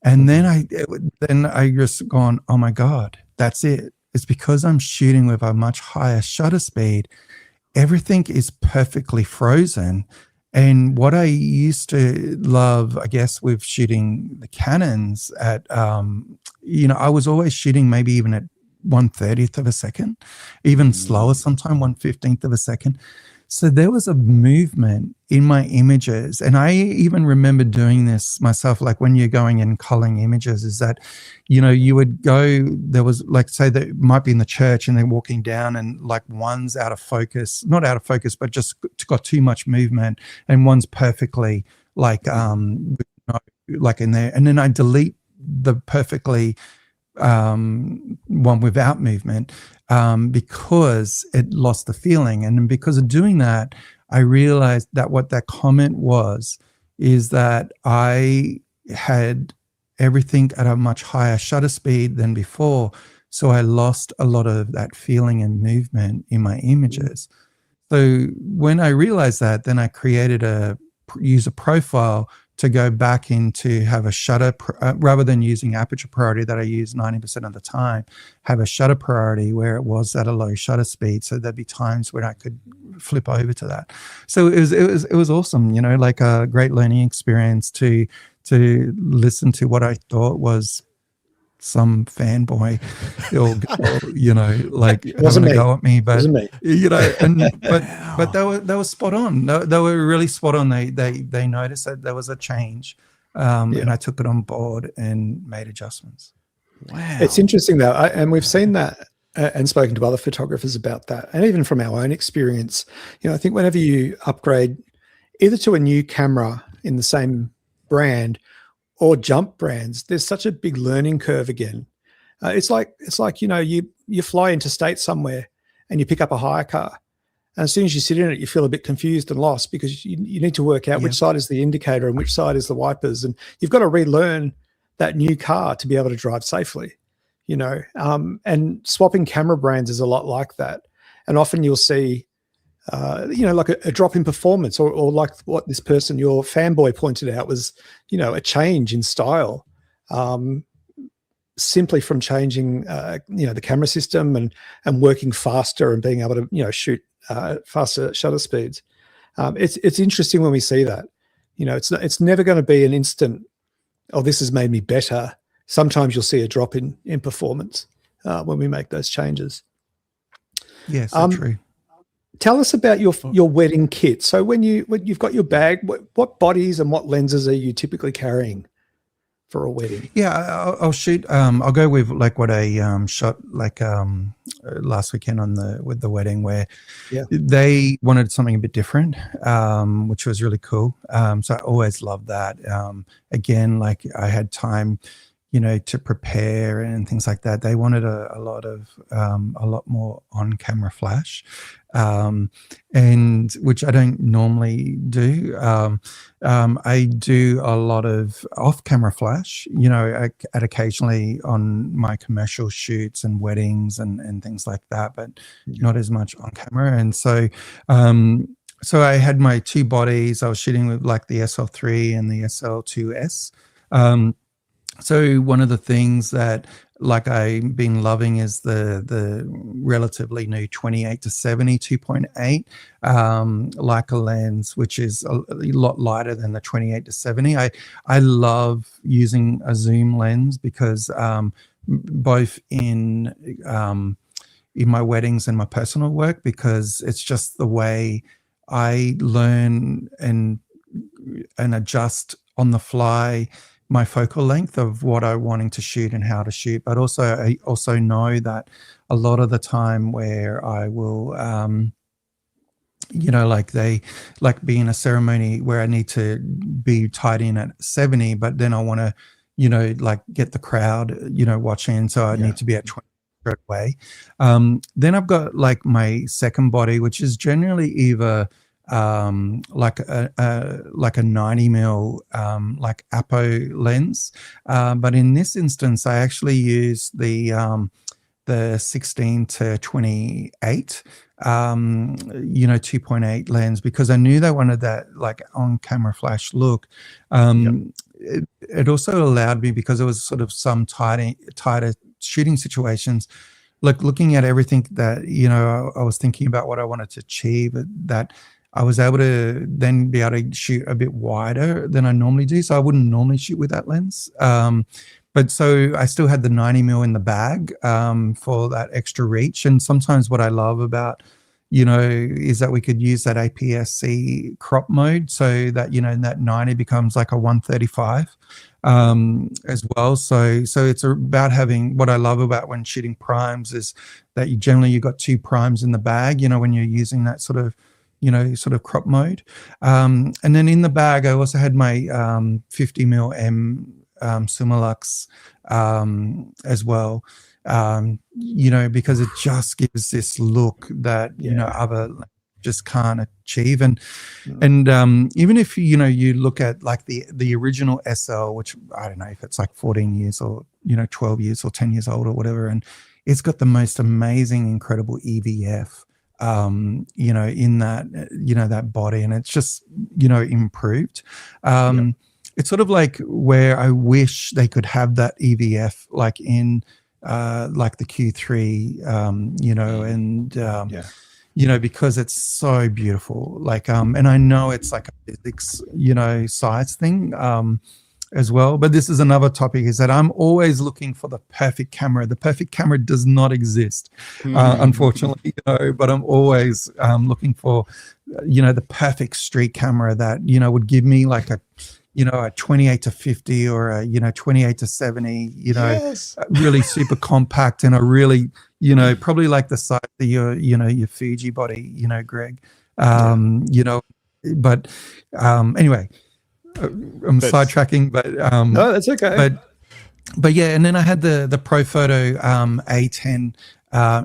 then I just gone, oh my God, that's it. It's because I'm shooting with a much higher shutter speed. Everything is perfectly frozen. And what I used to love, I guess, with shooting the Canons at, you know, I was always shooting maybe even at 1/30th of a second, even slower, sometime 1/15th of a second. So there was a movement in my images. And I even remember doing this myself, like when you're going and culling images, is that, you know, you would go, there was like, say that it might be in the church and they're walking down and like one's out of focus, not out of focus, but just got too much movement, and one's perfectly like, like in there. And then I delete the perfectly one without movement, because it lost the feeling. And because of doing that, I realized that what that comment was is that I had everything at a much higher shutter speed than before. So I lost a lot of that feeling and movement in my images. So when I realized that, then I created a user profile to go back into have a shutter, rather than using aperture priority that I use 90% of the time, have a shutter priority where it was at a low shutter speed. So there'd be times when I could flip over to that. So it was awesome, you know, like a great learning experience to listen to what I thought was some fanboy or you know, like having a go at me, but you know, and but they were spot on. They were really spot on. They noticed that there was a change, and I took it on board and made adjustments. Wow, it's interesting though, and we've seen that and spoken to other photographers about that, and even from our own experience, you know, I think whenever you upgrade either to a new camera in the same brand or jump brands, there's such a big learning curve again. It's like, you know, you fly interstate somewhere and you pick up a hire car. And as soon as you sit in it, you feel a bit confused and lost because you need to work out which side is the indicator and which side is the wipers. And you've got to relearn that new car to be able to drive safely, you know. And swapping camera brands is a lot like that. And often you'll see, you know, like a drop in performance, or like what this person, your fanboy, pointed out was, you know, a change in style, simply from changing, you know, the camera system and working faster and being able to, you know, shoot faster shutter speeds. It's interesting when we see that, you know, it's never going to be an instant, oh, this has made me better. Sometimes you'll see a drop in performance when we make those changes. Yes, yeah, so true. Tell us about your wedding kit. So when you've got your bag, what bodies and what lenses are you typically carrying for a wedding? Yeah, I'll shoot. I'll go with like what I shot like last weekend with the wedding, where they wanted something a bit different, which was really cool. So I always loved that. Again, like I had time, you know, to prepare and things like that. They wanted a lot more on-camera flash, and which I don't normally do. I do a lot of off-camera flash, you know, at occasionally on my commercial shoots and weddings and things like that, but not as much on camera. And so, so I had my two bodies. I was shooting with like the SL3 and the SL2S. So one of the things that like I've been loving is the relatively new 28 to 70 2.8 Leica lens, which is a lot lighter than the 28 to 70. I love using a zoom lens because both in my weddings and my personal work, because it's just the way I learn and adjust on the fly my focal length of what I'm wanting to shoot and how to shoot. But also, I also know that a lot of the time where I will, you know, like be in a ceremony where I need to be tied in at 70, but then I want to, you know, like get the crowd, you know, watching. So I need to be at straight away. Then I've got like my second body, which is generally either like a 90 mil like apo lens, but in this instance I actually use the 16 to 28 2.8 lens, because I knew they wanted that like on camera flash look. It also allowed me, because it was sort of some tighter shooting situations, like looking at everything that I was thinking about what I wanted to achieve, that I was able to then be able to shoot a bit wider than I normally do. So I wouldn't normally shoot with that lens. But so I still had the 90 mil in the bag for that extra reach. And sometimes what I love about, is that we could use that APS-C crop mode, so that, that 90 becomes like a 135 as well. So it's about having, what I love about when shooting primes is that you got 2 primes in the bag, when you're using that sort of crop mode. And then in the bag, I also had my 50 mil M Summilux as well, because it just gives this look that other just can't achieve. And even if you look at like the original SL, which I don't know if it's like 14 years or 12 years or 10 years old or whatever, and it's got the most amazing, incredible EVF in that that body, and it's just improved. It's sort of like where I wish they could have that EVF like in like the Q3, because it's so beautiful. Like, and I know it's like a physics, size thing as well. But this is another topic, is that I'm always looking for the perfect camera. The perfect camera does not exist, unfortunately, but I'm always looking for, the perfect street camera that, would give me like a 28 to 50 or a 28 to 70, really super compact, and a really probably like the size of your Fuji body, Greg. But anyway, I'm sidetracking, but no, that's okay. But yeah, and then I had the Profoto A10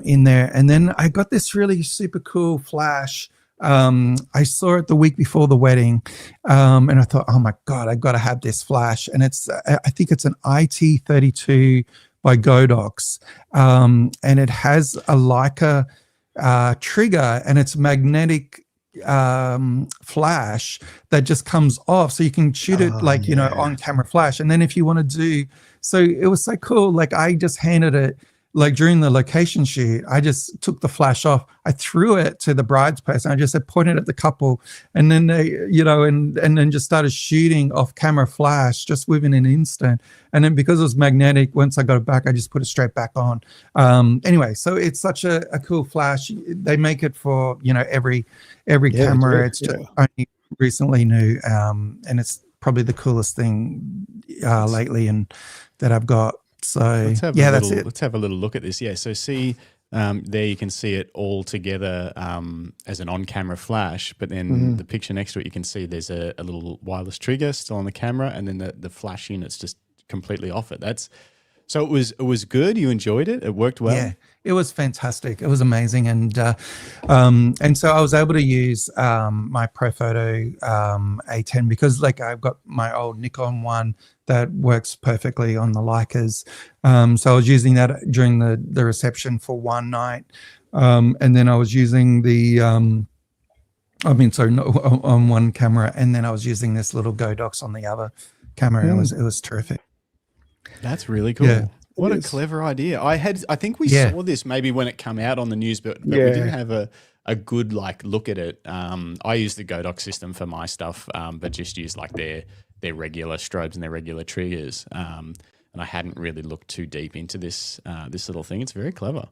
in there, and then I got this really super cool flash. I saw it the week before the wedding, and I thought, oh my God, I've got to have this flash. And I think it's an IT32 by Godox, and it has a Leica trigger, and it's magnetic flash that just comes off, so you can shoot it like on camera flash. And then if you want to do, so it was so cool. Like I just handed it. Like during the location shoot, I just took the flash off. I threw it to the bride's place, and I just said, pointed at the couple, and then they, and then just started shooting off camera flash just within an instant. And then because it was magnetic, once I got it back, I just put it straight back on. Anyway, so it's such a cool flash. They make it for every camera. It's just only recently new, and it's probably the coolest thing lately, and that I've got. So that's it. Let's have a little look at this. Yeah, so see there you can see it all together as an on-camera flash, but then the picture next to it, you can see there's a little wireless trigger still on the camera, and then the flash unit's just completely off it. So it was good. You enjoyed it. It worked well. Yeah, it was fantastic. It was amazing, and so I was able to use my Profoto A10, because like I've got my old Nikon one that works perfectly on the Leicas. So I was using that during the reception for one night, and then I was using on one camera, and then I was using this little Godox on the other camera. It was terrific. That's really cool. Yeah. What a clever idea. I think we saw this maybe when it came out on the news, but we didn't have a good look at it. I use the Godox system for my stuff, but just use like their regular strobes and their regular triggers. And I hadn't really looked too deep into this little thing. It's very clever.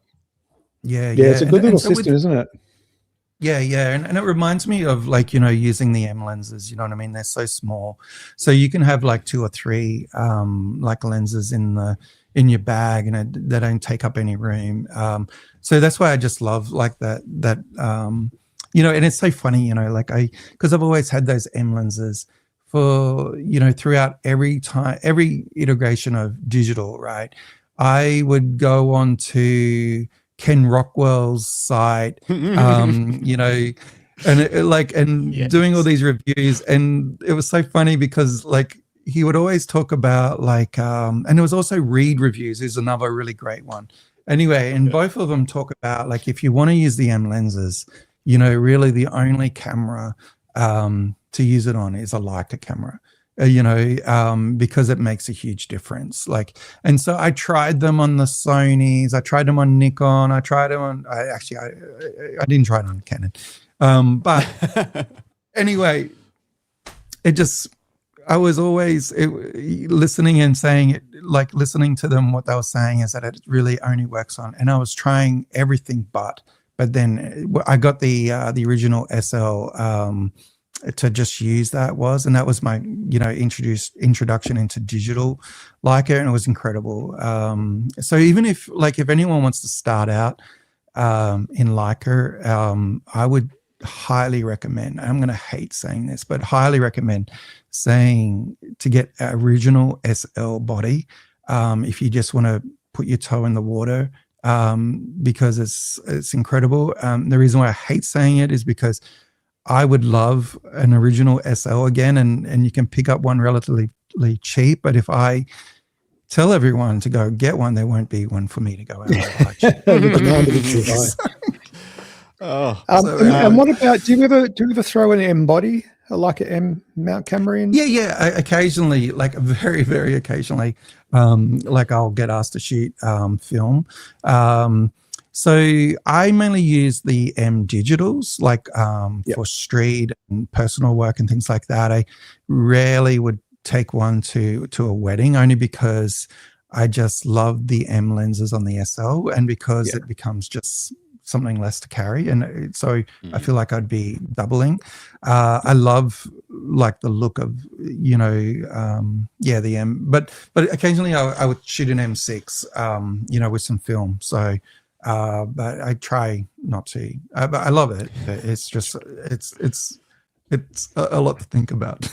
Yeah, it's a good little system, isn't it? Yeah, and it reminds me of using the M lenses. You know what I mean? They're so small, so you can have like 2 or 3 like lenses in your bag, and they don't take up any room. So that's why I just love like that. And it's so funny, because I've always had those M lenses for throughout every iteration of digital, right? I would go on to Ken Rockwell's site, you know, and Yes. doing all these reviews. And it was so funny because like he would always talk about like, and there was also Reed Reviews is another really great one. Anyway, and both of them talk about like, if you want to use the M lenses, you know, really the only camera to use it on is a Leica camera. You know, because it makes a huge difference. Like, and so I tried them on the Sonys, I tried them on Nikon, I tried them on, I didn't try it on Canon. But anyway, it just, I was always listening and saying it, like listening to them, what they were saying is that it really only works on, and I was trying everything but then I got the original SL, to just use that was my, you know, introduction into digital Leica, and it was incredible. So even if anyone wants to start out in Leica, I would highly recommend, I'm going to hate saying this, but highly recommend saying to get original SL body if you just want to put your toe in the water, because it's incredible. The reason why I hate saying it is because I would love an original SL again, and you can pick up one relatively cheap. But if I tell everyone to go get one, there won't be one for me to go out and and what about? Do you ever throw an M body, like an M mount camera in? Yeah. Occasionally, like very, very occasionally, like I'll get asked to shoot film. So I mainly use the M digitals, like for street and personal work and things like that. I rarely would take one to a wedding, only because I just love the M lenses on the SL, and because it becomes just something less to carry, and so I feel like I'd be doubling. I love like the look of, you know, the M, but occasionally I would shoot an M6, you know, with some film. So. But I try not to. But I love it. It's just it's a lot to think about.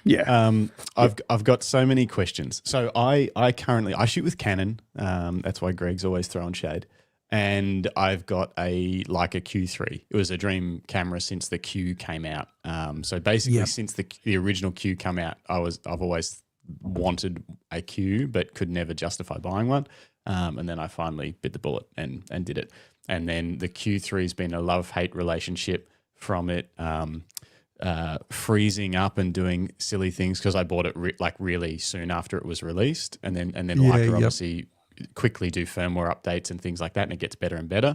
Yeah. I've got so many questions. So I currently shoot with Canon. That's why Greg's always throwing shade. And I've got a Leica Q3. It was a dream camera since the Q came out. So basically, since the original Q came out, I've always wanted a Q, but could never justify buying one. And then I finally bit the bullet and did it. And then the Q3 has been a love-hate relationship from it freezing up and doing silly things, because I bought it really soon after it was released. And then Leica obviously quickly do firmware updates and things like that, and it gets better and better.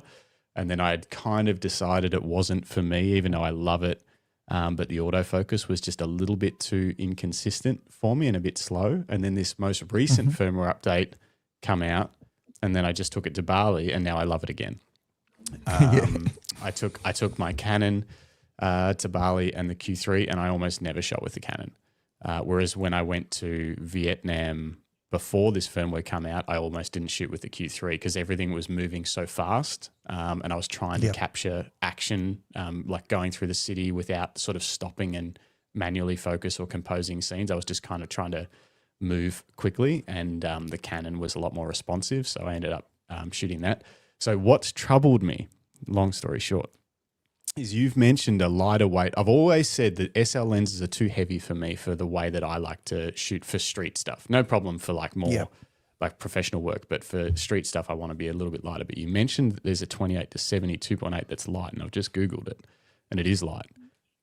And then I had kind of decided it wasn't for me, even though I love it. But the autofocus was just a little bit too inconsistent for me and a bit slow. And then this most recent firmware update come out, and then I just took it to Bali, and now I love it again. I took my Canon to Bali and the Q3, and I almost never shot with the Canon. Whereas when I went to Vietnam before this firmware come out, I almost didn't shoot with the Q3 because everything was moving so fast, and I was trying to capture action, like going through the city without sort of stopping and manually focus or composing scenes. I was just kind of trying to move quickly, and the Canon was a lot more responsive, so I ended up shooting that. So what's troubled me, long story short, is you've mentioned a lighter weight. I've always said that SL lenses are too heavy for me for the way that I like to shoot for street stuff. No problem for like more like professional work, but for street stuff I want to be a little bit lighter. But you mentioned that there's a 28 to 70 2.8 that's light, and I've just Googled it, and it is light.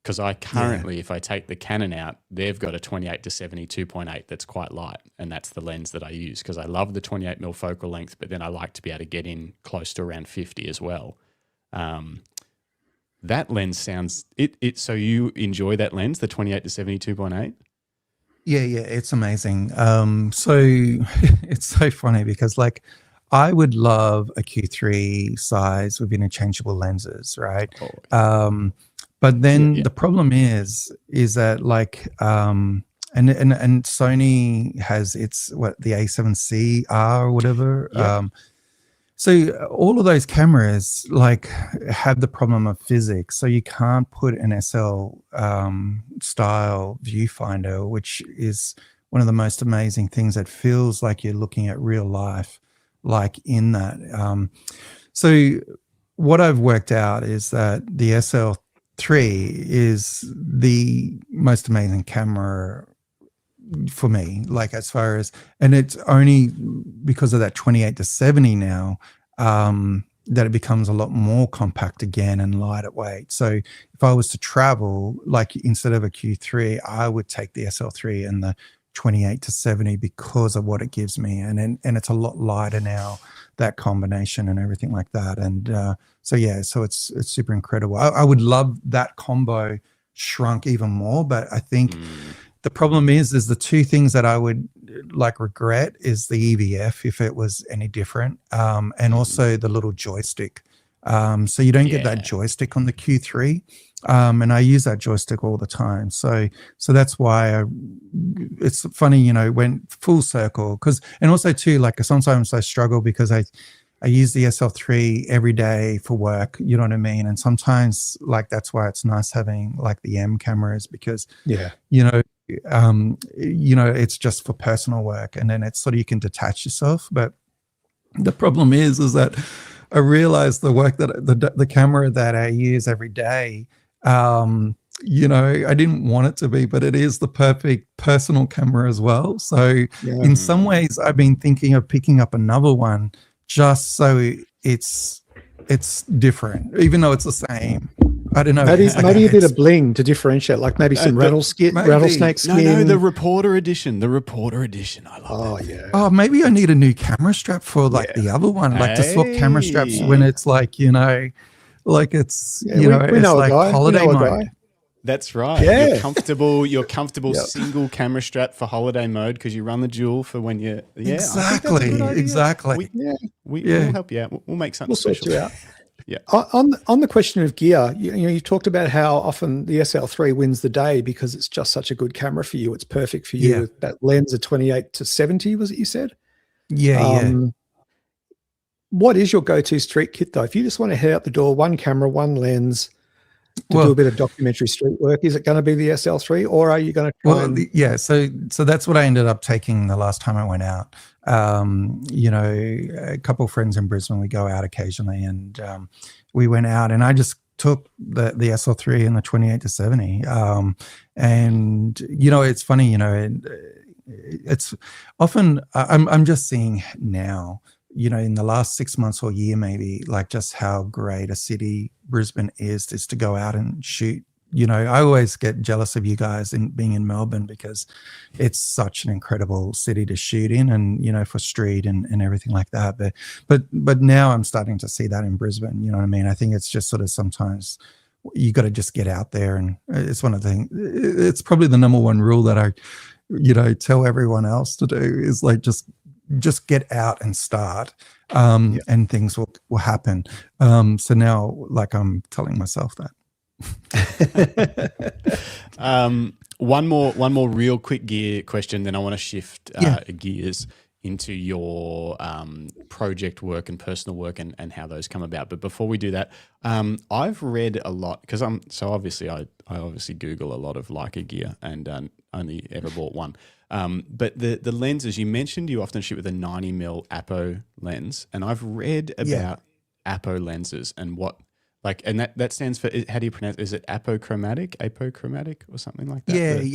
Because I currently, if I take the Canon out, they've got a 28 to 70 2.8 that's quite light, and that's the lens that I use because I love the 28mm focal length, but then I like to be able to get in close to around 50 as well. That lens sounds it. So you enjoy that lens, the 28 to 70 2.8? Yeah, it's amazing. So it's so funny because like I would love a Q3 size with interchangeable lenses, right? Oh. But then the problem is that like and Sony has its the A7C-R or whatever. So all of those cameras like have the problem of physics. So you can't put an SL style viewfinder, which is one of the most amazing things. It feels like you're looking at real life, like in that. So what I've worked out is that the SL3 is the most amazing camera for me, like as far as, and it's only because of that 28-70 now, that it becomes a lot more compact again and lighter weight. So if I was to travel, like instead of a Q3, I would take the SL3 and the 28-70 because of what it gives me. And it's a lot lighter now, that combination and everything like that. And so it's super incredible. I would love that combo shrunk even more, but I think the problem is the two things that I would like regret is the EVF if it was any different, and also the little joystick. So you don't get that joystick on the Q3, and I use that joystick all the time. So that's why it's funny, you know, went full circle, and also too, like sometimes I struggle because I use the SL3 every day for work, you know what I mean? And sometimes like that's why it's nice having like the M cameras, because it's just for personal work, and then it's sort of you can detach yourself. But the problem is that I realized the work that the camera that I use every day, I didn't want it to be, but it is the perfect personal camera as well. So in some ways I've been thinking of picking up another one just so it's different, even though it's the same. I don't know. Maybe a bit of bling to differentiate, like maybe some rattlesnake skin. No, the Reporter edition. The Reporter edition. I love that. Yeah. Oh, maybe I need a new camera strap for like the other one, like to swap camera straps when it's like, like it's, we it's know like holiday mode. That's right. Yeah. You're comfortable single camera strap for holiday mode because you run the dual for when you're Exactly. We'll help you out. We'll make something special. Sort you out. Yeah. On the question of gear, you talked about how often the SL3 wins the day because it's just such a good camera for you. It's perfect for you with that lens of 28-70, was it you said? Yeah. What is your go-to street kit though? If you just want to head out the door, one camera, one lens to do a bit of documentary street work, is it going to be the SL3, or are you going to try so that's what I ended up taking the last time I went out. A couple of friends in Brisbane, we go out occasionally, and we went out and I just took the SL3 and the 28-70. And it's funny, it's often I'm just seeing now, in the last 6 months or year, maybe, like just how great a city Brisbane is to go out and shoot. I always get jealous of you guys in being in Melbourne because it's such an incredible city to shoot in, and for street and everything like that. But now I'm starting to see that in Brisbane. You know what I mean? I think it's just sort of sometimes you got to just get out there, and it's one of the things. It's probably the number one rule that I tell everyone else to do is like just get out and start, and things will happen. So now, like, I'm telling myself that. One more real quick gear question, then I want to shift gears into your project work and personal work and how those come about. But before we do that, I've read a lot because I obviously Google a lot of Leica gear and only ever bought one. But the lenses you mentioned, you often shoot with a 90mm Apo lens, and I've read about Apo lenses and what. And that stands for, how do you pronounce it? Is it apochromatic or something like that?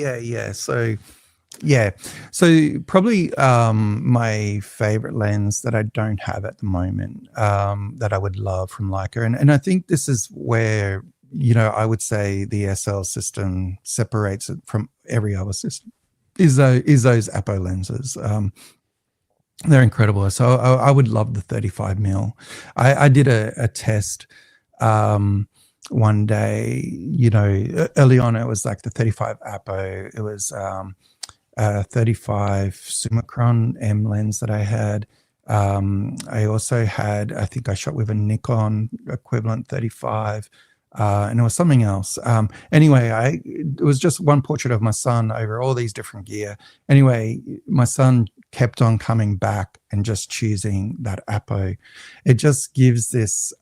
Yeah. So probably my favorite lens that I don't have at the moment, that I would love from Leica. And I think this is where, I would say the SL system separates it from every other system, is those Apo lenses. They're incredible. So I would love the 35mm. I did a test one day, early on. It was like the 35 Apo. It was a 35 Summicron M lens that I had. I also had, I think I shot with a Nikon equivalent 35, and it was something else. Anyway, it was just one portrait of my son over all these different gear. Anyway, my son kept on coming back and just choosing that Apo. It just gives this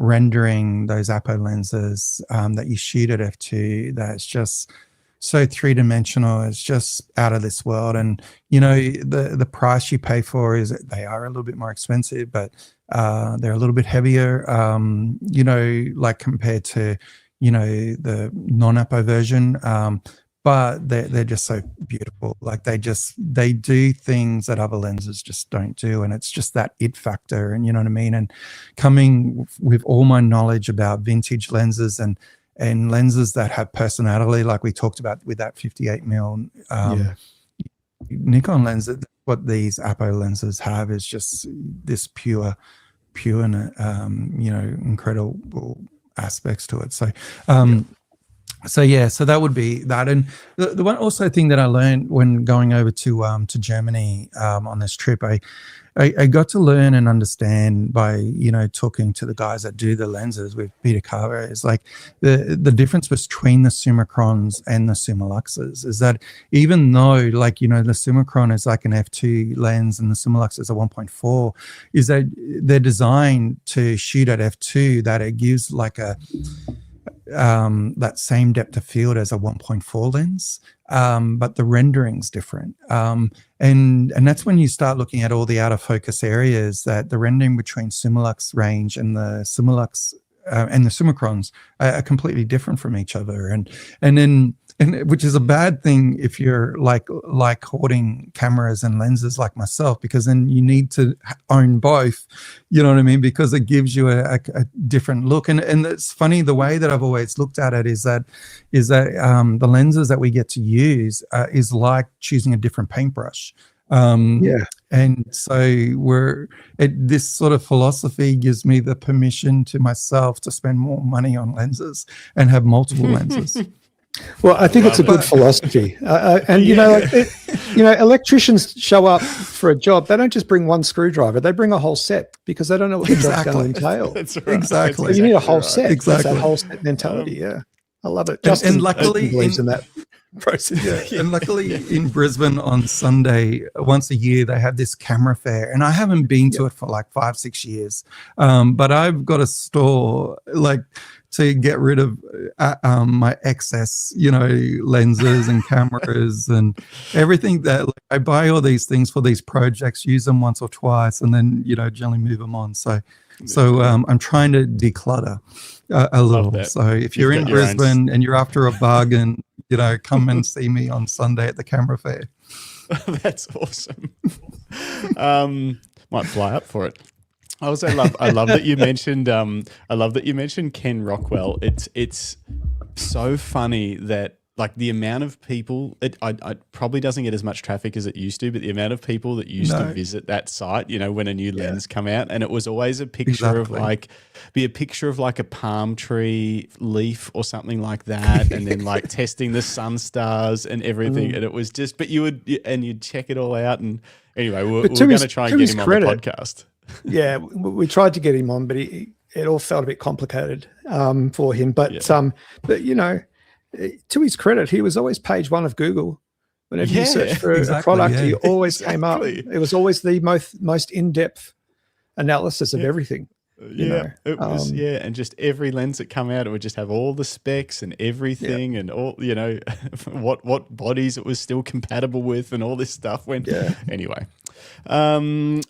rendering, those Apo lenses that you shoot at f2, that's just so three-dimensional. It's just out of this world. And you know, the price you pay for is they are a little bit more expensive, but they're a little bit heavier. You know, like compared to, you know, the non-Apo version. But they're just so beautiful. Like they do things that other lenses just don't do, and it's just that it factor. And you know what I mean. And coming with all my knowledge about vintage lenses and lenses that have personality, like we talked about with that 58mm Nikon lens, what these Apo lenses have is just this pure, you know, incredible aspects to it. So. So that would be that. And the one also thing that I learned when going over to Germany on this trip, I got to learn and understand by, you know, talking to the guys that do the lenses with Peter Carver, is like the difference between the Summicrons and the Summoluxes is that even though, like, you know, the Summicron is like an f2 lens and the Summilux is a 1.4, is that they're designed to shoot at f2, that it gives like a that same depth of field as a 1.4 lens, but the rendering's different. And that's when you start looking at all the out of focus areas, that the rendering between Summilux range and the Summilux and the Summicrons are completely different from each other. And which is a bad thing if you're like hoarding cameras and lenses like myself, because then you need to own both, you know what I mean? Because it gives you a different look. And it's funny, the way that I've always looked at it is that the lenses that we get to use is like choosing a different paintbrush. And so this sort of philosophy gives me the permission to myself to spend more money on lenses and have multiple lenses. Well, I think it's a good philosophy. And, you know, electricians show up for a job. They don't just bring one screwdriver. They bring a whole set because they don't know what the job's going to entail. That's right. Exactly. So you need a whole set. Exactly. That's that whole set mentality, yeah. I love it. And luckily believes in that process. And luckily in Brisbane on Sunday, once a year, they have this camera fair. And I haven't been to it for like 5-6 years. But I've got a store like to get rid of my excess, you know, lenses and cameras and everything that I buy all these things for these projects, use them once or twice, and then, you know, generally move them on. So I'm trying to declutter a little. So if you're in Brisbane and you're after a bargain, you know, come and see me on Sunday at the camera fair. That's awesome. Might fly up for it. I love that you mentioned Ken Rockwell. It's so funny that like the amount of people, it probably doesn't get as much traffic as it used to, but the amount of people that used to visit that site, you know, when a new lens come out, and it was always a picture of like a palm tree leaf or something like that, and then like testing the sun stars and everything, and it was just, but you'd check it all out, and anyway, we're going to try and get him on the podcast. Yeah, we tried to get him on, but it all felt a bit complicated for him. But you know, to his credit, he was always page one of Google. Whenever you search for a product, he always came up. It was always the most in-depth analysis of everything. It was and just every lens that come out, it would just have all the specs and everything, and all, you know, what bodies it was still compatible with, and all this stuff. Anyway. All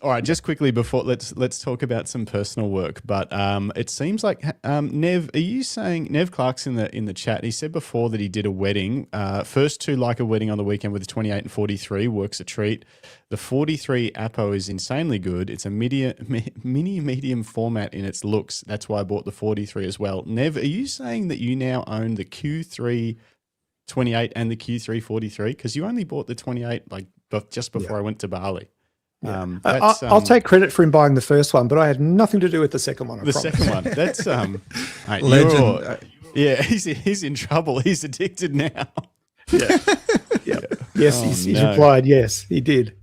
right, just quickly before let's talk about some personal work. But it seems like Nev, are you saying Nev Clark's in the chat? He said before that he did a wedding. First two Leica wedding on the weekend with the 28 and 43 works a treat. The 43 Apo is insanely good. It's a medium format in its looks. That's why I bought the 43 as well. Nev, are you saying that you now own the Q3 28 and the Q3 43? Because you only bought the 28 like just before I went to Bali. I'll take credit for him buying the first one, but I had nothing to do with the second one. Second one. That's mate, legend. He's in trouble. He's addicted now. Yes, he's replied. Yes, he did.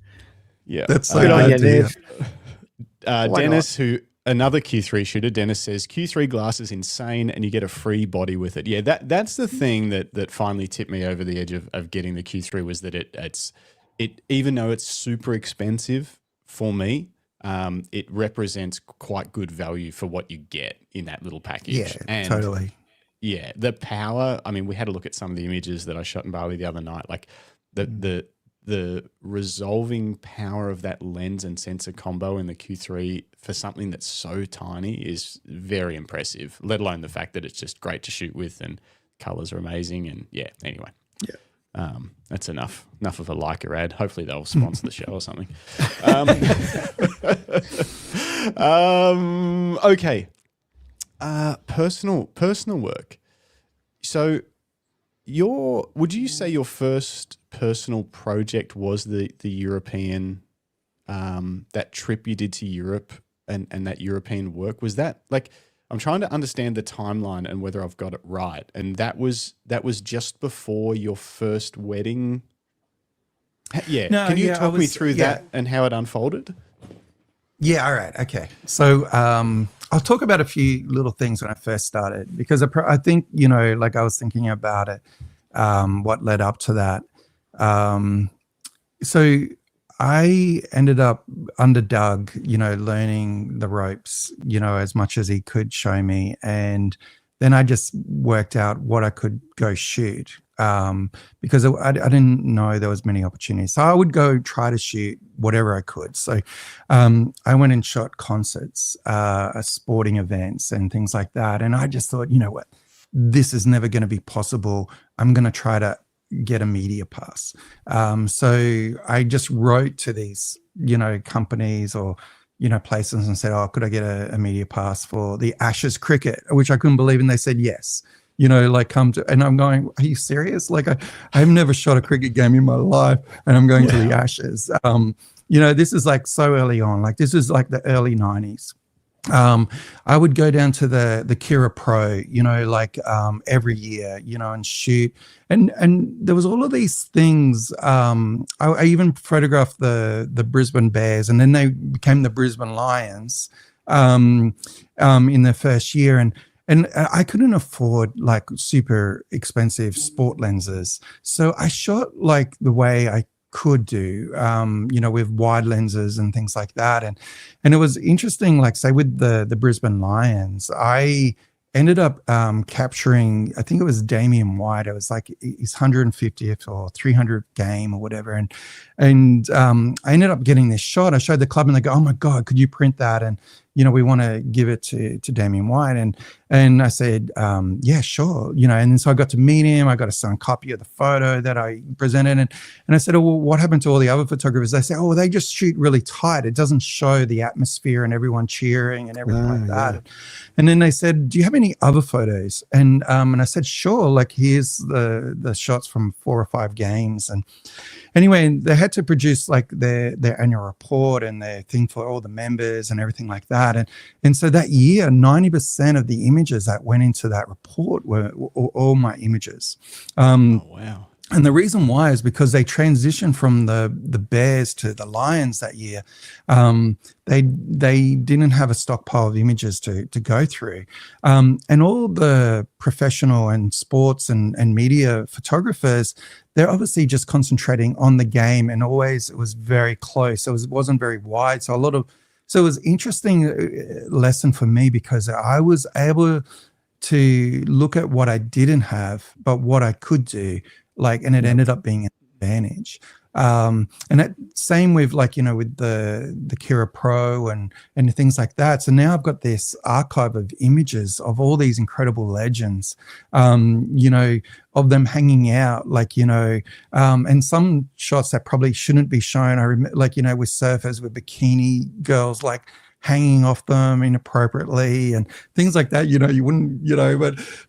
Yeah, that's so good on you, Nev. Dennis, who another Q3 shooter, Dennis says Q3 glass is insane, and you get a free body with it. Yeah, that's the thing that finally tipped me over the edge of getting the Q3 was that it's even though it's super expensive for me, it represents quite good value for what you get in that little package. Yeah, totally. yeah, the power. I mean, we had a look at some of the images that I shot in Bali the other night. Like the resolving power of that lens and sensor combo in the Q3 for something that's so tiny is very impressive, let alone the fact that it's just great to shoot with and colors are amazing. And yeah, anyway. Yeah. That's enough of a Leica ad. Hopefully they'll sponsor the show or something. Okay. Personal work. So would you say your first personal project was the European, that trip you did to Europe and that European work? Was that like, I'm trying to understand the timeline and whether I've got it right. And that was just before your first wedding. Yeah. No, Can you yeah, talk me through that and how it unfolded? Yeah. All right. Okay. So I'll talk about a few little things when I first started, because I think, like I was thinking about it, what led up to that. So I ended up under Doug, learning the ropes, as much as he could show me. And then I just worked out what I could go shoot, because I didn't know there was many opportunities. So I would go try to shoot whatever I could. So I went and shot concerts, sporting events and things like that. And I just thought, you know what, this is never going to be possible. I'm going to try to get a media pass. So I just wrote to these, companies or, places and said, oh, could I get a media pass for the Ashes cricket, which I couldn't believe. And they said, yes, come to, and I'm going, are you serious? Like I've never shot a cricket game in my life and I'm going to the Ashes. This is like so early on, like this is like the early 90s. I would go down to the Kira Pro, every year, and shoot. And there was all of these things. I even photographed the Brisbane Bears, and then they became the Brisbane Lions in their first year. And I couldn't afford like super expensive sport lenses. So I shot like the way I could do, with wide lenses and things like that. And it was interesting, like say with the Brisbane Lions, I ended up capturing, I think it was Damien White. It was like his 150th or 300th game or whatever. And I ended up getting this shot. I showed the club and they go, oh my God, could you print that? And, we want to give it to Damien White. And I said, yeah, sure. And so I got to meet him. I got a signed copy of the photo that I presented. And I said, oh, well, what happened to all the other photographers? They say, oh, they just shoot really tight. It doesn't show the atmosphere and everyone cheering and everything like that. Yeah. And then they said, do you have any other photos? And I said, sure. Like here's the shots from 4 or 5 games. And anyway, they had to produce like their annual report and their thing for all the members and everything like that. And so that year, 90% of the images that went into that report were all my images. Oh, wow. And the reason why is because they transitioned from the Bears to the Lions that year. They didn't have a stockpile of images to go through. And all the professional and sports and media photographers, they're obviously just concentrating on the game, and always it was very close. So it wasn't very wide. So it was interesting lesson for me, because I was able to look at what I didn't have, but what I could do. And it ended up being an advantage. And that same with with the Kira Pro and things like that. So now I've got this archive of images of all these incredible legends, of them hanging out, and some shots that probably shouldn't be shown. I remember, with surfers, with bikini girls, hanging off them inappropriately and things like that. You wouldn't,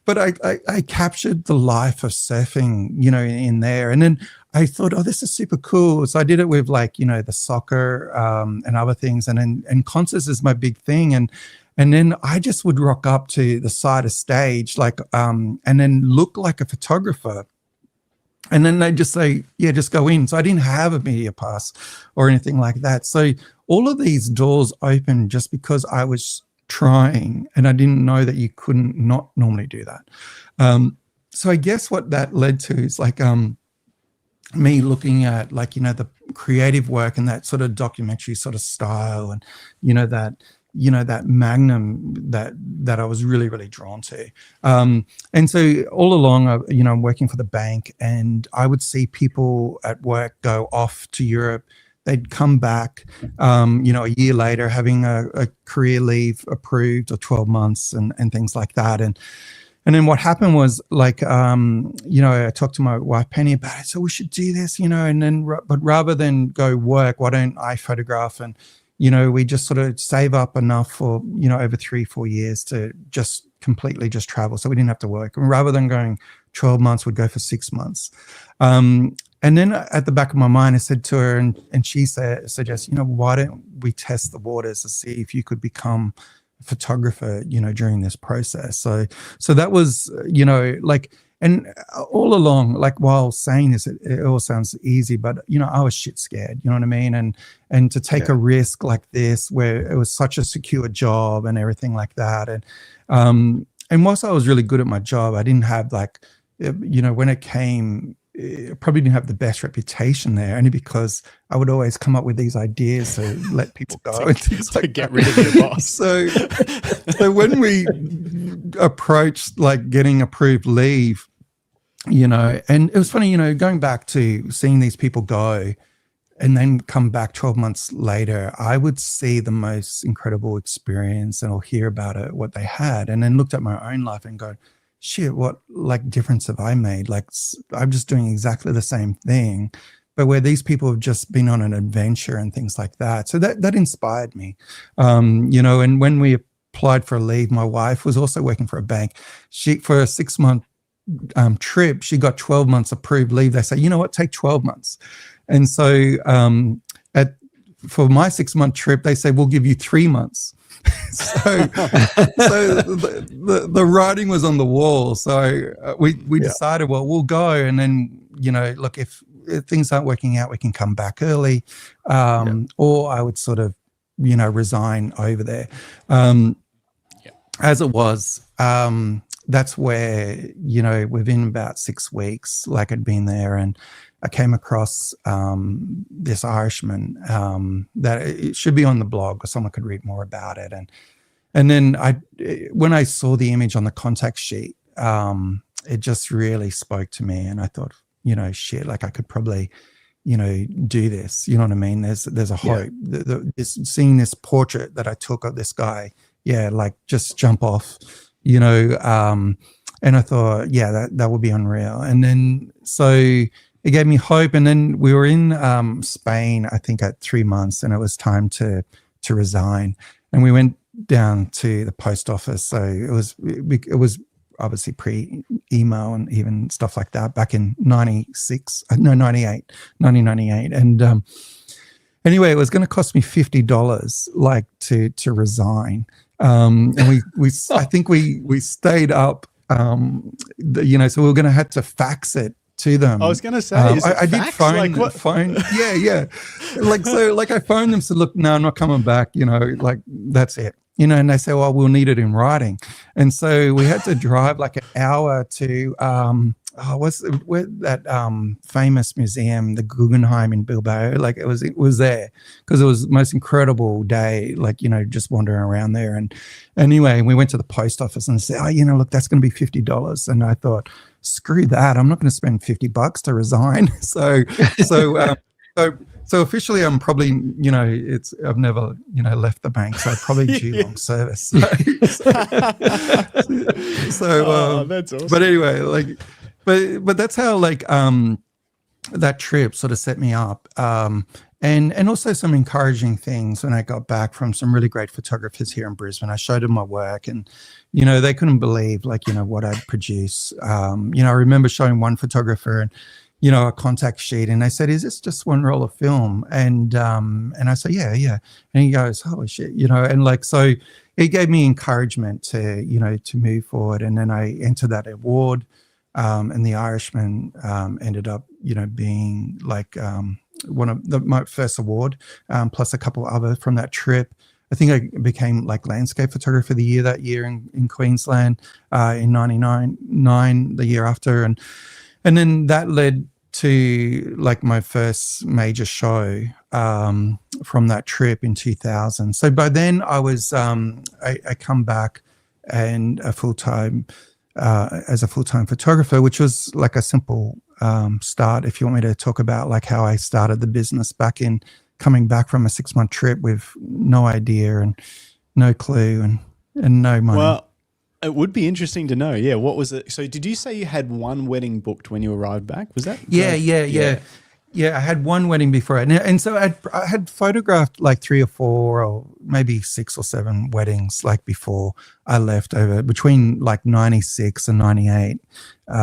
but I captured the life of surfing, in there. And then I thought, oh, this is super cool. So I did it with the soccer and other things. And concerts is my big thing. And then I just would rock up to the side of stage, and then look like a photographer. And then they just say, yeah, just go in. So I didn't have a media pass or anything like that. So all of these doors opened just because I was trying, and I didn't know that you couldn't not normally do that. So I guess what that led to is me looking at the creative work and that sort of documentary sort of style, and that that magnum that I was really, really drawn to. And so all along, I'm working for the bank, and I would see people at work go off to Europe. They'd come back, a year later, having a career leave approved, or 12 months and things like that. And then what happened was, like, I talked to my wife, Penny, about it. So we should do this, and then, but rather than go work, why don't I photograph? And, we just sort of save up enough for, over 3-4 years to just completely just travel. So we didn't have to work. And rather than going 12 months, we'd go for 6 months. And then at the back of my mind, I said to her, and she suggests, why don't we test the waters to see if you could become a photographer, during this process. So that was, and all along, like, while saying this, it all sounds easy, but, I was shit scared, you know what I mean? And to take a risk like this, where it was such a secure job and everything like that. And whilst I was really good at my job, I didn't have, like, when it came, I probably didn't have the best reputation there, only because I would always come up with these ideas to let people go and things like get rid of your boss. So when we approached, like, getting approved leave, and it was funny, going back to seeing these people go and then come back 12 months later, I would see the most incredible experience, and I'll hear about it, what they had, and then looked at my own life and go, shit, what, like, difference have I made? Like, I'm just doing exactly the same thing, but where these people have just been on an adventure and things like that. So that inspired me, and when we applied for a leave, my wife was also working for a bank. For a 6-month trip, she got 12 months approved leave. They say, you know what, take 12 months. And so for my 6-month trip, they say, we'll give you 3 months. so the writing was on the wall. So we decided, well, we'll go, and then, look, if things aren't working out, we can come back early, or I would sort of, resign over there. As it was, that's where, within about 6 weeks, like, I'd been there, and I came across this Irishman that it should be on the blog, or someone could read more about it. And then when I saw the image on the contact sheet, it just really spoke to me, and I thought, shit, like, I could probably, do this. You know what I mean? There's a hope. Seeing this portrait that I took of this guy, like, just jump off, and I thought, that would be unreal. And then so it gave me hope. And then we were in Spain, I think, at 3 months, and it was time to resign. And we went down to the post office. So it was obviously pre-email and even stuff like that back in 1998. And anyway, it was going to cost me $50, like, to resign. And I think we stayed up, so we were going to have to fax it to them. I was going to say, I did phone. Yeah. Like, so, like, I phoned them, said, look, no, I'm not coming back, like, that's it. And they say, well, we'll need it in writing. And so we had to drive like an hour to, where that famous museum, the Guggenheim in Bilbao. Like, it was there because it was the most incredible day, like, just wandering around there. And anyway, we went to the post office and said, look, that's going to be $50. And I thought, screw that. I'm not going to spend $50 to resign. So officially, I'm probably, I've never, left the bank, so I probably due long service. So that's awesome. But anyway, like, but that's how, like, that trip sort of set me up. And also some encouraging things when I got back from some really great photographers here in Brisbane. I showed them my work, and, they couldn't believe, like, what I'd produce. I remember showing one photographer and, a contact sheet, and they said, is this just one roll of film? And I said, yeah. And he goes, holy shit, and, like, so it gave me encouragement to, to move forward. And then I entered that award, and the Irishman ended up, being like one of my first award, plus a couple other from that trip. I think I became, like, landscape photographer of the year that year in Queensland in 99, the year after. And then that led to, like, my first major show, from that trip in 2000. So by then I was I come back and as a full-time photographer, which was like a simple start. If you want me to talk about like how I started the business back in coming back from a 6-month trip with no idea and no clue and no money. Well, it would be interesting to know. Yeah. What was it? So did you say you had one wedding booked when you arrived back? Was that? Yeah, I had one wedding before, and so I had photographed like 3 or 4 or maybe 6 or 7 weddings like before I left over between like 96 and 98. So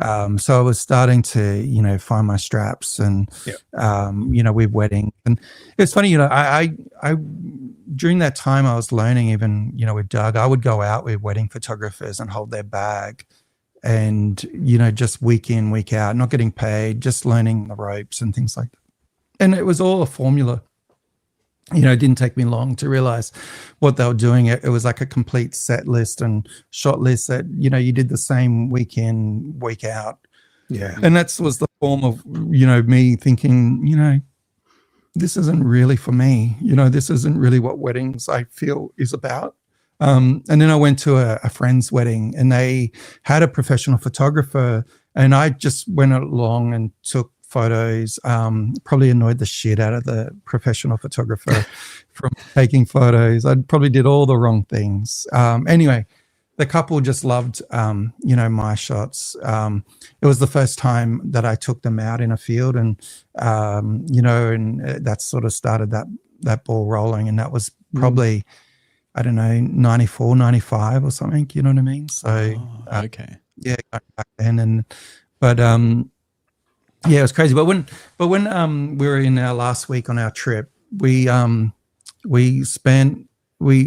I was starting to find my straps and with wedding, and it's funny, I during that time I was learning even with Doug. I would go out with wedding photographers and hold their bag. And, just week in, week out, not getting paid, just learning the ropes and things like that. And it was all a formula. It didn't take me long to realize what they were doing. It was like a complete set list and shot list that, you did the same week in, week out. Yeah. And that was the form of, me thinking, this isn't really for me. This isn't really what weddings I feel is about. And then I went to a friend's wedding and they had a professional photographer and I just went along and took photos, probably annoyed the shit out of the professional photographer from taking photos. I probably did all the wrong things. Anyway, the couple just loved, my shots. It was the first time that I took them out in a field and, and that sort of started that ball rolling. And that was probably, I don't know, 94, 95 or something, you know what I mean? So, okay. Yeah, back then. But it was crazy. But when we were in our last week on our trip, we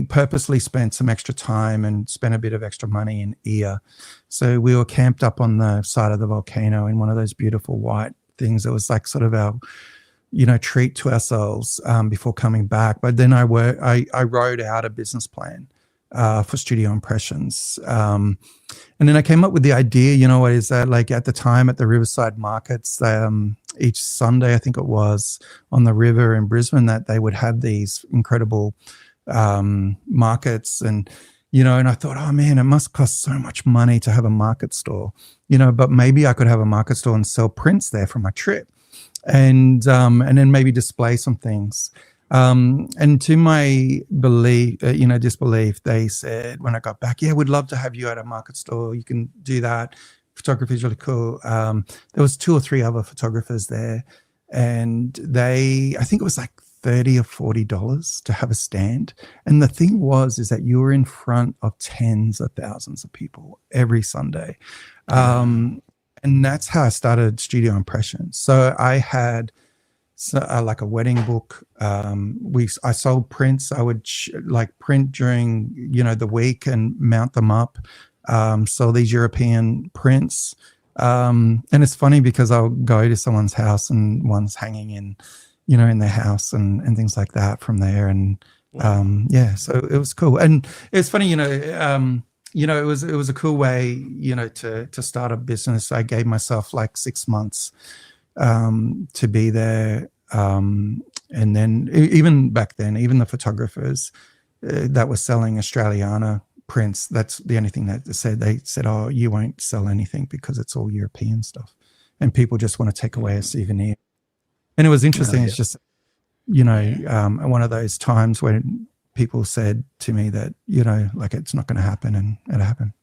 purposely spent some extra time and spent a bit of extra money in Ia. So we were camped up on the side of the volcano in one of those beautiful white things. It was like sort of our treat to ourselves before coming back. But then I wrote out a business plan for Studio Impressions. And then I came up with the idea, what is that, like at the time at the Riverside markets, each Sunday, I think it was, on the river in Brisbane, that they would have these incredible markets. And, and I thought, oh man, it must cost so much money to have a market store, but maybe I could have a market store and sell prints there from my trip. And then maybe display some things. And to my disbelief, they said when I got back, yeah, we'd love to have you at a market store. You can do that. Photography is really cool. There was 2 or 3 other photographers there, and I think it was like $30 or $40 to have a stand. And the thing is that you were in front of tens of thousands of people every Sunday. And that's how I started Studio Impressions. So I had like a wedding book. I sold prints. I would print during, the week and mount them up. Sell these European prints. And it's funny because I'll go to someone's house and one's hanging in their house and things like that from there. And so it was cool. And it's funny, it was a cool way, to start a business. I gave myself like 6 months to be there. And then even back then, even the photographers that were selling Australiana prints, that's the only thing that they said, oh, you won't sell anything because it's all European stuff. And people just want to take away a souvenir. And it was interesting. It's just, one of those times when people said to me that, like it's not going to happen, and it happened.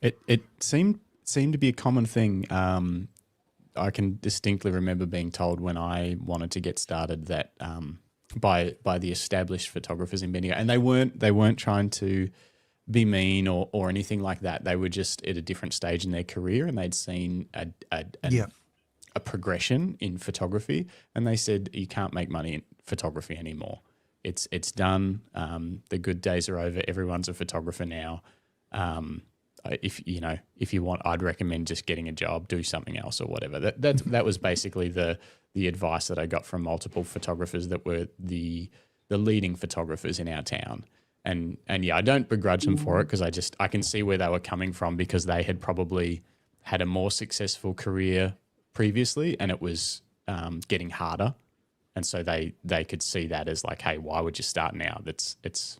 It seemed to be a common thing. I can distinctly remember being told when I wanted to get started that by the established photographers in Bendigo, and they weren't trying to be mean or anything like that. They were just at a different stage in their career, and they'd seen a progression in photography, and they said you can't make money in photography anymore. It's done. The good days are over. Everyone's a photographer now. If you want, I'd recommend just getting a job, do something else or whatever. That was basically the advice that I got from multiple photographers that were the leading photographers in our town. And I don't begrudge them for it, because I can see where they were coming from, because they had probably had a more successful career previously, and it was getting harder, and so they could see that as like, hey, why would you start now? It's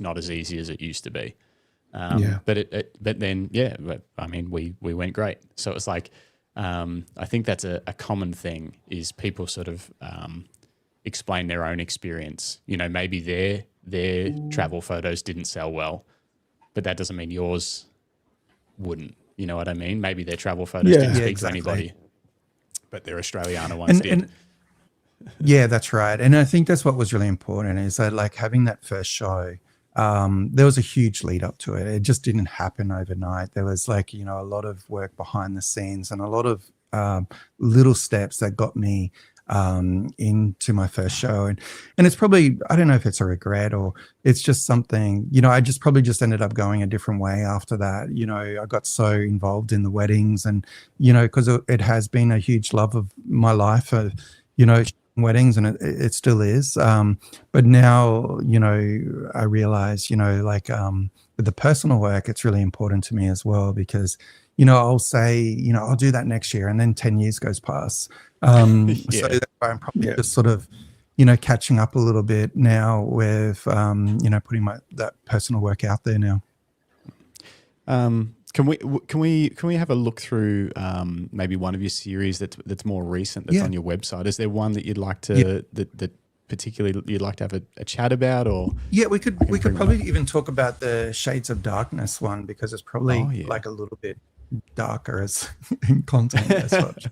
not as easy as it used to be. But then I mean, we went great. So it's like, I think that's a common thing, is people sort of explain their own experience. You know, maybe their travel photos didn't sell well, but that doesn't mean yours wouldn't. You know what I mean? Maybe their travel photos didn't speak to anybody, but their Australiana ones did. Yeah, that's right. And I think that's what was really important, is that like having that first show, there was a huge lead up to it. It just didn't happen overnight. There was like, you know, a lot of work behind the scenes and a lot of little steps that got me into my first show. And it's probably, I don't know if it's a regret or it's just something, you know, I just probably just ended up going a different way after that. You know, I got so involved in the weddings and, you know, because it has been a huge love of my life, you know, weddings, and it still is. But now, you know, I realize, you know, like with the personal work, it's really important to me as well, because, you know, I'll say, you know, I'll do that next year, and then 10 years goes past. So that's why I'm probably just sort of, you know, catching up a little bit now with, you know, putting that personal work out there now. Can we have a look through maybe one of your series that's more recent, that's on your website? Is there one that you'd like to that particularly you'd like to have a chat about? Or we could probably even talk about the Shades of Darkness one, because it's probably like a little bit darker as in content as such.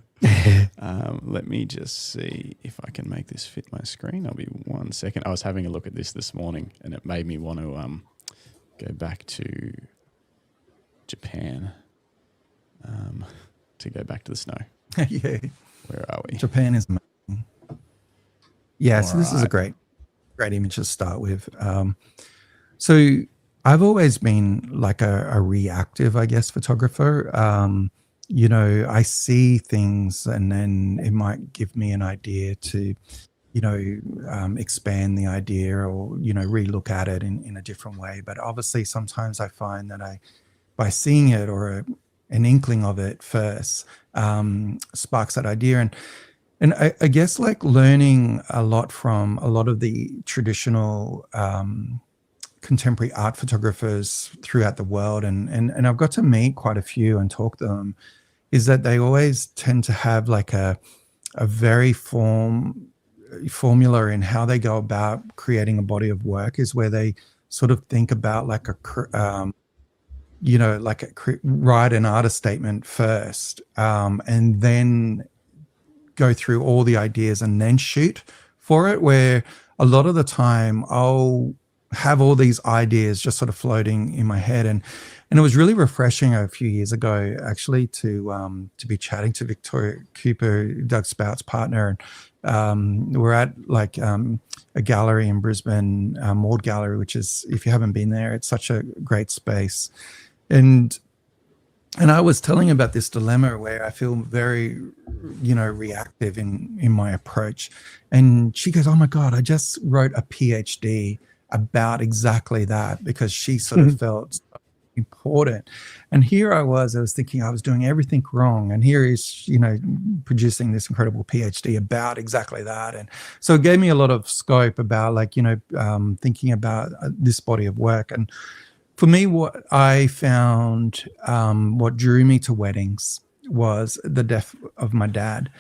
Let me just see if I can make this fit my screen. I'll be 1 second. I was having a look at this morning, and it made me want to go back to Japan, to go back to the snow. Yeah. Where are we? Japan is amazing. Yeah, so this is a great image to start with. So I've always been like a reactive, I guess, photographer. You know, I see things and then it might give me an idea to, you know, expand the idea or, you know, relook at it in a different way. But obviously sometimes I find that by seeing it or an inkling of it first, sparks that idea. And I guess like learning a lot from a lot of the traditional contemporary art photographers throughout the world, and I've got to meet quite a few and talk to them, is that they always tend to have like a very formula in how they go about creating a body of work, is where they sort of think about like you know, like write an artist statement first, and then go through all the ideas and then shoot for it, where a lot of the time I'll have all these ideas just sort of floating in my head. And it was really refreshing a few years ago, actually, to be chatting to Victoria Cooper, Doug Spout's partner. And we're at like a gallery in Brisbane, Maud Gallery, which is, if you haven't been there, it's such a great space. And I was telling about this dilemma where I feel very, you know, reactive in my approach. And she goes, "Oh my God, I just wrote a PhD about exactly that," because she sort of felt important. And here I was thinking I was doing everything wrong. And here he's, you know, producing this incredible PhD about exactly that. And so it gave me a lot of scope about like, you know, thinking about this body of work. And for me, what I found, what drew me to weddings was the death of my dad,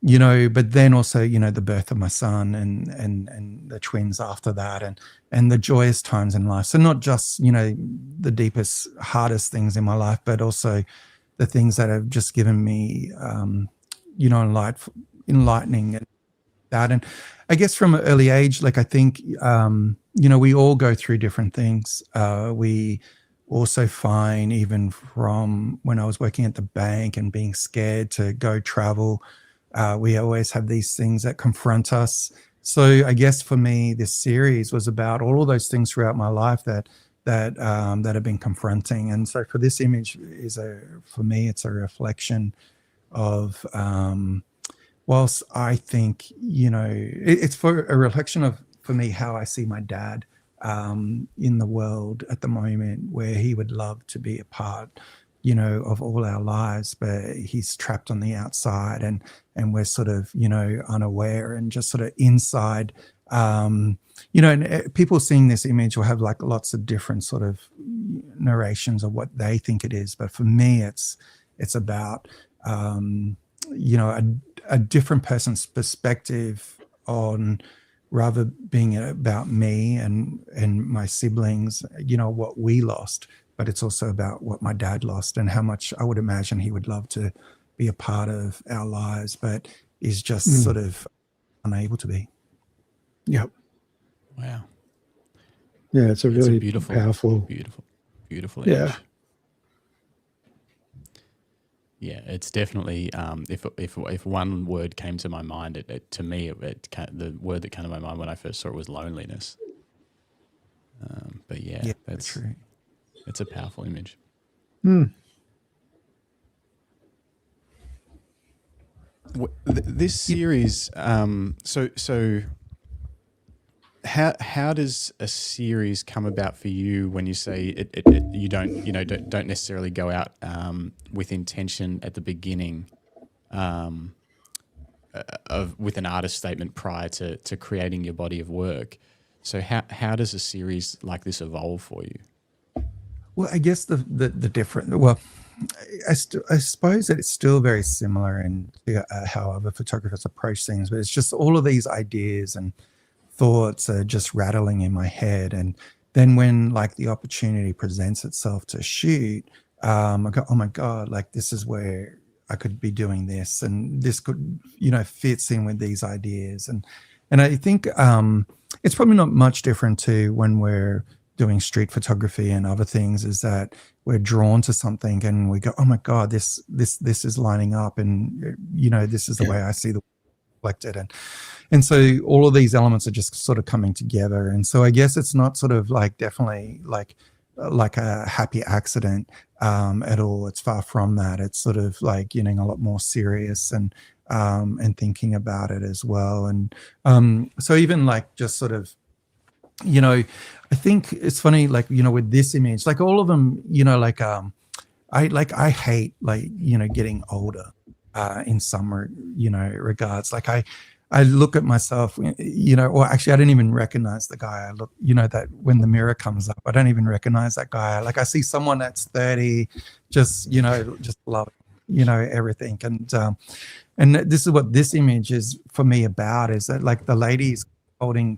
you know, but then also, you know, the birth of my son and the twins after that, and the joyous times in life. So not just, you know, the deepest, hardest things in my life, but also the things that have just given me, you know, enlightening and that. And I guess from an early age, like I think, you know, we all go through different things. We also find, even from when I was working at the bank and being scared to go travel, we always have these things that confront us. So I guess for me, this series was about all of those things throughout my life that have been confronting. And so for this image for me, it's a reflection of, whilst I think, you know, it's for a reflection of, for me, how I see my dad in the world at the moment, where he would love to be a part you know, of all our lives, but he's trapped on the outside, and we're sort of, you know, unaware and just sort of inside. You know, and people seeing this image will have like lots of different sort of narrations of what they think it is. But for me, it's about, you know, a different person's perspective on, rather being about me and my siblings, you know, what we lost, but it's also about what my dad lost and how much I would imagine he would love to be a part of our lives, but is just sort of unable to be. Yep. Wow. Yeah, it's a really beautiful, powerful, beautiful image. Yeah. Yeah, it's definitely, if one word came to my mind, to me, the word that came to my mind when I first saw it was loneliness. But yeah, that's true. It's a powerful image. This series, so how does a series come about for you when you say you don't necessarily go out with intention at the beginning with an artist statement prior to creating your body of work? So how does a series like this evolve for you? Well, I guess the different, well, I suppose that it's still very similar in how other photographers approach things, but it's just all of these ideas and thoughts are just rattling in my head. And then when like the opportunity presents itself to shoot, I go, oh my God, like this is where I could be doing this, and this could, you know, fits in with these ideas. And I think it's probably not much different to when we're doing street photography and other things, is that we're drawn to something and we go, oh my God, this is lining up, and you know, this is the way I see the reflected, and so all of these elements are just sort of coming together. And so I guess it's not sort of like definitely like a happy accident at all. It's far from that. It's sort of like getting a lot more serious and thinking about it as well. And so even like just sort of, you know, I think it's funny, like, you know, with this image, like all of them, you know, like I hate, like, you know, getting older in some, you know, regards. Like I look at myself, you know, or actually I don't even recognize the guy. I look, you know, that when the mirror comes up, I don't even recognize that guy. Like I see someone that's 30, just, you know, just love, you know, everything. And this is what this image is for me about, is that like the ladies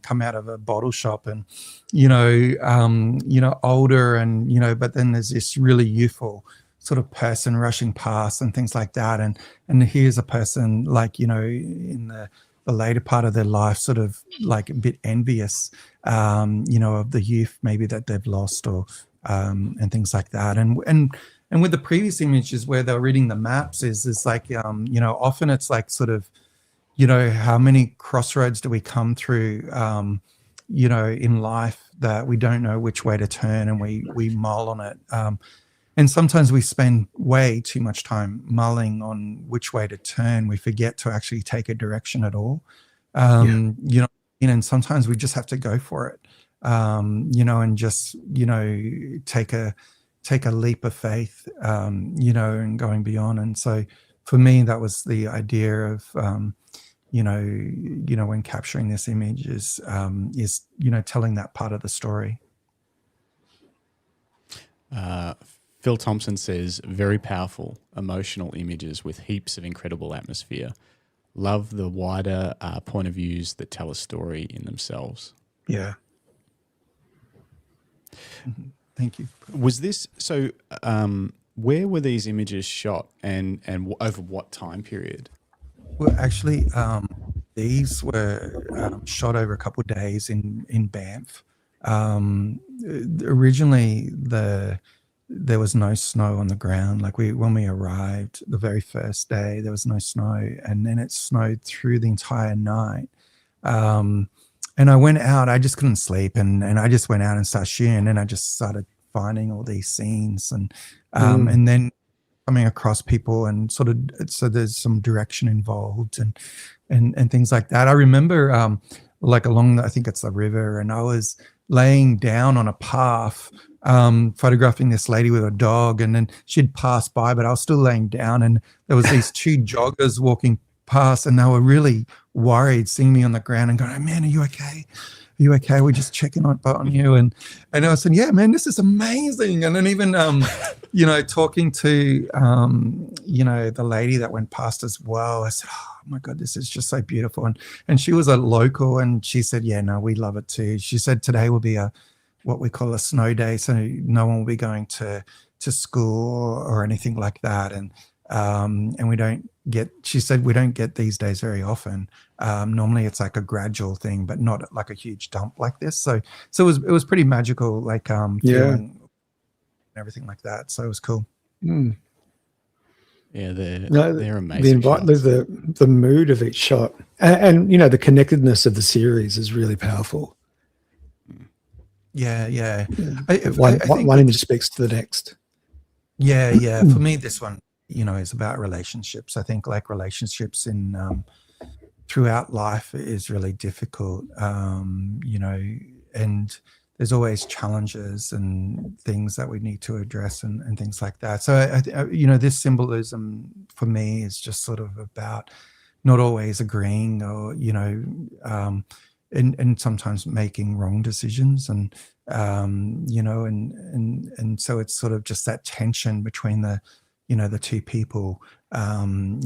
come out of a bottle shop, and you know, older, and you know, but then there's this really youthful sort of person rushing past and things like that, and here's a person, like, you know, in the later part of their life, sort of like a bit envious, you know, of the youth maybe that they've lost, or and things like that. And with the previous images where they're reading the maps, is like, you know, often it's like sort of, you know, how many crossroads do we come through, you know, in life that we don't know which way to turn, and we mull on it. And sometimes we spend way too much time mulling on which way to turn. We forget to actually take a direction at all. You know, and sometimes we just have to go for it, you know, and just, you know, take a leap of faith, you know, and going beyond. And so for me, that was the idea of, you know, when capturing this image is, you know, telling that part of the story. Phil Thompson says, very powerful, emotional images with heaps of incredible atmosphere. Love the wider point of views that tell a story in themselves. Yeah. Thank you. Was this, so where were these images shot, and over what time period? Well, actually, these were shot over a couple of days in Banff. Originally, there was no snow on the ground. Like when we arrived the very first day, there was no snow, and then it snowed through the entire night. And I went out, I just couldn't sleep, and I just went out and started shooting, and I just started finding all these scenes, and then coming across people, and sort of, so there's some direction involved, and things like that. I remember like along I think it's the river, and I was laying down on a path, photographing this lady with a dog, and then she'd pass by, but I was still laying down, and there was these two joggers walking past, and they were really worried, seeing me on the ground and going, "Oh, man, are you okay? Are you okay? We're just checking on you." And I was saying, "Yeah, man, this is amazing." And then even, talking to, the lady that went past as well, I said, "Oh my God, this is just so beautiful." And she was a local, and she said, "Yeah, no, we love it too." She said, "Today will be what we call a snow day, so no one will be going to school or anything like that." And she said, "We don't get these days very often. Normally it's like a gradual thing, but not like a huge dump like this." So it was pretty magical, like feeling everything like that. So it was cool. Mm. Yeah, they're amazing. The mood of each shot, and the connectedness of the series is really powerful. Yeah. One image speaks to the next. Yeah. For me, this one, is about relationships. I think like relationships in throughout life is really difficult, and there's always challenges and things that we need to address and things like that. So, this symbolism for me is just sort of about not always agreeing or, and sometimes making wrong decisions. And, and so it's sort of just that tension between the two people, and,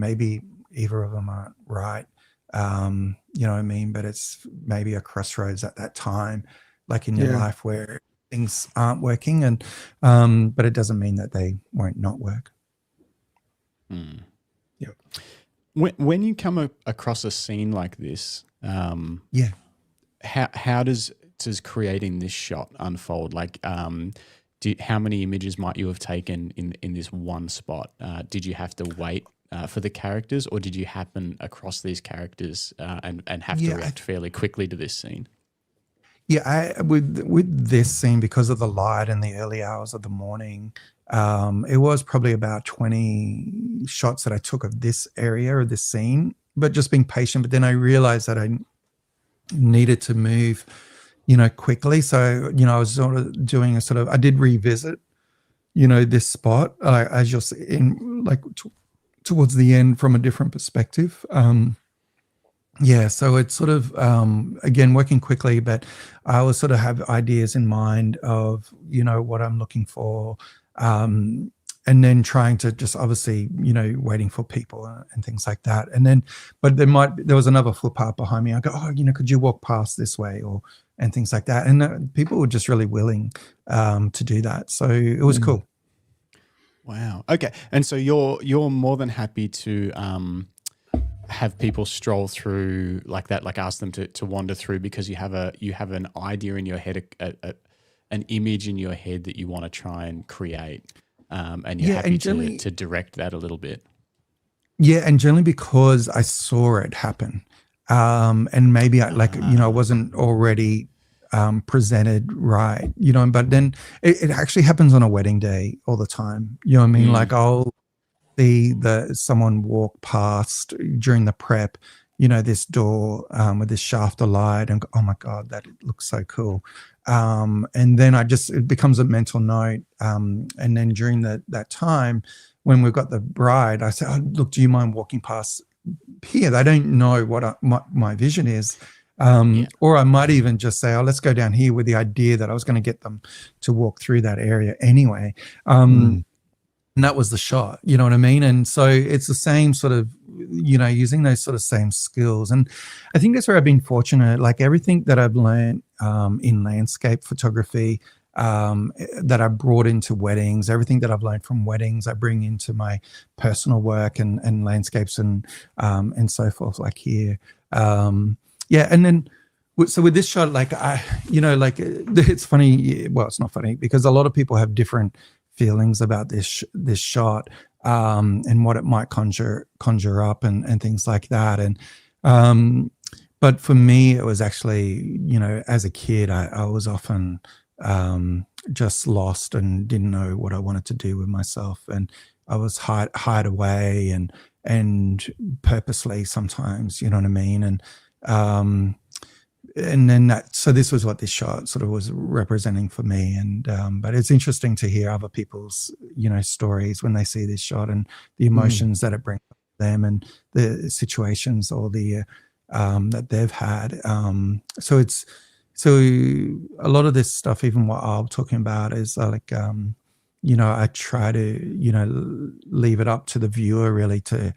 maybe either of them aren't right. You know what I mean? But it's maybe a crossroads at that time, like in your life where things aren't working, and but it doesn't mean that they won't not work. Mm. Yeah. When you come across a scene like this, how does creating this shot unfold? Like, how many images might you have taken in this one spot? Did you have to wait for the characters, or did you happen across these characters and have to react fairly quickly to this scene? Yeah, with this scene, because of the light and the early hours of the morning, it was probably about 20 shots that I took of this area or this scene, but just being patient. But then I realized that I needed to move, quickly. So, I was sort of doing I did revisit, this spot, as you'll see in towards the end from a different perspective. So it's sort of, again, working quickly, but I always sort of have ideas in mind of, what I'm looking for, and then trying to just obviously, waiting for people and things like that. And then, but there was another footpath behind me. I go, "Oh, could you walk past this way?" and things like that. And people were just really willing to do that. So it was cool. Wow. Okay. And so you're more than happy to have people stroll through like that, like ask them to wander through, because you have an idea in your head, an image in your head that you want to try and create, and you're happy to direct that a little bit. Yeah, and generally because I saw it happen, and maybe I wasn't already presented right, but then it actually happens on a wedding day all the time. You know what I mean? Like I'll see someone walk past during the prep, this door with this shaft of light, and go, "Oh my God, that looks so cool." And then it becomes a mental note. And then during that time when we've got the bride, I say, "Oh, look, do you mind walking past here?" They don't know what my vision is. Or I might even just say, "Oh, let's go down here," with the idea that I was going to get them to walk through that area anyway. And that was the shot, you know what I mean? And so it's the same sort of, using those sort of same skills. And I think that's where I've been fortunate. Like everything that I've learned in landscape photography, that I brought into weddings, everything that I've learned from weddings, I bring into my personal work and landscapes and so forth, like here. And then, so with this shot, it's funny. Well, it's not funny because a lot of people have different feelings about this shot, and what it might conjure up and things like that. And, but for me, it was actually, as a kid, I was often just lost and didn't know what I wanted to do with myself. And I was hide away and purposely sometimes, you know what I mean? And, and then so this was what this shot sort of was representing for me. And but it's interesting to hear other people's, stories when they see this shot and the emotions that it brings them and the situations or the that they've had. So a lot of this stuff, even what I'm talking about, is like I try to leave it up to the viewer really to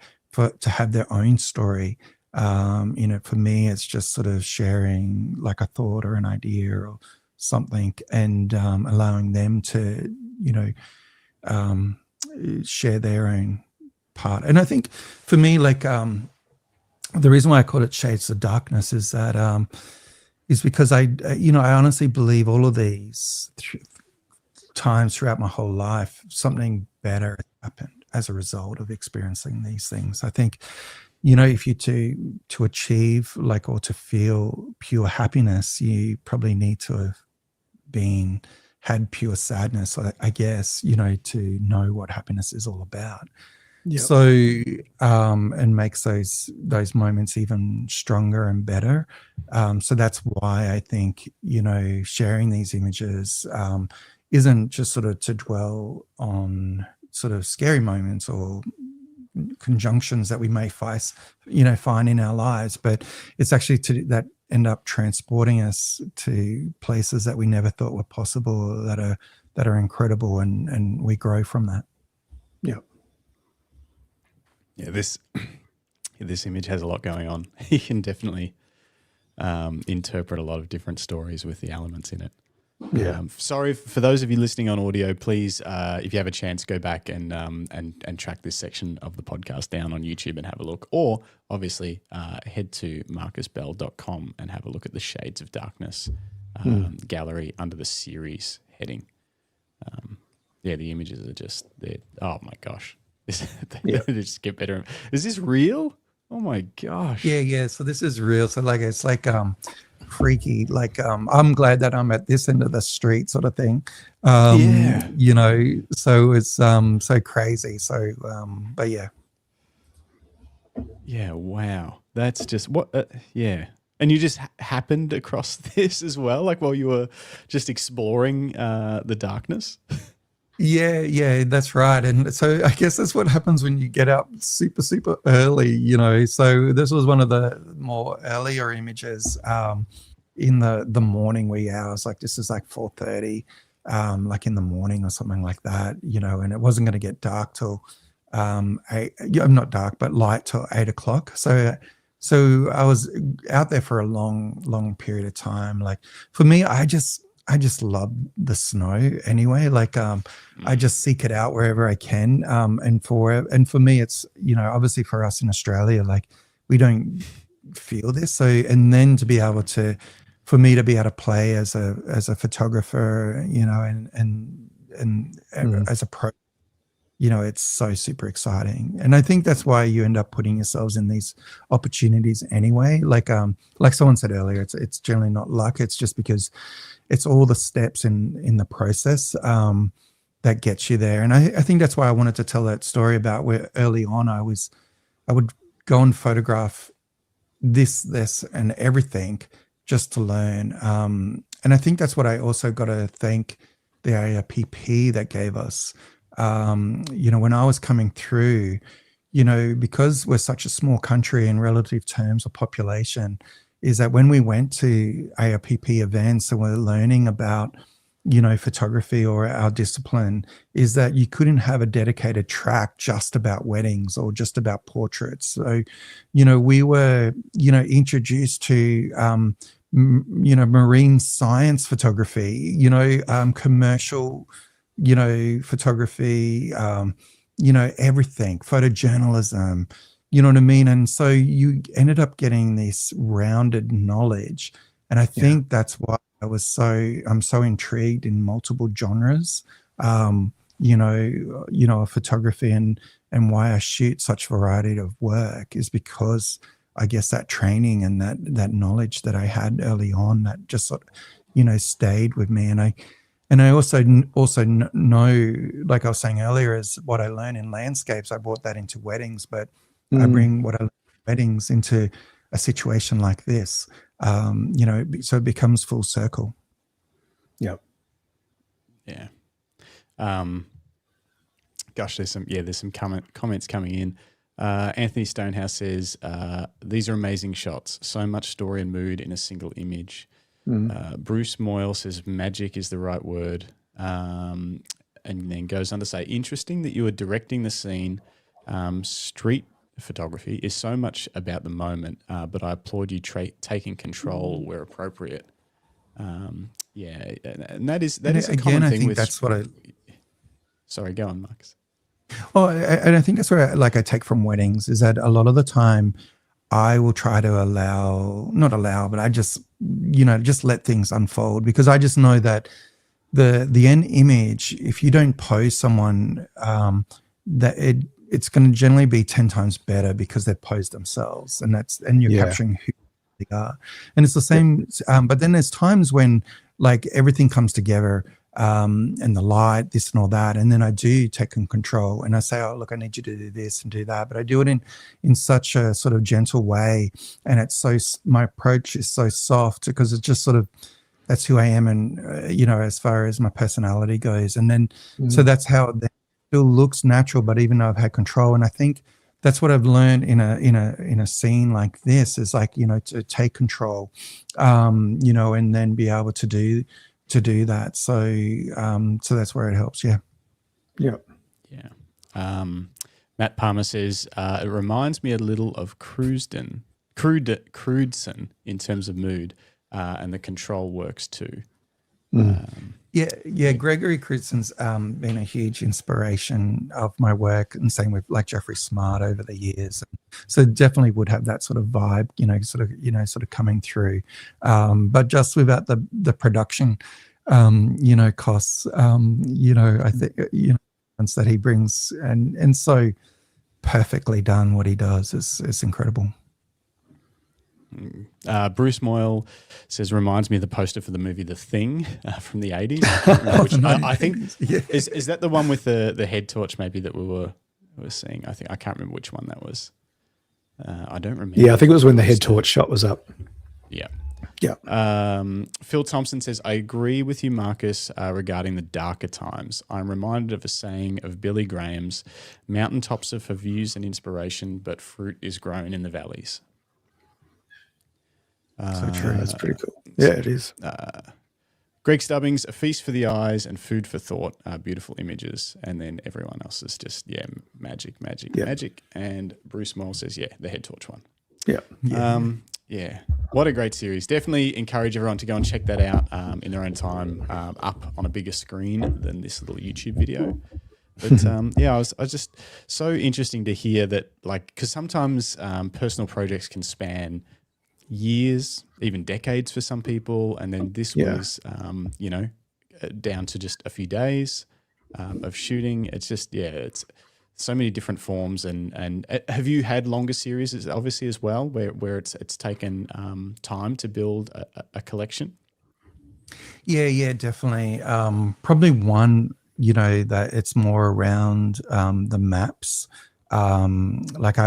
have their own story. For me, it's just sort of sharing like a thought or an idea or something, and allowing them to share their own part. And I think for me, like the reason why I call it Shades of Darkness is that is because I honestly believe all of these times throughout my whole life, something better happened as a result of experiencing these things. I think, if you to achieve or to feel pure happiness, you probably need to have had pure sadness, I guess, to know what happiness is all about. Yep. So, and makes those moments even stronger and better. So that's why I think, sharing these images isn't just sort of to dwell on sort of scary moments or conjunctions that we may find in our lives, but it's actually that end up transporting us to places that we never thought were possible, that are incredible, and we grow from that. Yeah. Yeah, this image has a lot going on. You can definitely interpret a lot of different stories with the elements in it. Yeah. Sorry for those of you listening on audio. Please, if you have a chance, go back and track this section of the podcast down on YouTube and have a look. Or obviously, head to marcusbell.com and have a look at the Shades of Darkness gallery under the series heading. The images are just there. Oh my gosh. They just get better. Is this real? Oh my gosh. Yeah. So this is real. So it's like freaky. I'm glad that I'm at this end of the street, sort of thing. So it's so crazy. So but yeah. Yeah. Wow. That's just what. Yeah. And you just happened across this as well, while you were just exploring the darkness. Yeah, that's right. And so I guess that's what happens when you get up super, super early, So this was one of the more earlier images in the morning wee hours. This is 4:30, in the morning or something like that, and it wasn't going to get dark till not dark, but light till 8 o'clock. So I was out there for a long, long period of time. For me, I just love the snow anyway. I just seek it out wherever I can. And for me, it's, obviously for us in Australia, we don't feel this. So, and then for me to be able to play as a photographer, and as a pro, it's so super exciting. And I think that's why you end up putting yourselves in these opportunities anyway. Like someone said earlier, it's generally not luck. It's just because it's all the steps in the process that gets you there. And I think that's why I wanted to tell that story about where early on I would go and photograph this and everything just to learn. And I think that's what I also got to thank the ARPP that gave us. When I was coming through, because we're such a small country in relative terms of population, is that when we went to ARPP events and we're learning about, photography or our discipline, is that you couldn't have a dedicated track just about weddings or just about portraits. So, we were, introduced to, marine science photography, commercial, photography, everything, photojournalism, you know what I mean? And so you ended up getting this rounded knowledge. And I think that's why I'm so intrigued in multiple genres, of photography, and why I shoot such variety of work is because I guess that training and that knowledge that I had early on that just sort of, stayed with me. And I also know, like I was saying earlier, is what I learned in landscapes. I brought that into weddings, but I bring what I learned in weddings into a situation like this. So it becomes full circle. Yep. Yeah. Gosh, there's some comments coming in. Anthony Stonehouse says, these are amazing shots. So much story and mood in a single image. Bruce Moyle says magic is the right word. And then goes on to say, interesting that you are directing the scene. Street photography is so much about the moment, but I applaud you taking control where appropriate. And that is a again, common I thing think with. that's what I. Sorry, go on, Marcus. Oh, and I think that's what I take from weddings is that a lot of the time I will try to not allow, but I just let things unfold, because I just know that the end image, if you don't pose someone, that it's going to generally be 10 times better because they've posed themselves, and you're capturing who they are. And it's the same, but then there's times when like everything comes together, and the light, this and all that, and then I do take control and I say, oh look, I need you to do this and do that, but I do it in such a sort of gentle way, and my approach is so soft because it's just sort of, that's who I am, and as far as my personality goes, and then so that's how it still looks natural, but even though I've had control. And I think that's what I've learned in a scene like this is like, to take control, and then be able to do that. So that's where it helps. Yeah. Matt Palmer says, it reminds me a little of Crewdson in terms of mood, and the control works too. Gregory Crewdson's been a huge inspiration of my work, and same with like Jeffrey Smart over the years. So definitely would have that sort of vibe, sort of coming through, but just without the production, costs, I think, that he brings, and so perfectly done what he does is incredible. Bruce Moyle says, reminds me of the poster for the movie The Thing from the 80s, which I think is that the one with the head torch maybe that we were seeing? I can't remember which one that was. I don't remember. Yeah, I think it was when the head torch shot was up. Yeah. Phil Thompson says, I agree with you, Marcus, regarding the darker times. I'm reminded of a saying of Billy Graham's, mountaintops are for views and inspiration, but fruit is grown in the valleys. So true. That's pretty cool. Yeah, it is. Greg Stubbings, a feast for the eyes and food for thought, beautiful images. And then everyone else is just, magic. And Bruce Moore says, the head torch one. What a great series. Definitely encourage everyone to go and check that out in their own time, up on a bigger screen than this little YouTube video. But I was just so interesting to hear that, like, because sometimes personal projects can span years, even decades for some people, and then this was down to just a few days of shooting. It's just it's so many different forms, and have you had longer series obviously as well where it's taken time to build a collection? Yeah, definitely. Probably one, that it's more around the maps. Like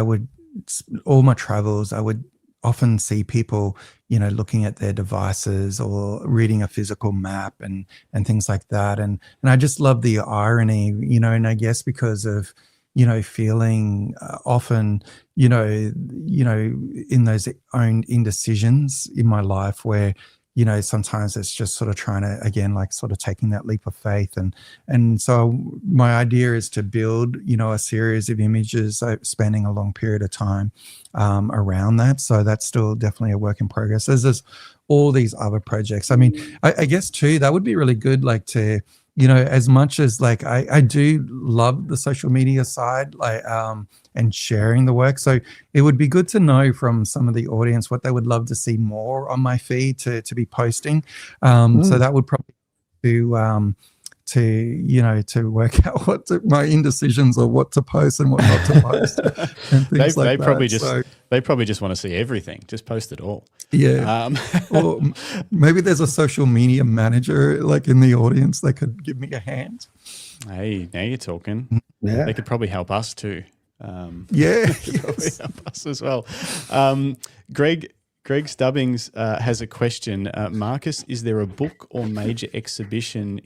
all my travels, I would often see people, looking at their devices or reading a physical map and things like that. And I just love the irony, and I guess because of, feeling often, in those own indecisions in my life where, sometimes it's just sort of trying to, again, like sort of taking that leap of faith. And so my idea is to build, a series of images spanning a long period of time around that. So that's still definitely a work in progress. There's all these other projects. I mean, I guess too, that would be really good, like to, as much as like I do love the social media side, like and sharing the work. So it would be good to know from some of the audience what they would love to see more on my feed to be posting. So that would probably to work out my indecisions or what to post and what not to post. And things they probably just want to see everything. Just post it all. Yeah. Or maybe there's a social media manager like in the audience that could give me a hand. Hey, now you're talking. Yeah. They could probably help us too. Yes. Help us as well. Greg Greg Stubbings has a question. Marcus, is there a book or major exhibition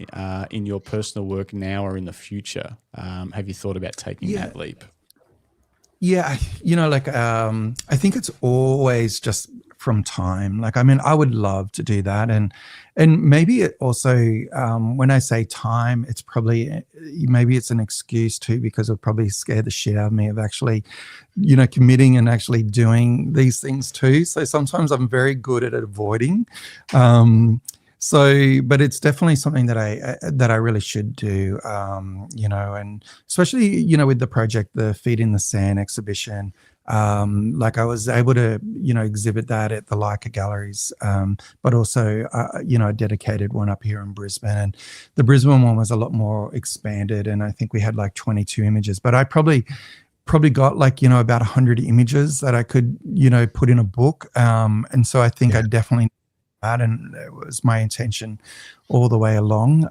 in your personal work now or in the future? Have you thought about taking that leap? Yeah, I think it's always just from time. Like, I mean, I would love to do that, and maybe it also, when I say time, it's probably maybe it's an excuse too, because it'll probably scare the shit out of me of actually, committing and actually doing these things too. So sometimes I'm very good at avoiding. But it's definitely something that I really should do, and especially, with the project, the Feet in the Sand exhibition, like I was able to, exhibit that at the Leica galleries, but also, a dedicated one up here in Brisbane. And the Brisbane one was a lot more expanded, and I think we had like 22 images, but I probably got like, about 100 images that I could, put in a book. And so I think I definitely, and it was my intention all the way along.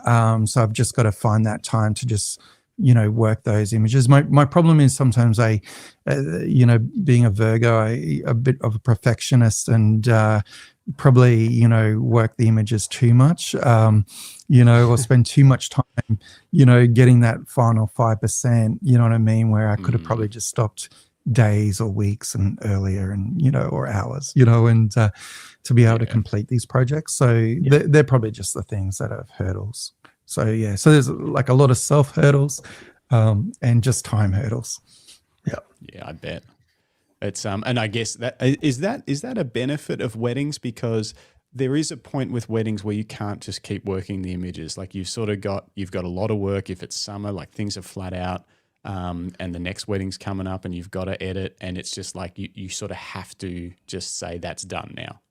So I've just got to find that time to just, work those images. My problem is sometimes being a Virgo, a bit of a perfectionist, and probably, work the images too much, or spend too much time, getting that final 5%, you know what I mean? Where I could have probably just stopped days or weeks and earlier, and, or hours, and to be able to complete these projects. So they're probably just the things that are hurdles. So so there's like a lot of self hurdles, and just time hurdles. Yeah, I bet. It's and I guess that is that a benefit of weddings, because there is a point with weddings where you can't just keep working the images. Like you've got a lot of work. If it's summer, like things are flat out, and the next wedding's coming up, and you've got to edit, and it's just like you sort of have to just say that's done now.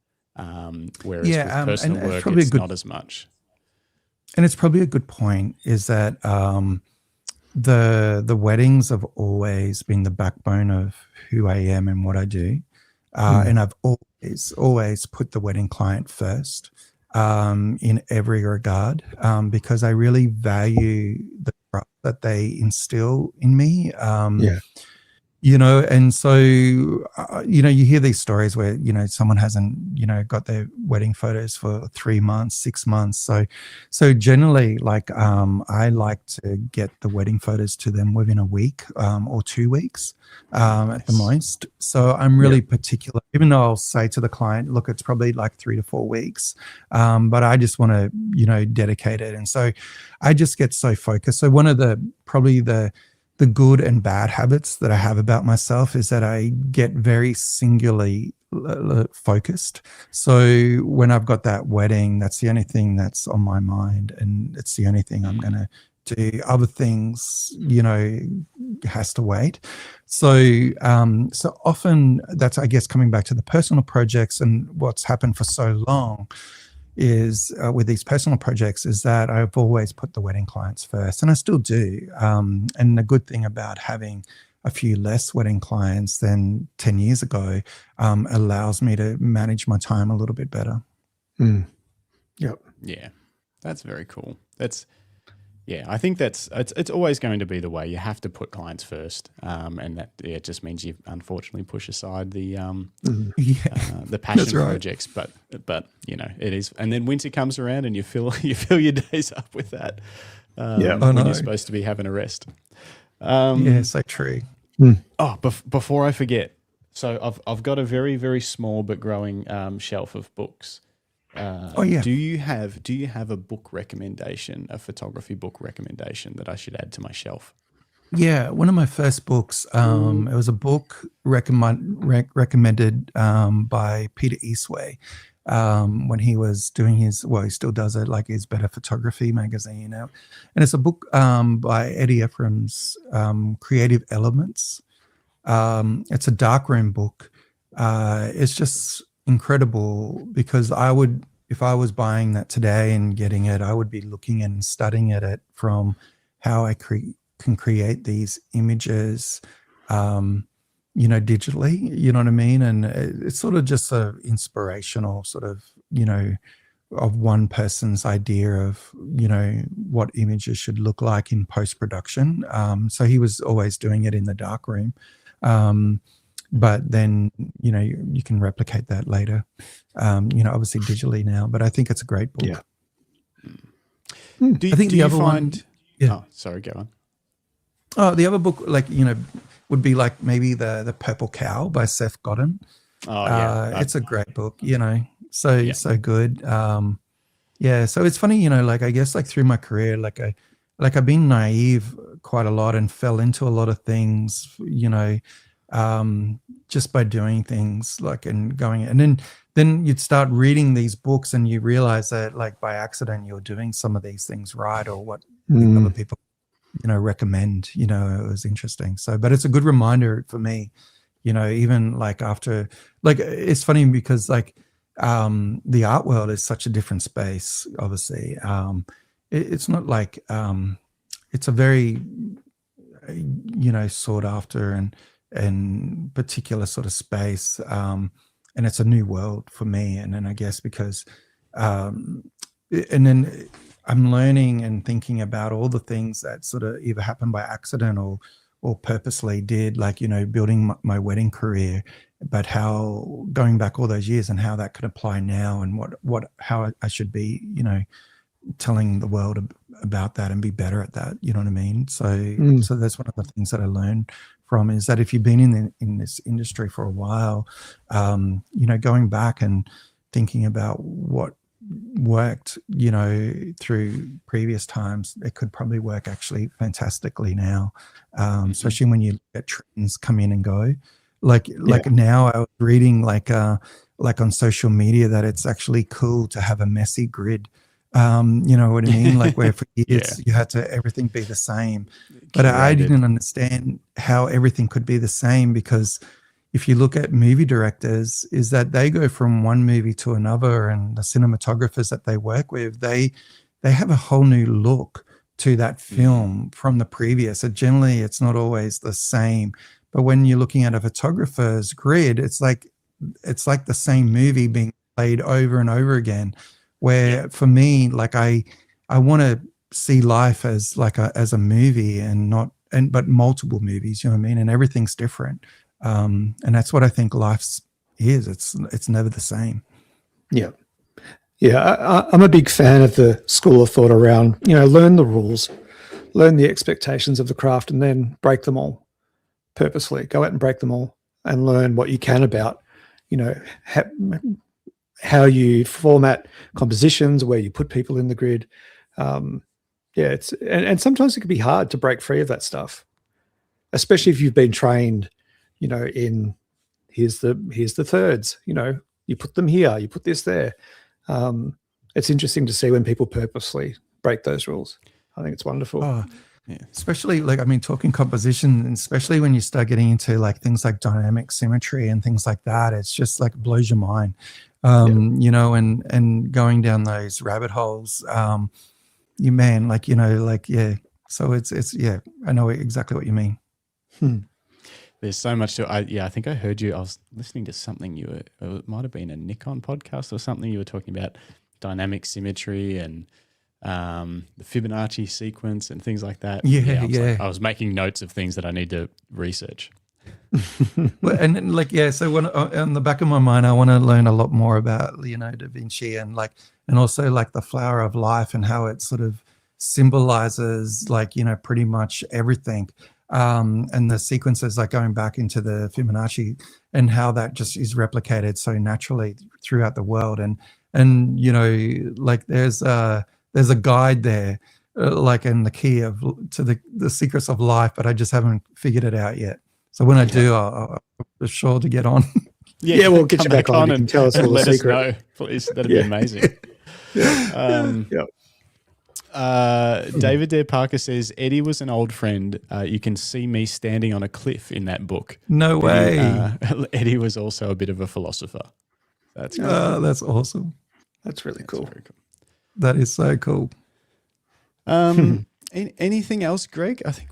Whereas with personal work, it's not as much. And it's probably a good point, is that the weddings have always been the backbone of who I am and what I do. And I've always put the wedding client first, in every regard, because I really value the trust that they instill in me. And so, you hear these stories where, someone hasn't, got their wedding photos for 3 months, 6 months. So generally, like, I like to get the wedding photos to them within a week, or 2 weeks, at the most. So I'm really particular, even though I'll say to the client, look, it's probably like 3 to 4 weeks. But I just want to, dedicate it. And so I just get so focused. So one of the good and bad habits that I have about myself is that I get very singularly focused. So when I've got that wedding, that's the only thing that's on my mind, and it's the only thing I'm going to do. Other things, has to wait. So often that's, I guess, coming back to the personal projects, and what's happened for so long is with these personal projects is that I've always put the wedding clients first, and I still do. And the good thing about having a few less wedding clients than 10 years ago allows me to manage my time a little bit better. Yeah, that's very cool. I think it's always going to be the way. You have to put clients first, and that it just means you unfortunately push aside the passion projects. But it is. And then winter comes around, and you fill your days up with that. When you're supposed to be having a rest. So true. Oh, before I forget, so I've got a very, very small but growing shelf of books. Do you have a book recommendation, a photography book recommendation that I should add to my shelf? Yeah, one of my first books, it was a book recommended by Peter Eastway when he was doing he still does it, like his Better Photography magazine. And it's a book by Eddie Ephraim's, Creative Elements. It's a darkroom book. It's just incredible, because if I was buying that today and getting it, I would be looking and studying at it from how I can create these images, digitally, you know what I mean? And it's sort of just a inspirational sort of, of one person's idea of, what images should look like in post-production. So he was always doing it in the darkroom. but then, you can replicate that later, obviously digitally now, but I think it's a great book. Yeah. I think the other one. Yeah. Oh, sorry, go on. Oh, the other book, would be like maybe the Purple Cow by Seth Godin. Oh, yeah. It's a great book, so good. So it's funny, I guess through my career, I've been naive quite a lot and fell into a lot of things, just by doing things and going, and then you'd start reading these books and you realize that by accident you're doing some of these things right, or what other people recommend. It was interesting. So, but it's a good reminder for me, even after, it's funny because the art world is such a different space, obviously. It's not it's a very sought after and particular sort of space, and it's a new world for me. And then I guess because and then I'm learning and thinking about all the things that sort of either happened by accident or purposely did, building my wedding career, but how going back all those years and how that could apply now, and how I should be, telling the world about that and be better at that. You know what I mean? So that's one of the things that I learned from, is that if you've been in this industry for a while, going back and thinking about what worked, through previous times, it could probably work actually fantastically now, especially when you let trends come in and go. Now I was reading on social media that it's actually cool to have a messy grid. You know what I mean? Where for years you had to everything be the same, but I didn't understand how everything could be the same, because if you look at movie directors, is that they go from one movie to another, and the cinematographers that they work with, they have a whole new look to that film from the previous. So generally it's not always the same, but when you're looking at a photographer's grid, it's like the same movie being played over and over again. Where for me, I want to see life as as a movie, but multiple movies, you know what I mean? And everything's different. And that's what I think life is. It's never the same. Yeah. Yeah. I'm a big fan of the school of thought around, learn the rules, learn the expectations of the craft, and then break them all purposely. Go out and break them all and learn what you can about, how you format compositions, where you put people in the grid. It's and sometimes it can be hard to break free of that stuff, especially if you've been trained, in here's the thirds, you put them here, you put this there. It's interesting to see when people purposely break those rules. I think it's wonderful. Oh, yeah. Especially talking composition, and especially when you start getting into things like dynamic symmetry and things like that, it's just blows your mind. And going down those rabbit holes, So it's I know exactly what you mean. There's so much to I think I heard you. I was listening to something it might have been a Nikon podcast or something. You were talking about dynamic symmetry and the Fibonacci sequence and things like that. I was making notes of things that I need to research. Well, and so when on the back of my mind, I want to learn a lot more about Leonardo da Vinci and also the flower of life and how it sort of symbolizes pretty much everything, and the sequences going back into the Fibonacci and how that just is replicated so naturally throughout the world, and there's a guide there, in the key to the secrets of life, but I just haven't figured it out yet. So when I do, I'll be sure to get on. Yeah, we'll get you back on and tell us all the secret. Let us know, please. That'd be amazing. David Dare Parker says, Eddie was an old friend. You can see me standing on a cliff in that book. No way. Eddie was also a bit of a philosopher. That's that's awesome. That's really cool. Very cool. That is so cool. Anything else, Greg? I think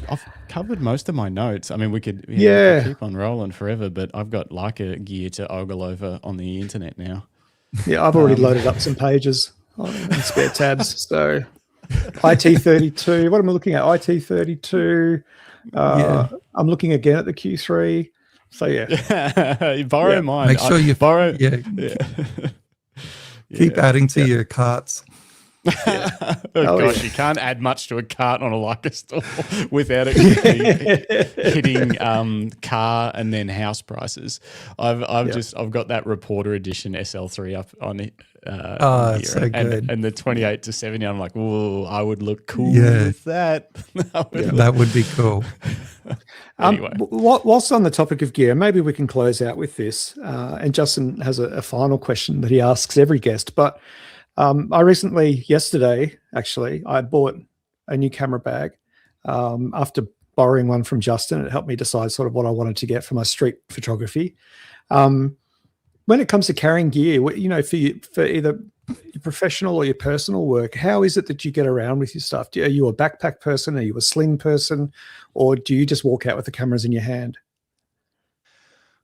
I've covered most of my notes. I mean, we could keep on rolling forever, but I've got Leica gear to ogle over on the internet now. Yeah, I've already loaded up some pages on spare tabs. So IT32, what am I looking at? IT32. I'm looking again at the Q3. So yeah, Borrow mine. Make sure you borrow. Yeah, keep adding to your carts. Oh gosh, you can't add much to a cart on a Leica store without it hitting car and then house prices. I've got that Reporter Edition SL3 up on it. Here. So good. And the 28 to 70, I'm like, whoa, I would look cool with that. That would be cool. Anyway, whilst on the topic of gear, maybe we can close out with this. And Justin has a final question that he asks every guest. But I recently, yesterday, actually, I bought a new camera bag after borrowing one from Justin. It helped me decide sort of what I wanted to get for my street photography. When it comes to carrying gear, for either your professional or your personal work, how is it that you get around with your stuff? Are you a backpack person? Are you a sling person? Or do you just walk out with the cameras in your hand?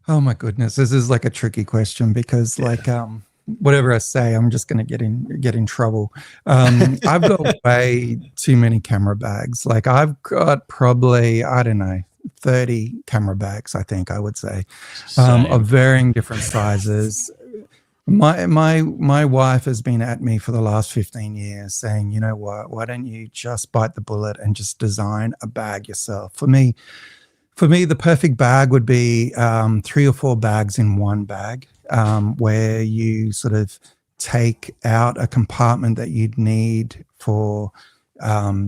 Oh my goodness, this is like a tricky question because whatever I say, I'm just going to get in trouble. I've got way too many camera bags. Like I've got probably, I don't know, 30 camera bags, I think I would say, of varying different sizes. My wife has been at me for the last 15 years saying, you know what, why don't you just bite the bullet and just design a bag yourself? For me, the perfect bag would be 3 or 4 bags in one bag, where you sort of take out a compartment that you'd need for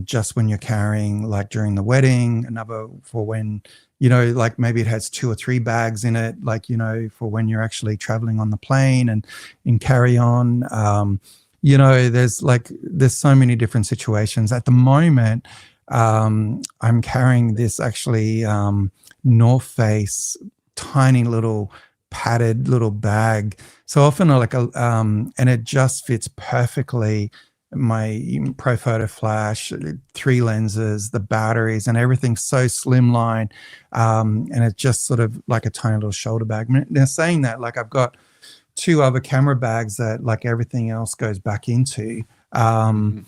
just when you're carrying, like during the wedding, another for when, like maybe it has 2 or 3 bags in it, like, for when you're actually traveling on the plane and in carry on. There's so many different situations. At the moment, I'm carrying this actually North Face tiny little padded little bag. So often and it just fits perfectly. My Pro Photo Flash, 3 lenses, the batteries, and everything's so slimline, and it's just sort of like a tiny little shoulder bag. Now, saying that, like I've got 2 other camera bags that like everything else goes back into. So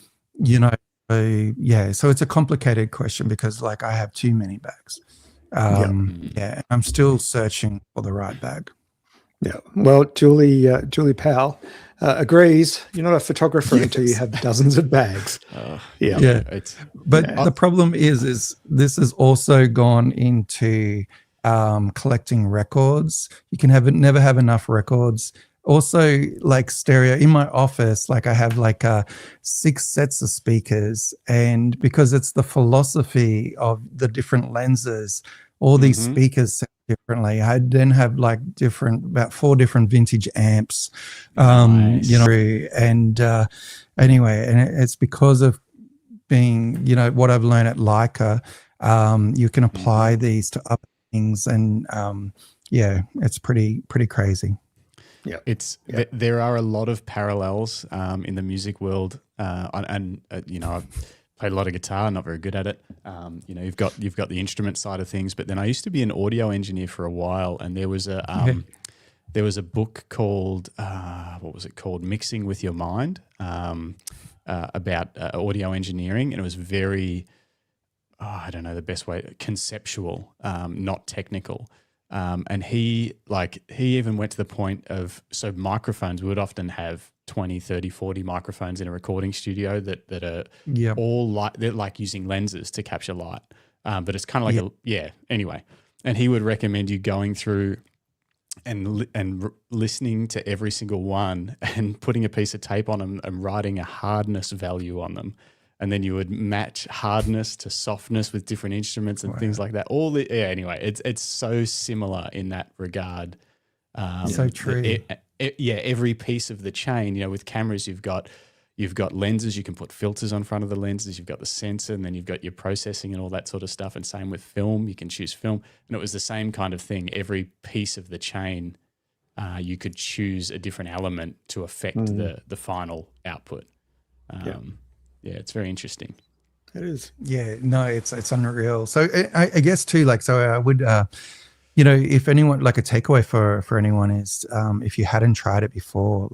it's a complicated question because like I have too many bags. I'm still searching for the right bag. Yeah. Well, Julie Powell agrees. You're not a photographer until you have dozens of bags. The problem is this has also gone into collecting records. You can never have enough records. Also, like stereo in my office, like I have like 6 sets of speakers, and because it's the philosophy of the different lenses, all these speakers sound differently. I then have like about 4 different vintage amps, Nice. and anyway, and it's because of being, what I've learned at Leica. You can apply these to other things, and it's pretty crazy. Yeah, there are a lot of parallels in the music world, and I've played a lot of guitar, not very good at it. You've got the instrument side of things, but then I used to be an audio engineer for a while, and there was a book called what was it called? Mixing with Your Mind, about audio engineering, and it was very I don't know the best way, conceptual, not technical. And he even went to the point of, so microphones, we would often have 20, 30, 40 microphones in a recording studio that are all they're like using lenses to capture light. But it's kind of like anyway. And he would recommend you going through and listening to every single one and putting a piece of tape on them and writing a hardness value on them. And then you would match hardness to softness with different instruments and things like that. Anyway, it's so similar in that regard. So true. Every piece of the chain, with cameras, you've got lenses, you can put filters on front of the lenses, you've got the sensor, and then you've got your processing and all that sort of stuff. And same with film, you can choose film. And it was the same kind of thing. Every piece of the chain, you could choose a different element to affect the final output. It's very interesting. It is. Yeah, no, it's unreal. So I guess too, I would, if anyone, like a takeaway for anyone is, if you hadn't tried it before,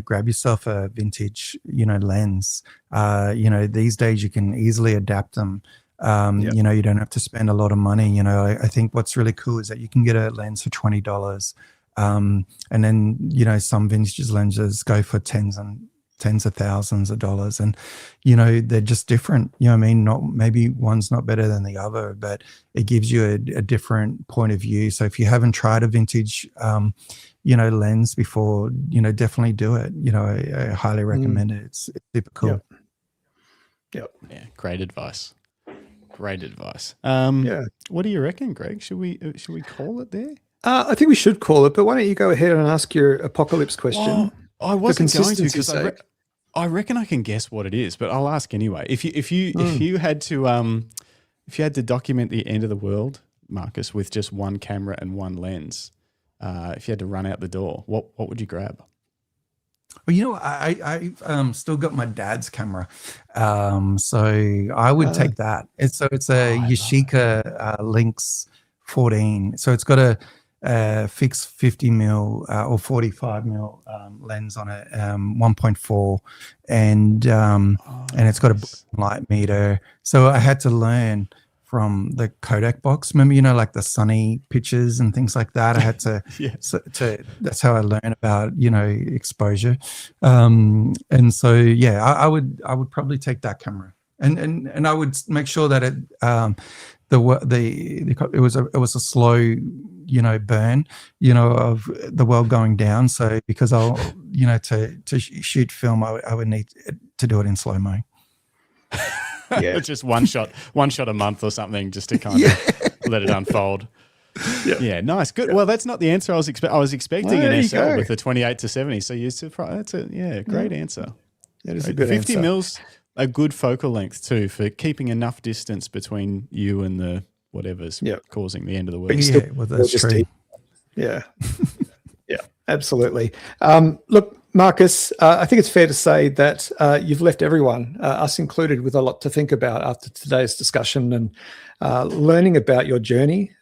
grab yourself a vintage, lens. These days you can easily adapt them You know, you don't have to spend a lot of money. You know, I think what's really cool is that you can get a lens for $20. And then, you know, some vintage lenses go for tens of thousands of dollars, and you know, they're just different. You know what I mean? Not maybe one's not better than the other, but it gives you a different point of view. So if you haven't tried a vintage you know, lens before, you know, definitely do it. You know, I highly recommend it. It's super cool. Yeah, great advice. What do you reckon, Greg? Should we call it there? I think we should call it, but why don't you go ahead and ask your apocalypse question? I wasn't going to, because I reckon I can guess what it is, but I'll ask anyway. If you had to document the end of the world, Marcus, with just one camera and one lens, if you had to run out the door, what would you grab? Well, you know, I've still got my dad's camera, so I would take that. It's a Yashica Lynx 14, so it's got a fixed 50 mil or 45 mil lens on it, 1.4, and it's got a light meter. So I had to learn from the Kodak box. Remember, you know, like the sunny pictures and things like that. I had to, that's how I learned about, you know, exposure. And so, yeah, I would probably take that camera, and I would make sure that it was a slow, you know, burn, you know, of the world going down. So because I'll, you know, to shoot film, I would need to do it in slow mo. Yeah, just one shot a month or something, just to kind of let it unfold. Yeah, nice, good. Well, that's not the answer I was expecting. I was expecting an SL with the 28-70. So you surprised. That's a great answer. That is a good 50 answer. mils, a good focal length too, for keeping enough distance between you and the whatever's causing the end of the world. Yeah, well, that's true. Yeah, yeah, absolutely. Look, Marcus, I think it's fair to say that you've left everyone, us included, with a lot to think about after today's discussion and learning about your journey.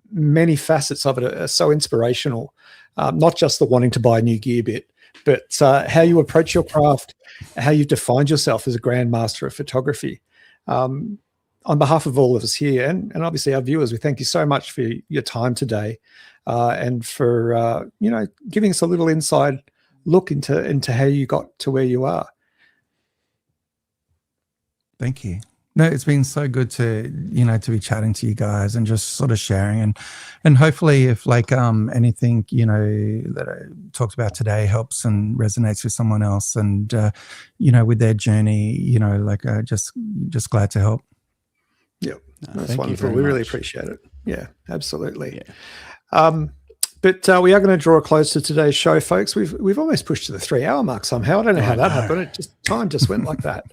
Many facets of it are so inspirational, not just the wanting to buy a new gear bit, but how you approach your craft, how you've defined yourself as a grandmaster of photography. On behalf of all of us here and obviously our viewers, we thank you so much for your time today and for, you know, giving us a little inside look into how you got to where you are. Thank you. No, it's been so good to, you know, to be chatting to you guys and just sort of sharing, and hopefully if like anything, you know, that I talked about today helps and resonates with someone else, and you know, with their journey, you know, like just glad to help. Yeah, that's wonderful. We really appreciate it. Yeah, absolutely. Yeah. But we are going to draw a close to today's show, folks. We've almost pushed to the 3-hour mark somehow. I don't know how that happened. Time just went like that.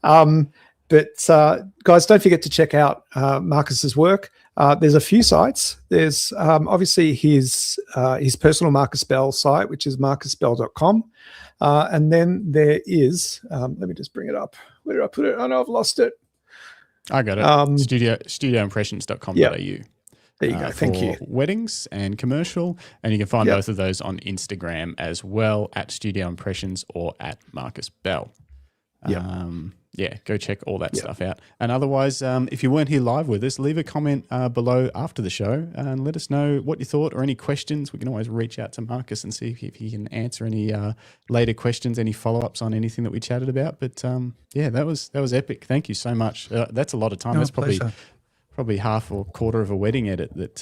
But guys, don't forget to check out Marcus's work. There's a few sites. There's obviously his personal Marcus Bell site, which is marcusbell.com. And then there is, let me just bring it up. Where did I put it? Oh no, I've lost it. I got it. Studioimpressions.com.au. There you go. Thank you. Weddings and commercial. And you can find both of those on Instagram as well, at Studio Impressions or at Marcus Bell. Go check all that stuff out. And otherwise, if you weren't here live with us, leave a comment below after the show and let us know what you thought or any questions. We can always reach out to Marcus and see if he can answer any later questions, any follow-ups on anything that we chatted about. But that was epic. Thank you so much. That's a lot of time. No, That's probably half or quarter of a wedding edit that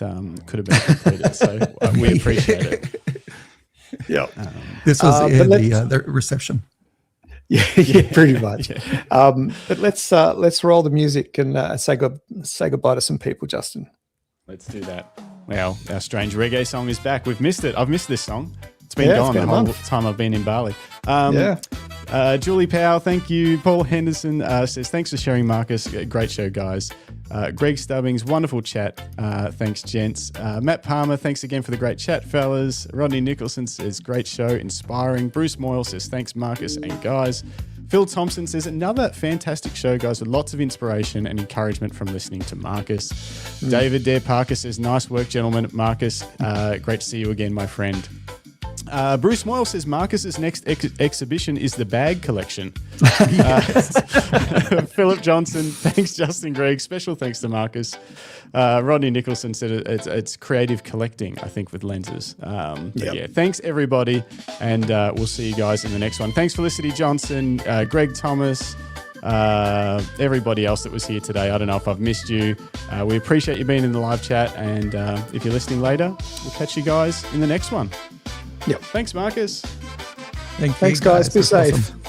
could have been completed. So we appreciate it. Yeah. This was the reception. Yeah, pretty much. But let's roll the music and say goodbye to some people, Justin. Let's do that. Well, our strange reggae song is back. We've missed it. I've missed this song. It's been gone the whole time I've been in Bali. Julie Powell, thank you. Paul Henderson says, thanks for sharing, Marcus. Great show, guys. Greg Stubbings, wonderful chat. Thanks, gents. Matt Palmer, thanks again for the great chat, fellas. Rodney Nicholson says, great show, inspiring. Bruce Moyle says, thanks, Marcus and guys. Phil Thompson says, another fantastic show, guys, with lots of inspiration and encouragement from listening to Marcus. David Dare Parker says, nice work, gentlemen. Marcus, great to see you again, my friend. Bruce Moyle says Marcus's next exhibition is the bag collection. Philip Johnson, thanks Justin Gregg. Special thanks to Marcus. Rodney Nicholson said it's creative collecting, I think, with lenses. Yeah, thanks everybody, and we'll see you guys in the next one. Thanks Felicity Johnson, Greg Thomas, everybody else that was here today. I don't know if I've missed you. We appreciate you being in the live chat, and if you're listening later, we'll catch you guys in the next one. Yep. Thanks, Marcus. Thanks, guys. Be safe. Awesome.